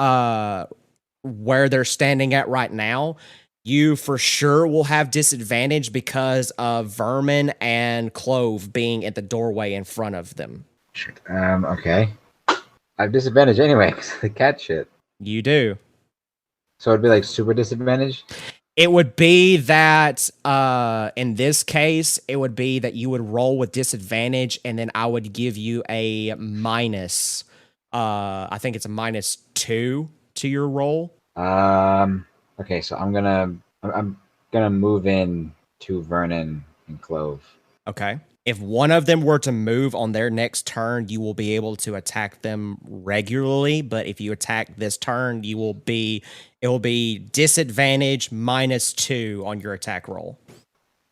S1: where they're standing at right now, you for sure will have disadvantage because of Vermin and Clove being at the doorway in front of them.
S3: Shit. Okay. I have disadvantage anyway, because of the cat shit.
S1: You do.
S3: So it'd be like super disadvantage?
S1: It would be that, in this case, it would be that you would roll with disadvantage, and then I would give you a minus. I think it's a -2 to your roll.
S3: Okay, so I'm gonna move in to Vernon and Clove.
S1: Okay. If one of them were to move on their next turn, you will be able to attack them regularly. But if you attack this turn, it will be disadvantage -2 on your attack roll.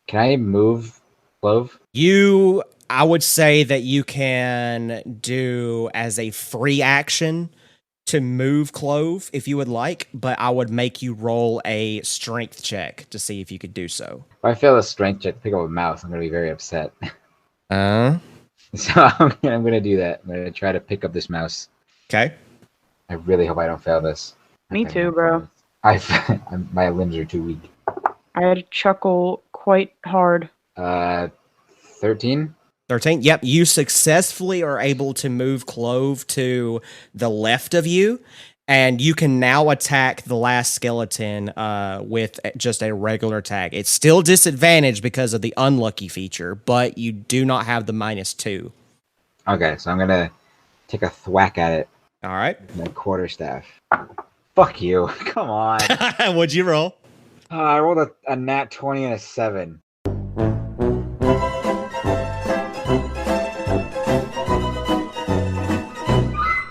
S3: Can I move Clove?
S1: I would say that you can do as a free action to move Clove if you would like, but I would make you roll a strength check to see if you could do so.
S3: If I fail a strength check to pick up a mouse, I'm gonna be very upset. So I'm gonna do that. I'm gonna try to pick up this mouse.
S1: Okay.
S3: I really hope I don't fail this.
S2: Me too, bro.
S3: My limbs are too weak.
S2: I had to chuckle quite hard.
S3: 13.
S1: 13. Yep, you successfully are able to move Clove to the left of you, and you can now attack the last skeleton with just a regular attack. It's still disadvantaged because of the unlucky feature, but you do not have the -2.
S3: Okay, so I'm gonna take a thwack at it.
S1: All right.
S3: with my quarterstaff. Fuck you! Come on.
S1: What'd you roll?
S3: I rolled a nat 20 and a 7.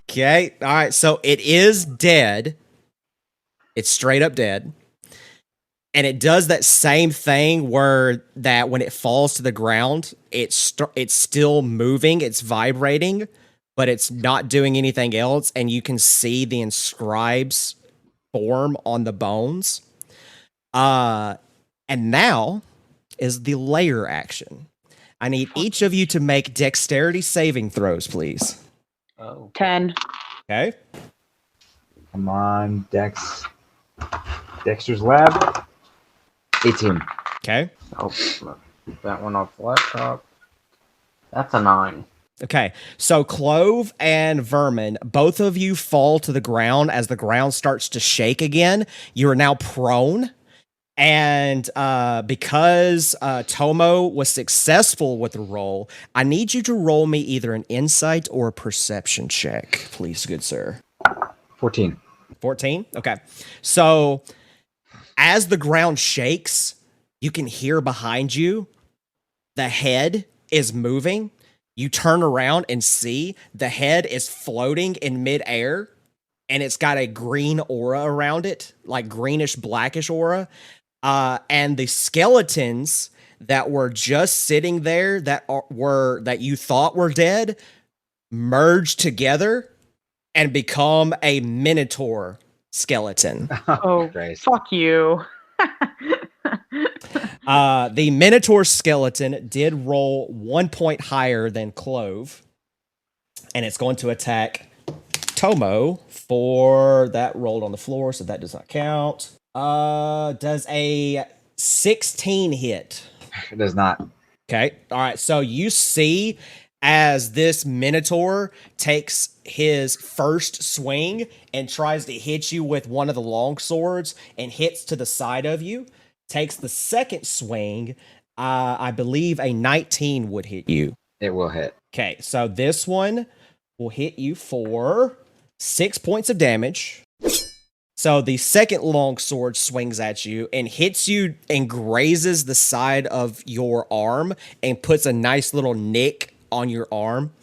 S1: Okay. All right. So it is dead. It's straight up dead. And it does that same thing where that when it falls to the ground, it's still moving, it's vibrating, but it's not doing anything else. And you can see the inscribes form on the bones. And now is the layer action. I need each of you to make dexterity saving throws, please.
S4: Oh.
S2: 10.
S1: Okay.
S3: Come on, Dexter's Lab. 18.
S1: Okay.
S4: Oh, look. That one off the laptop. That's a 9.
S1: Okay, so Clove and Vermin, both of you fall to the ground as the ground starts to shake again. You are now prone. And because Tomo was successful with the roll, I need you to roll me either an insight or a perception check, please, good sir.
S3: 14.
S1: 14? Okay. So as the ground shakes, you can hear behind you the head is moving. You turn around and see the head is floating in midair, and it's got a green aura around it, like greenish blackish aura. And the skeletons that were just sitting there that you thought were dead merge together and become a minotaur skeleton.
S2: Oh,
S3: Christ.
S2: fuck you.
S1: The minotaur skeleton did roll 1 point higher than Clove, and it's going to attack Tomo for that rolled on the floor, so that does not count. Does a 16 hit?
S3: It does not.
S1: Okay. All right. So you see as this minotaur takes his first swing and tries to hit you with one of the long swords and hits to the side of you, takes the second swing. I believe a 19 would hit you.
S3: It will hit.
S1: Okay. So this one will hit you for 6 points of damage. So the second long sword swings at you and hits you and grazes the side of your arm and puts a nice little nick on your arm.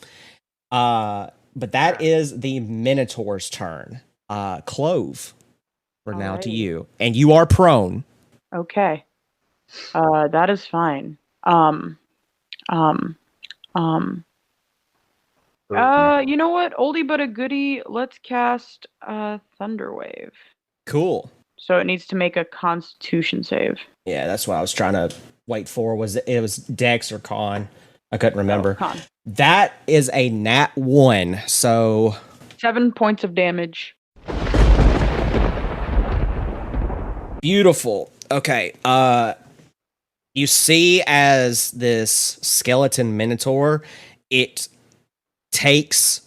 S1: But that is the Minotaur's turn. Clove, we're now to
S2: Alrighty.
S1: you. And you are prone.
S2: Okay. That is fine. You know what? Oldie but a goodie. Let's cast Thunderwave.
S1: Cool.
S2: So it needs to make a Constitution save.
S1: Yeah, that's what I was trying to wait for. It was Dex or Con? I couldn't remember.
S2: Oh, Con.
S1: That is a nat 1. So
S2: 7 points of damage.
S1: beautiful. Okay. You see as this skeleton minotaur, it takes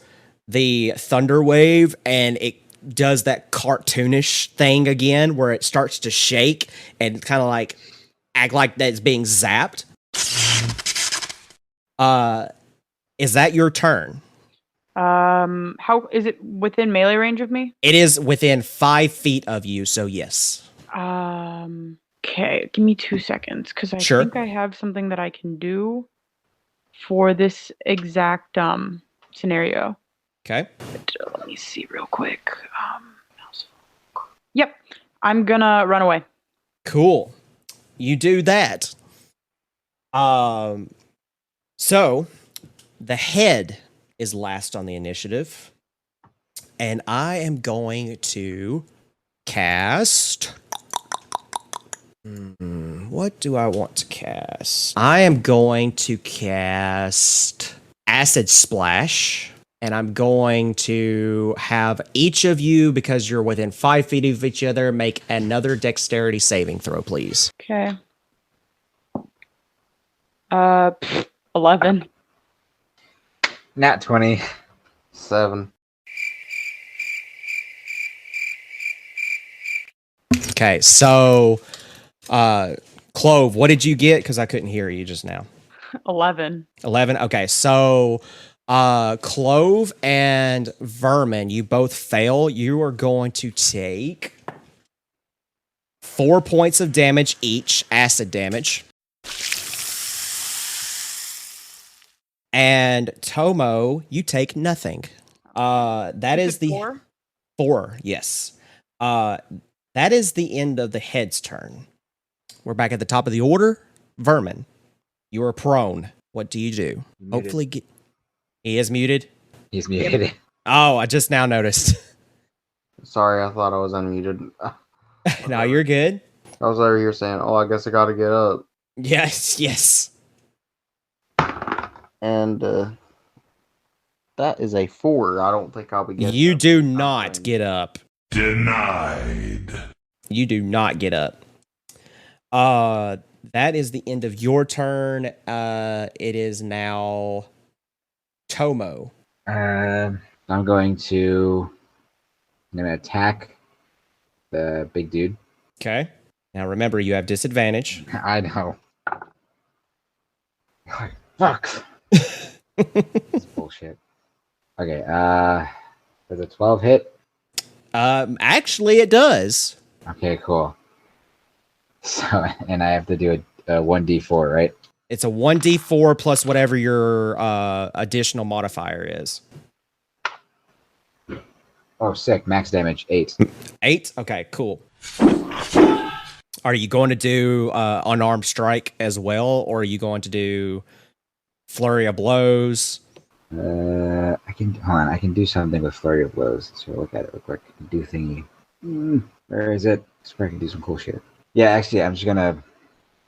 S1: the thunder wave and it does that cartoonish thing again where it starts to shake and kind of like act like that's being zapped. Is that your turn?
S2: How is it within melee range of me?
S1: It is within 5 feet of you, so yes.
S2: Okay, give me 2 seconds because I
S1: Sure.
S2: think I have something that I can do for this exact scenario.
S1: Okay.
S2: But, let me see real quick. Yep, I'm gonna run away.
S1: Cool. You do that. So the head is last on the initiative. and I am going to cast. What do I want to cast? I am going to cast Acid Splash, and I'm going to have each of you, because you're within 5 feet of each other, make another dexterity saving throw, please.
S2: Okay. 11.
S3: Nat 20.
S4: 7.
S1: Okay, so Clove, what did you get? Because I couldn't hear you just now.
S2: 11.
S1: 11. Okay, so Clove and Vermin, you both fail. You are going to take 4 points of damage each, acid damage. And Tomo, you take nothing. That is the
S2: 4?
S1: 4, yes. That is the end of the head's turn. We're back at the top of the order. Vermin, you are prone. What do you do?
S3: Muted.
S1: Hopefully, he is muted.
S3: He's muted.
S1: Oh, I just now noticed.
S4: Sorry, I thought I was unmuted.
S1: No, you're good.
S4: I was over here saying, "Oh, I guess I got to get up,"
S1: Yes, yes.
S4: and that is a 4. I don't think I'll be getting.
S1: You
S4: up
S1: do
S4: anytime
S1: not
S4: soon.
S1: get up.
S6: Denied.
S1: You do not get up. That is the end of your turn. It is now Tomo.
S3: I'm going to attack the big dude.
S1: Okay. Now remember, you have disadvantage.
S3: I know. Fuck. That's bullshit. Okay, does a 12 hit?
S1: Actually, it does.
S3: Okay, cool. So, and I have to do a 1d4, right?
S1: It's a 1d4 plus whatever your additional modifier is.
S3: Oh, sick. Max damage, 8.
S1: 8? Okay, cool. Are you going to do unarmed strike as well, or are you going to do flurry of blows?
S3: I can do something with flurry of blows. So look at it real quick. Do thingy. Where is it? So I can do some cool shit. Yeah, actually, I'm just gonna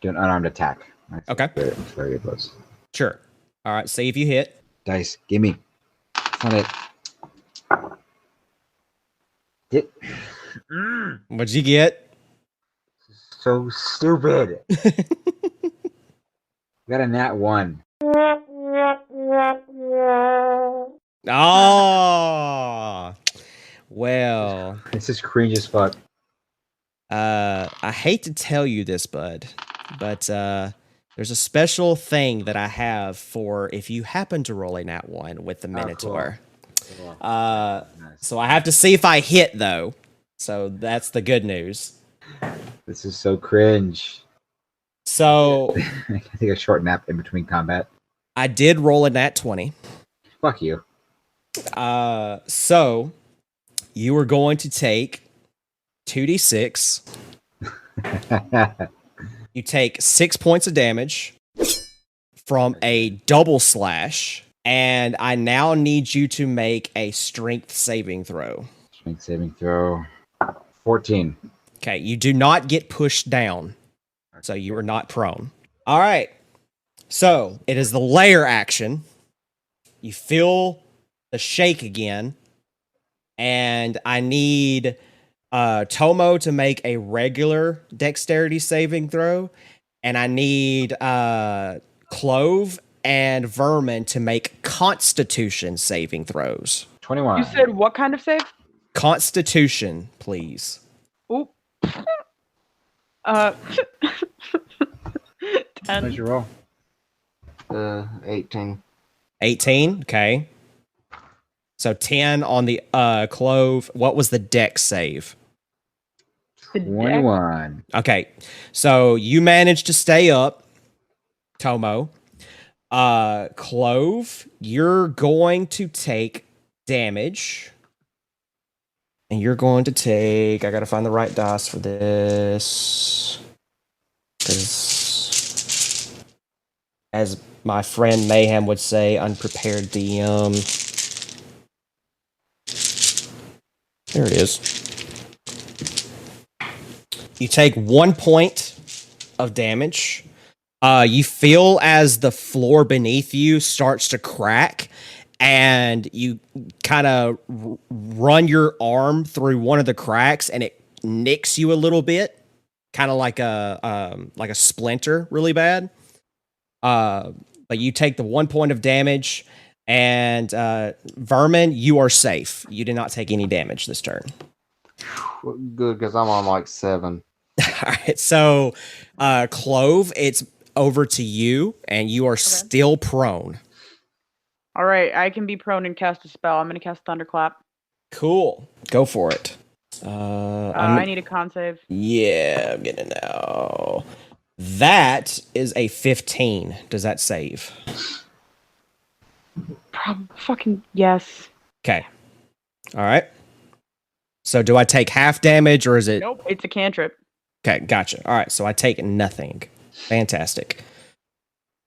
S3: do an unarmed attack.
S1: Okay.
S3: Flurry of blows.
S1: Sure. All right, see if you hit.
S3: Dice, gimme. On it. Hit.
S1: What'd you get?
S3: So stupid. Got a nat 1.
S1: Oh, well,
S3: This is cringe as fuck.
S1: I hate to tell you this, bud, but there's a special thing that I have for if you happen to roll a nat 1 with the Minotaur.
S3: Cool.
S1: Nice.
S3: Nice.
S1: So I have to see if I hit, though. So that's the good news.
S3: This is so cringe.
S1: So
S3: I can take a short nap in between combat.
S1: I did roll a nat 20.
S3: Fuck you.
S1: So you are going to take 2d6. You take 6 points of damage from a double slash, and I now need you to make a strength saving throw.
S3: Strength saving throw. 14.
S1: Okay, you do not get pushed down, so you are not prone. All right, so it is the layer action. You feel the shake again, and I need Tomo to make a regular dexterity saving throw, and I need Clove and Vermin to make Constitution saving throws.
S3: 21.
S2: You said what kind of save?
S1: Constitution, please.
S2: Oop. 10.
S3: What's your roll?
S4: 18.
S1: 18, okay. So 10 on the Clove. What was the dex save?
S2: The deck?
S3: 21.
S1: Okay, so you managed to stay up, Tomo. Clove, you're going to take damage. And you're going to take... I gotta find the right dice for this. Because, as my friend Mayhem would say, unprepared DM. There it is. You take 1 point of damage. You feel as the floor beneath you starts to crack, and you kind of run your arm through one of the cracks, and it nicks you a little bit, kind of like a splinter, really bad. But you take the 1 point of damage, and Vermin, you are safe. You did not take any damage this turn.
S4: Good, because I'm on like 7.
S1: All right, so Clove, it's over to you, and you are still prone.
S2: All right, I can be prone and cast a spell. I'm going to cast Thunderclap.
S1: Cool, go for it.
S2: I need a con save.
S1: Yeah, I'm getting it now. That is a 15. Does that save?
S2: Fucking yes.
S1: Okay. All right. So do I take half damage or is it?
S2: Nope, it's a cantrip.
S1: Okay, gotcha. All right, so I take nothing. Fantastic.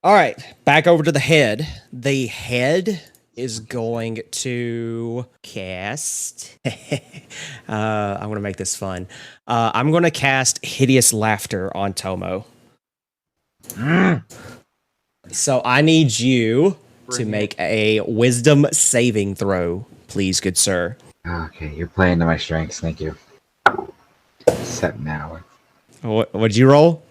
S1: All right, back over to the head. The head is going to cast. I'm going to make this fun. I'm going to cast Hideous Laughter on Tomo. So I need you to make a Wisdom saving throw, please, good sir.
S3: Okay, you're playing to my strengths. Thank you. Set now.
S1: What'd you roll?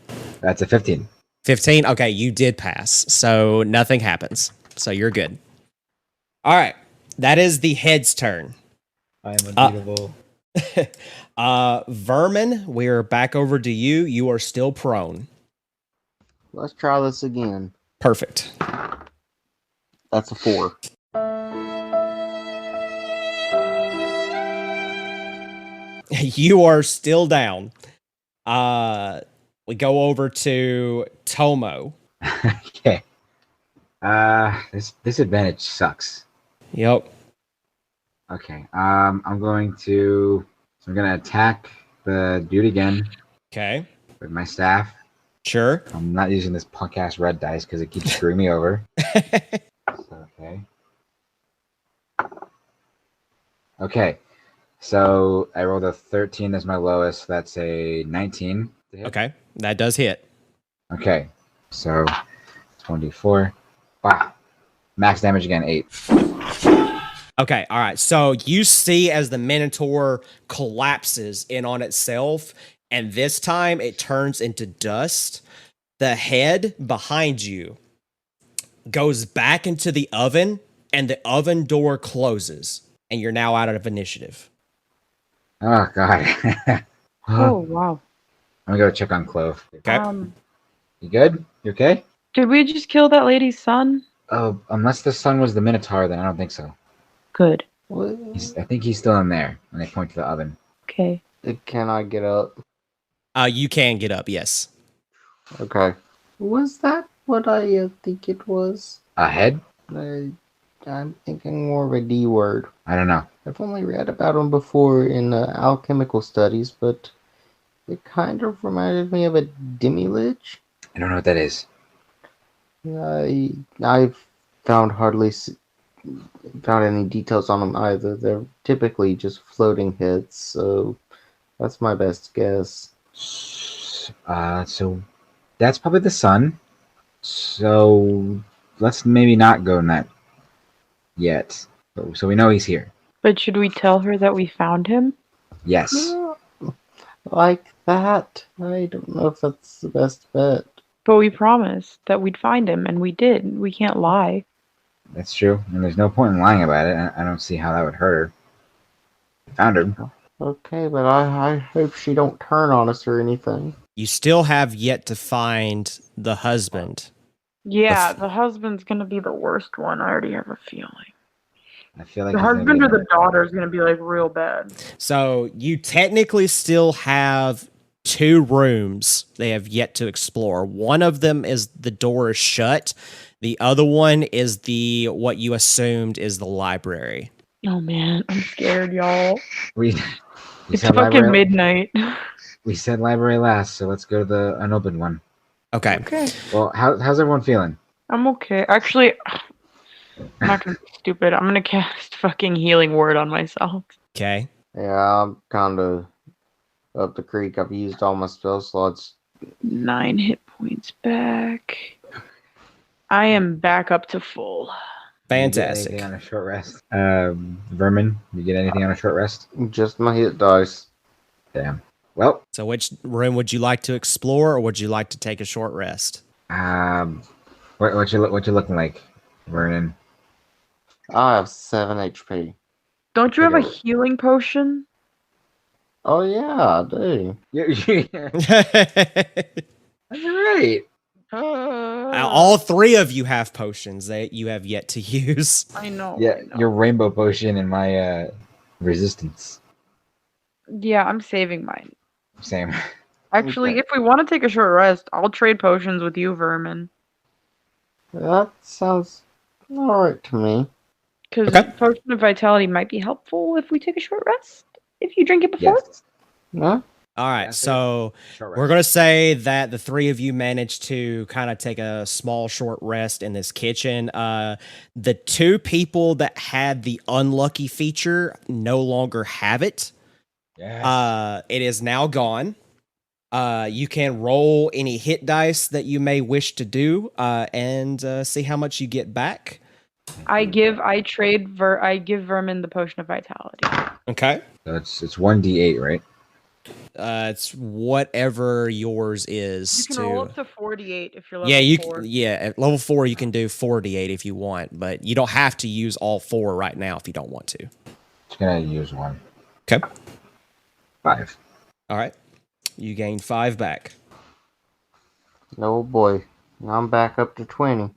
S3: That's a 15.
S1: 15? Okay, you did pass. So nothing happens. So you're good. All right. That is the head's turn.
S3: I am unbeatable.
S1: Vermin, we're back over to you. You are still prone.
S4: Let's try this again.
S1: Perfect.
S4: That's a 4.
S1: You are still down. We go over to Tomo.
S3: Okay. This advantage sucks.
S1: Yep.
S3: Okay. I'm going to attack the dude again
S1: Okay.
S3: with my staff.
S1: Sure.
S3: I'm not using this punk ass red dice because it keeps screwing me over. Okay. Okay. So I rolled a 13 as my lowest. That's a 19. to hit.
S1: Okay. That does hit.
S3: Okay. So 24. Wow. Max damage again, 8.
S1: Okay, all right. So you see as the Minotaur collapses in on itself, and this time it turns into dust. The head behind you goes back into the oven, and the oven door closes, and you're now out of initiative.
S3: Oh god.
S2: Oh, wow.
S3: I'm gonna go check on Clove.
S1: Okay.
S3: You good? You okay?
S2: Did we just kill that lady's son?
S3: Oh, unless the sun was the Minotaur, then I don't think so.
S2: Good.
S3: I think he's still in there. And I point to the oven.
S2: Okay.
S4: Can I get up?
S1: You can get up, yes.
S4: Okay.
S5: Was that what I think it was?
S3: A head?
S5: I'm thinking more of a D word.
S3: I don't know.
S5: I've only read about them before in alchemical studies, but it kind of reminded me of a demi-lich.
S3: I don't know what that is.
S5: I've found found any details on them either. They're typically just floating heads, so that's my best guess.
S3: So that's probably the sun. So let's maybe not go in that yet. So we know he's here.
S2: But should we tell her that we found him?
S3: Yes.
S5: Like that? I don't know if that's the best bet.
S2: But we promised that we'd find him, and we did. We can't lie.
S3: That's true. And there's no point in lying about it. I don't see how that would hurt her. Found her.
S5: Okay, but I hope she don't turn on us or anything.
S1: You still have yet to find the husband.
S2: Yeah, the husband's gonna be the worst one. I already have a feeling.
S3: I feel like
S2: The
S3: he's gonna
S2: husband
S3: be
S2: or the daughter is gonna be like real bad.
S1: So you technically still have 2 rooms they have yet to explore. One of them is the door is shut. The other one is what you assumed is the library.
S2: Oh man, I'm scared, y'all.
S3: We
S2: It's
S3: said
S2: fucking
S3: library.
S2: midnight.
S3: We said library last, so let's go to the unopened one.
S1: Okay.
S2: Okay.
S3: Well, how's everyone feeling?
S2: I'm okay. Actually, I'm not gonna be stupid. I'm gonna cast fucking healing word on myself.
S1: Okay.
S4: Yeah, I'm kind of up the creek. I've used all my spell slots.
S2: 9 hit points back. I am back up to full.
S3: Did you get
S1: Fantastic.
S3: anything on a short rest? Vermin, did you get anything on a short rest?
S4: Just my hit dice.
S3: Damn. Well,
S1: So, which room would you like to explore, or would you like to take a short rest?
S3: what you looking like, Vernon?
S4: I have 7 HP.
S2: Don't you have a
S3: Okay.
S2: healing potion?
S4: Oh yeah, I do.
S3: That's right.
S1: All three of you have potions that you have yet to use.
S2: I know.
S3: Yeah,
S2: I know.
S3: your rainbow potion and my resistance.
S2: Yeah, I'm saving mine.
S3: Same.
S2: Actually,
S4: Okay.
S2: if we want to take a short rest, I'll trade potions with you, Vermin.
S4: That sounds alright to me.
S2: Because
S1: Okay.
S2: potion of vitality might be helpful if we take a short rest. If you drink it before.
S3: Yes.
S4: Yeah.
S1: All right,
S3: That's it.
S1: so
S3: Short
S1: we're
S3: rest.
S1: going to say that the three of you managed to kind of take a small short rest in this kitchen. The two people that had the unlucky feature no longer have it.
S3: Yes.
S1: It is now gone. You can roll any hit dice that you may wish to do and see how much you get back.
S2: I give Vermin the potion of vitality.
S1: Okay.
S3: So it's 1d8, right?
S1: It's whatever yours
S2: You
S1: is.
S2: can roll up to 48 if you're level
S1: Yeah,
S2: 4.
S1: at level 4 you can do 48 if you want, but you don't have to use all 4 right now if you don't want to.
S3: Just gonna use one.
S1: Okay.
S3: 5.
S1: All right. You gain 5 back.
S4: Oh boy. I'm back up to 20.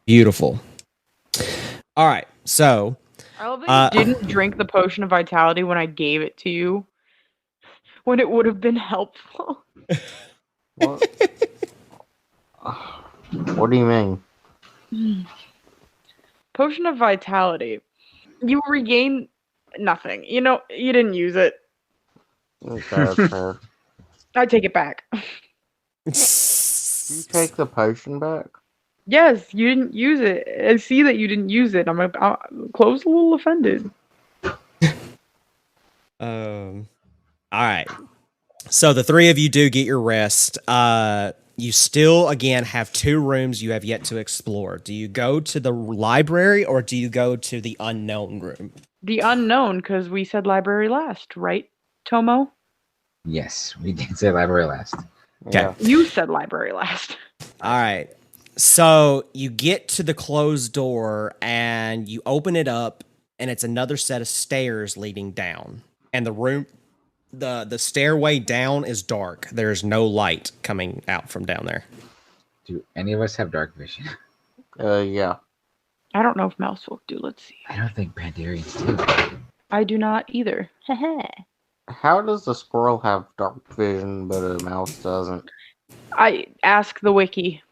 S1: Beautiful. All right. So,
S2: I love that you didn't drink the potion of vitality when I gave it to you. When it would have been helpful.
S4: What? What do you mean?
S2: Potion of vitality. You regain nothing. You know, you didn't use it.
S4: Okay, that's fair.
S2: I take it back.
S4: You take the potion back?
S2: Yes, you didn't use it. I see that you didn't use it. Clove's a little offended.
S1: all right. So the three of you do get your rest. You still, again, have 2 rooms you have yet to explore. Do you go to the library or do you go to the unknown room?
S2: The unknown, because we said library last, right, Tomo?
S3: Yes, we did say library last.
S4: Yeah.
S2: You said library last.
S1: All right. So you get to the closed door and you open it up, and it's another set of stairs leading down. And the room, the stairway down is dark. There's no light coming out from down there.
S3: Do any of us have dark vision?
S4: Yeah.
S2: I don't know if mouse folk do. Let's see.
S3: I don't think Pandarians do.
S2: I do not either.
S4: How does a squirrel have dark vision but a mouse doesn't?
S2: I ask the wiki.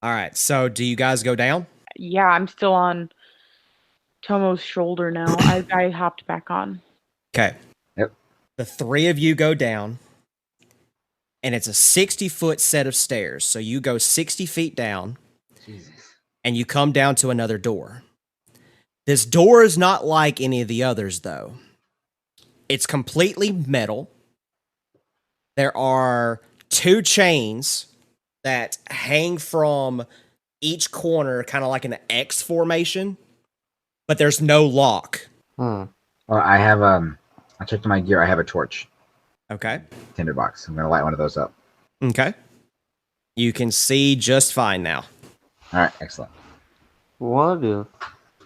S1: All right. So do you guys go down?
S2: Yeah, I'm still on Tomo's shoulder now. I hopped back on.
S1: Okay.
S3: Yep.
S1: The 3 of you go down, and it's a 60-foot set of stairs. So you go 60 feet down,
S3: Jesus.
S1: and you come down to another door. This door is not like any of the others, though. It's completely metal. There are 2 chains that hang from each corner, kind of like an X formation, but there's no lock.
S4: Hmm.
S3: Well, I have I checked my gear. I have a torch,
S1: Okay.
S3: tinderbox. I'm gonna light one of those up.
S1: Okay. You can see just fine now.
S3: All right, excellent.
S4: What if,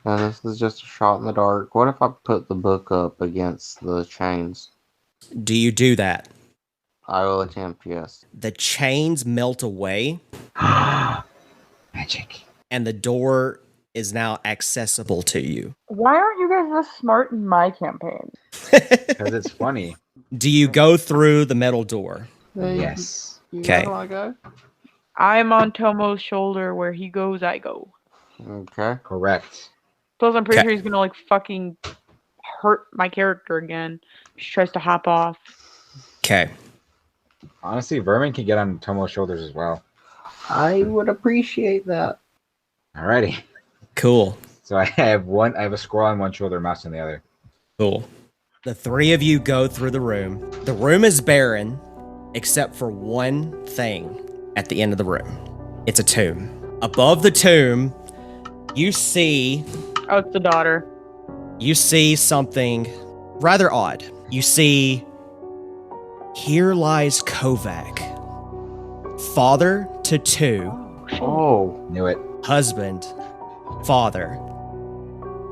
S4: and this is just a shot in the dark, what if I put the book up against the chains?
S1: Do you do that?
S4: I will attempt, yes.
S1: The chains melt away,
S3: Magic.
S1: and the door is now accessible to you.
S2: Why aren't you guys this smart in my campaign?
S3: Because it's funny.
S1: Do you go through the metal door?
S3: Yes.
S4: You
S1: Okay.
S4: know I go?
S2: I'm on Tomo's shoulder. Where he goes, I go.
S4: Okay.
S3: Correct.
S2: Plus, I'm pretty
S1: Okay.
S2: sure he's gonna like fucking hurt my character again. She tries to hop off.
S1: Okay.
S3: Honestly, Vermin can get on Tomo's shoulders as well.
S5: I would appreciate that.
S3: Alrighty.
S1: Cool.
S3: So I have a squirrel on one shoulder, a mouse on the other.
S1: Cool. The three of you go through the room. The room is barren, except for one thing at the end of the room. It's a tomb. Above the tomb, you see
S2: Oh, it's the daughter.
S1: something rather odd. You see, here lies Kovac, father to two,
S4: Oh,
S3: Knew it.
S1: husband, father,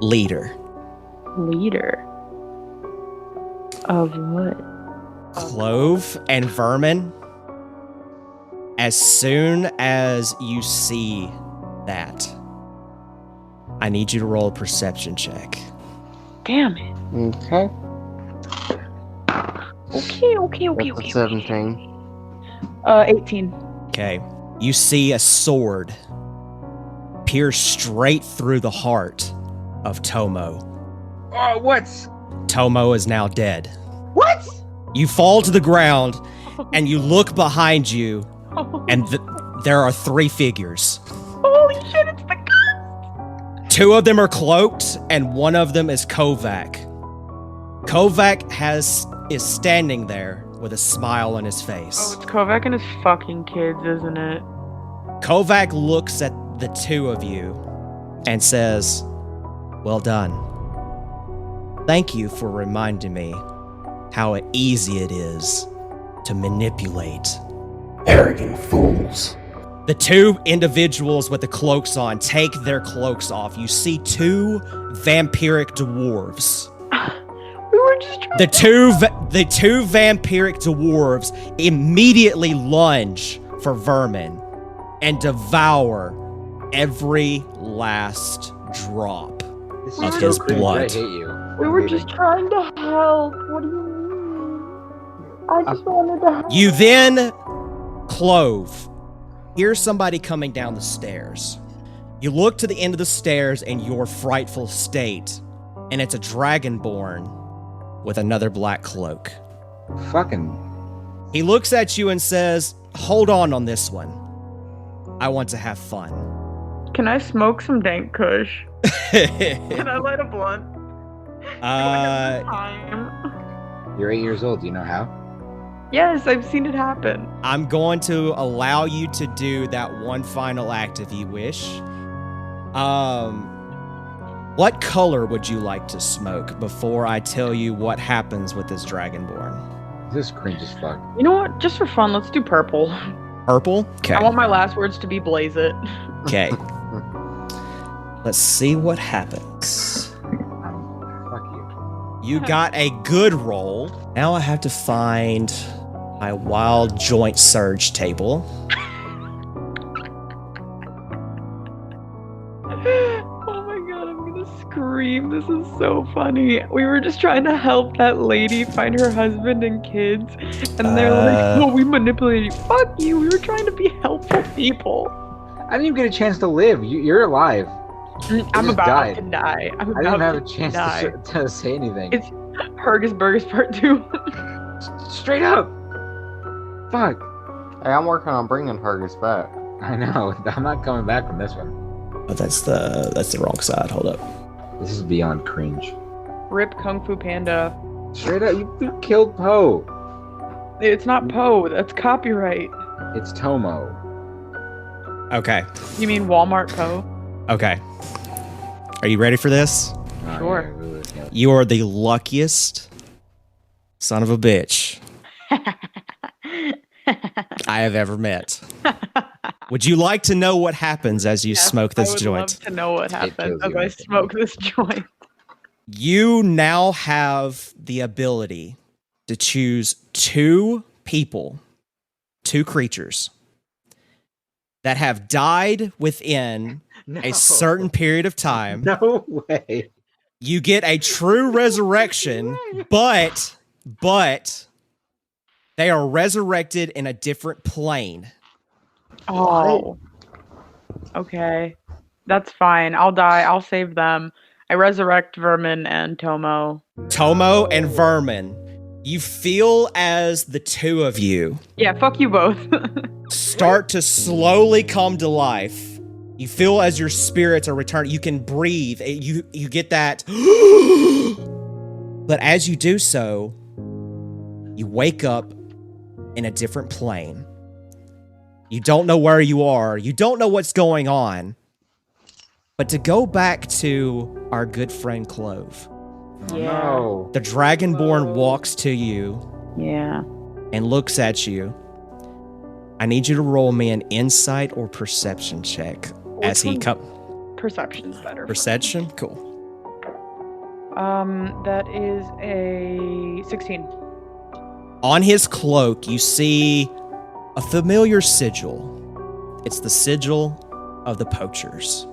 S1: leader.
S2: Leader. Of what?
S1: Clove and Vermin. As soon as you see that, I need you to roll a perception check.
S2: Damn it.
S4: okay.
S2: Okay.
S4: That's a 17.
S2: 18.
S1: Okay. You see a sword pierce straight through the heart of Tomo.
S3: Oh, what?
S1: Tomo is now dead.
S3: What?
S1: You fall to the ground and you look behind you, and there are three figures.
S2: Holy shit, it's the gun!
S1: Two of them are cloaked, and one of them is Kovac. Kovac is standing there with a smile on his
S2: Oh,
S1: face.
S2: it's Kovac and his fucking kids, isn't it?
S1: Kovac looks at the two of you and says, "Well done. Thank you for reminding me how easy it is to manipulate
S6: Arrogant fools.
S1: The two individuals with the cloaks on take their cloaks off. You see two vampiric dwarves.
S2: We were just trying
S1: The two vampiric dwarves immediately lunge for Vermin and devour every last drop
S3: This
S1: of
S3: is
S1: his
S3: so cringe.
S1: blood.
S3: I hate you.
S2: We were just trying to help. What do you mean? I just wanted to help.
S1: You then, Clove, hear somebody coming down the stairs. You look to the end of the stairs in your frightful state, and it's a dragonborn with another black cloak.
S3: Fucking.
S1: He looks at you and says, "Hold on this one. I want to have fun."
S2: Can I smoke some dank kush? Can I light a blunt? Time.
S3: You're 8 years old. Do you know how?
S2: Yes, I've seen it happen.
S1: I'm going to allow you to do that one final act if you wish. What color would you like to smoke before I tell you what happens with this dragonborn?
S3: This is cringe as fuck.
S2: You know what? Just for fun, let's do purple.
S1: Purple? Okay.
S2: I want my last words to be blaze it.
S1: Okay. Let's see what happens.
S3: Fuck you.
S1: You got a good roll. Now I have to find my wild joint surge table.
S2: Oh my god, I'm gonna scream. This is so funny. We were just trying to help that lady find her husband and kids. And they're like, oh, we manipulated you. Fuck you. We were trying to be helpful people.
S3: I didn't even get a chance to live. You're alive.
S2: I'm
S3: just
S2: about
S3: died.
S2: to die.
S3: I didn't have a chance to say anything.
S2: It's Hergus Burgers Part 2.
S3: Straight up. Fuck.
S4: Hey, I'm working on bringing Hergus back.
S3: I know. I'm not coming back from this one.
S1: Oh, that's the wrong side. Hold up.
S3: This is beyond cringe.
S2: Rip Kung Fu Panda.
S3: Straight up, you killed Poe.
S2: It's not Poe. That's copyright.
S3: It's Tomo.
S1: Okay.
S2: You mean Walmart Poe?
S1: Okay. Are you ready for this?
S3: Oh,
S2: Sure.
S3: yeah, really, yeah.
S1: You are the luckiest son of a bitch I have ever met. Would you like to know what happens as you
S2: Yes,
S1: smoke this
S2: I would
S1: joint?
S2: love to know what happens
S3: kills
S2: as
S3: you
S2: I
S3: instantly.
S2: smoke this joint.
S1: You now have the ability to choose two people, two creatures that have died within a certain period of time.
S3: No way.
S1: You get a true resurrection, but they are resurrected in a different plane.
S2: Oh. Okay. That's fine. I'll die. I'll save them. I resurrect Vermin and Tomo.
S1: Tomo and Vermin, you feel as the two of you
S2: Yeah, fuck you both.
S1: start to slowly come to life. You feel as your spirits are returning. You can breathe. You get that But as you do so, you wake up in a different plane. You don't know where you are. You don't know what's going on. But to go back to our good friend Clove,
S3: Oh,
S2: Yeah.
S3: no.
S1: the Dragonborn walks to you
S2: Yeah.
S1: and looks at you. I need you to roll me an insight or perception check as he
S2: Which
S1: comes.
S2: Perception's better.
S1: Perception? Cool.
S2: That is a 16.
S1: On his cloak, you see a familiar sigil. It's the sigil of the poachers.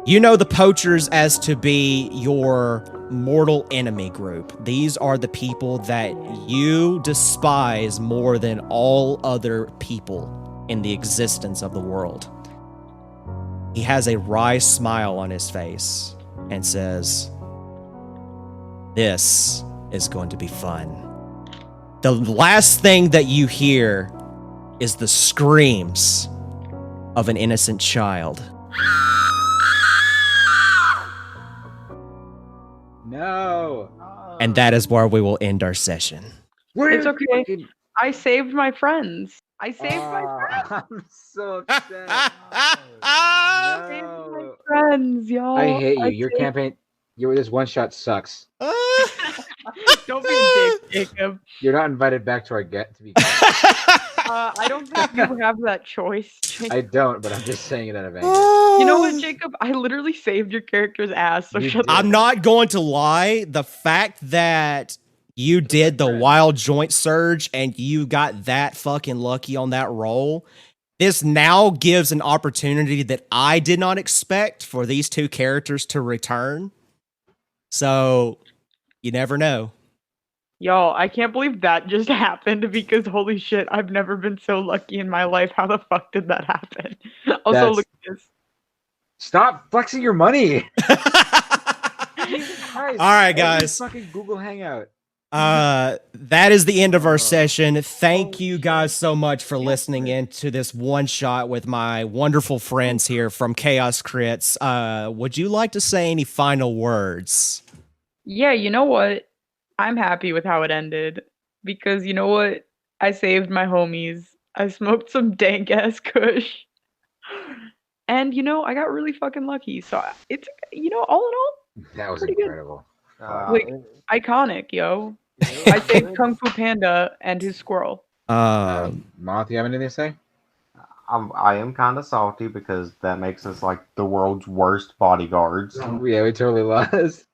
S1: You know the poachers as to be your mortal enemy group. These are the people that you despise more than all other people in the existence of the world. He has a wry smile on his face and says, "This is going to be fun." The last thing that you hear is the screams of an innocent child.
S3: No.
S1: And that is where we will end our session.
S2: It's okay. I saved my friends. I saved my
S3: I'm so upset.
S2: Saved
S3: No.
S2: my friends, y'all.
S3: I hate you. Your
S2: saved-
S3: campaign, this one shot sucks.
S2: Don't be a dick, Jacob.
S3: You're not invited back to our get to be.
S2: I don't think you have that choice.
S3: I don't, but I'm just saying it out of anger.
S2: You know what, Jacob? I literally saved your character's ass. So
S3: You
S2: shut
S3: did.
S2: the
S1: I'm not going to lie. The fact that you did the wild joint surge and you got that fucking lucky on that roll, this now gives an opportunity that I did not expect for these two characters to return. So you never know.
S2: Y'all, I can't believe that just happened because holy shit, I've never been so lucky in my life. How the fuck did that happen? Also,
S3: That's-
S2: look at this.
S3: Stop flexing your money. Jesus Christ.
S1: All right,
S3: Every
S1: guys.
S3: Fucking Google Hangout.
S1: That is the end of our session. Thank you guys so much for listening in to this one shot with my wonderful friends here from Chaos Crits. Would you like to say any final words?
S2: Yeah, you know what? I'm happy with how it ended because you know what? I saved my homies. I smoked some dank ass kush. And you know, I got really fucking lucky. So it's all in all,
S3: That was
S2: Pretty good.
S3: incredible.
S2: Like, iconic, yo. I saved Kung Fu Panda and his squirrel.
S3: Moth, you have anything to say?
S4: I am kind of salty because that makes us like the world's worst bodyguards.
S3: Yeah, we totally lost.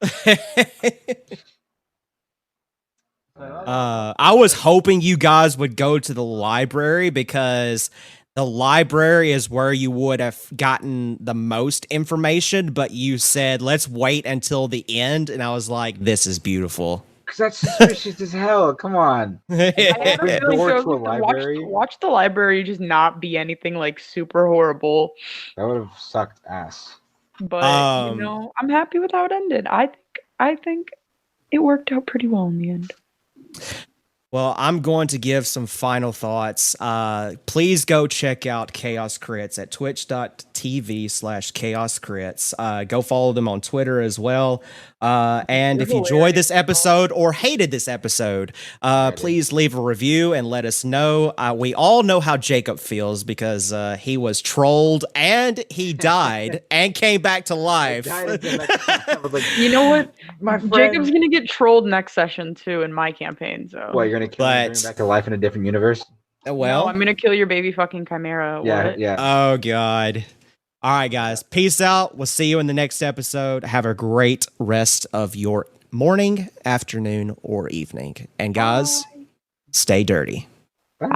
S1: I was hoping you guys would go to the library because the library is where you would have gotten the most information, but you said, let's wait until the end. And I was like, this is beautiful.
S3: Because that's suspicious as hell. Come on.
S2: I had a
S3: Open
S2: feeling
S3: door
S2: so
S3: to a
S2: watch,
S3: library?
S2: watch the library just not be anything like super horrible.
S3: That would have sucked ass.
S2: But
S1: Um,
S2: you know, I'm happy with how it ended. I think it worked out pretty well in the end.
S1: Well, I'm going to give some final thoughts. Please go check out Chaos Crits at twitch.tv/Chaos Crits. Go follow them on Twitter as well. And if you enjoyed this episode or hated this episode, please leave a review and let us know. We all know how Jacob feels because he was trolled and he died and came back to life.
S2: You know what?
S3: My friend.
S2: Jacob's gonna get trolled next session too in my campaign. So
S3: What, you're going to kill me and
S1: But-
S3: bring me back to life in a different universe?
S1: Well,
S2: no, I'm gonna kill your baby fucking chimera.
S3: Yeah,
S2: What?
S3: yeah.
S1: Oh, God. All right, guys. Peace out. We'll see you in the next episode. Have a great rest of your morning, afternoon, or evening. And, guys, stay dirty.
S2: Bye.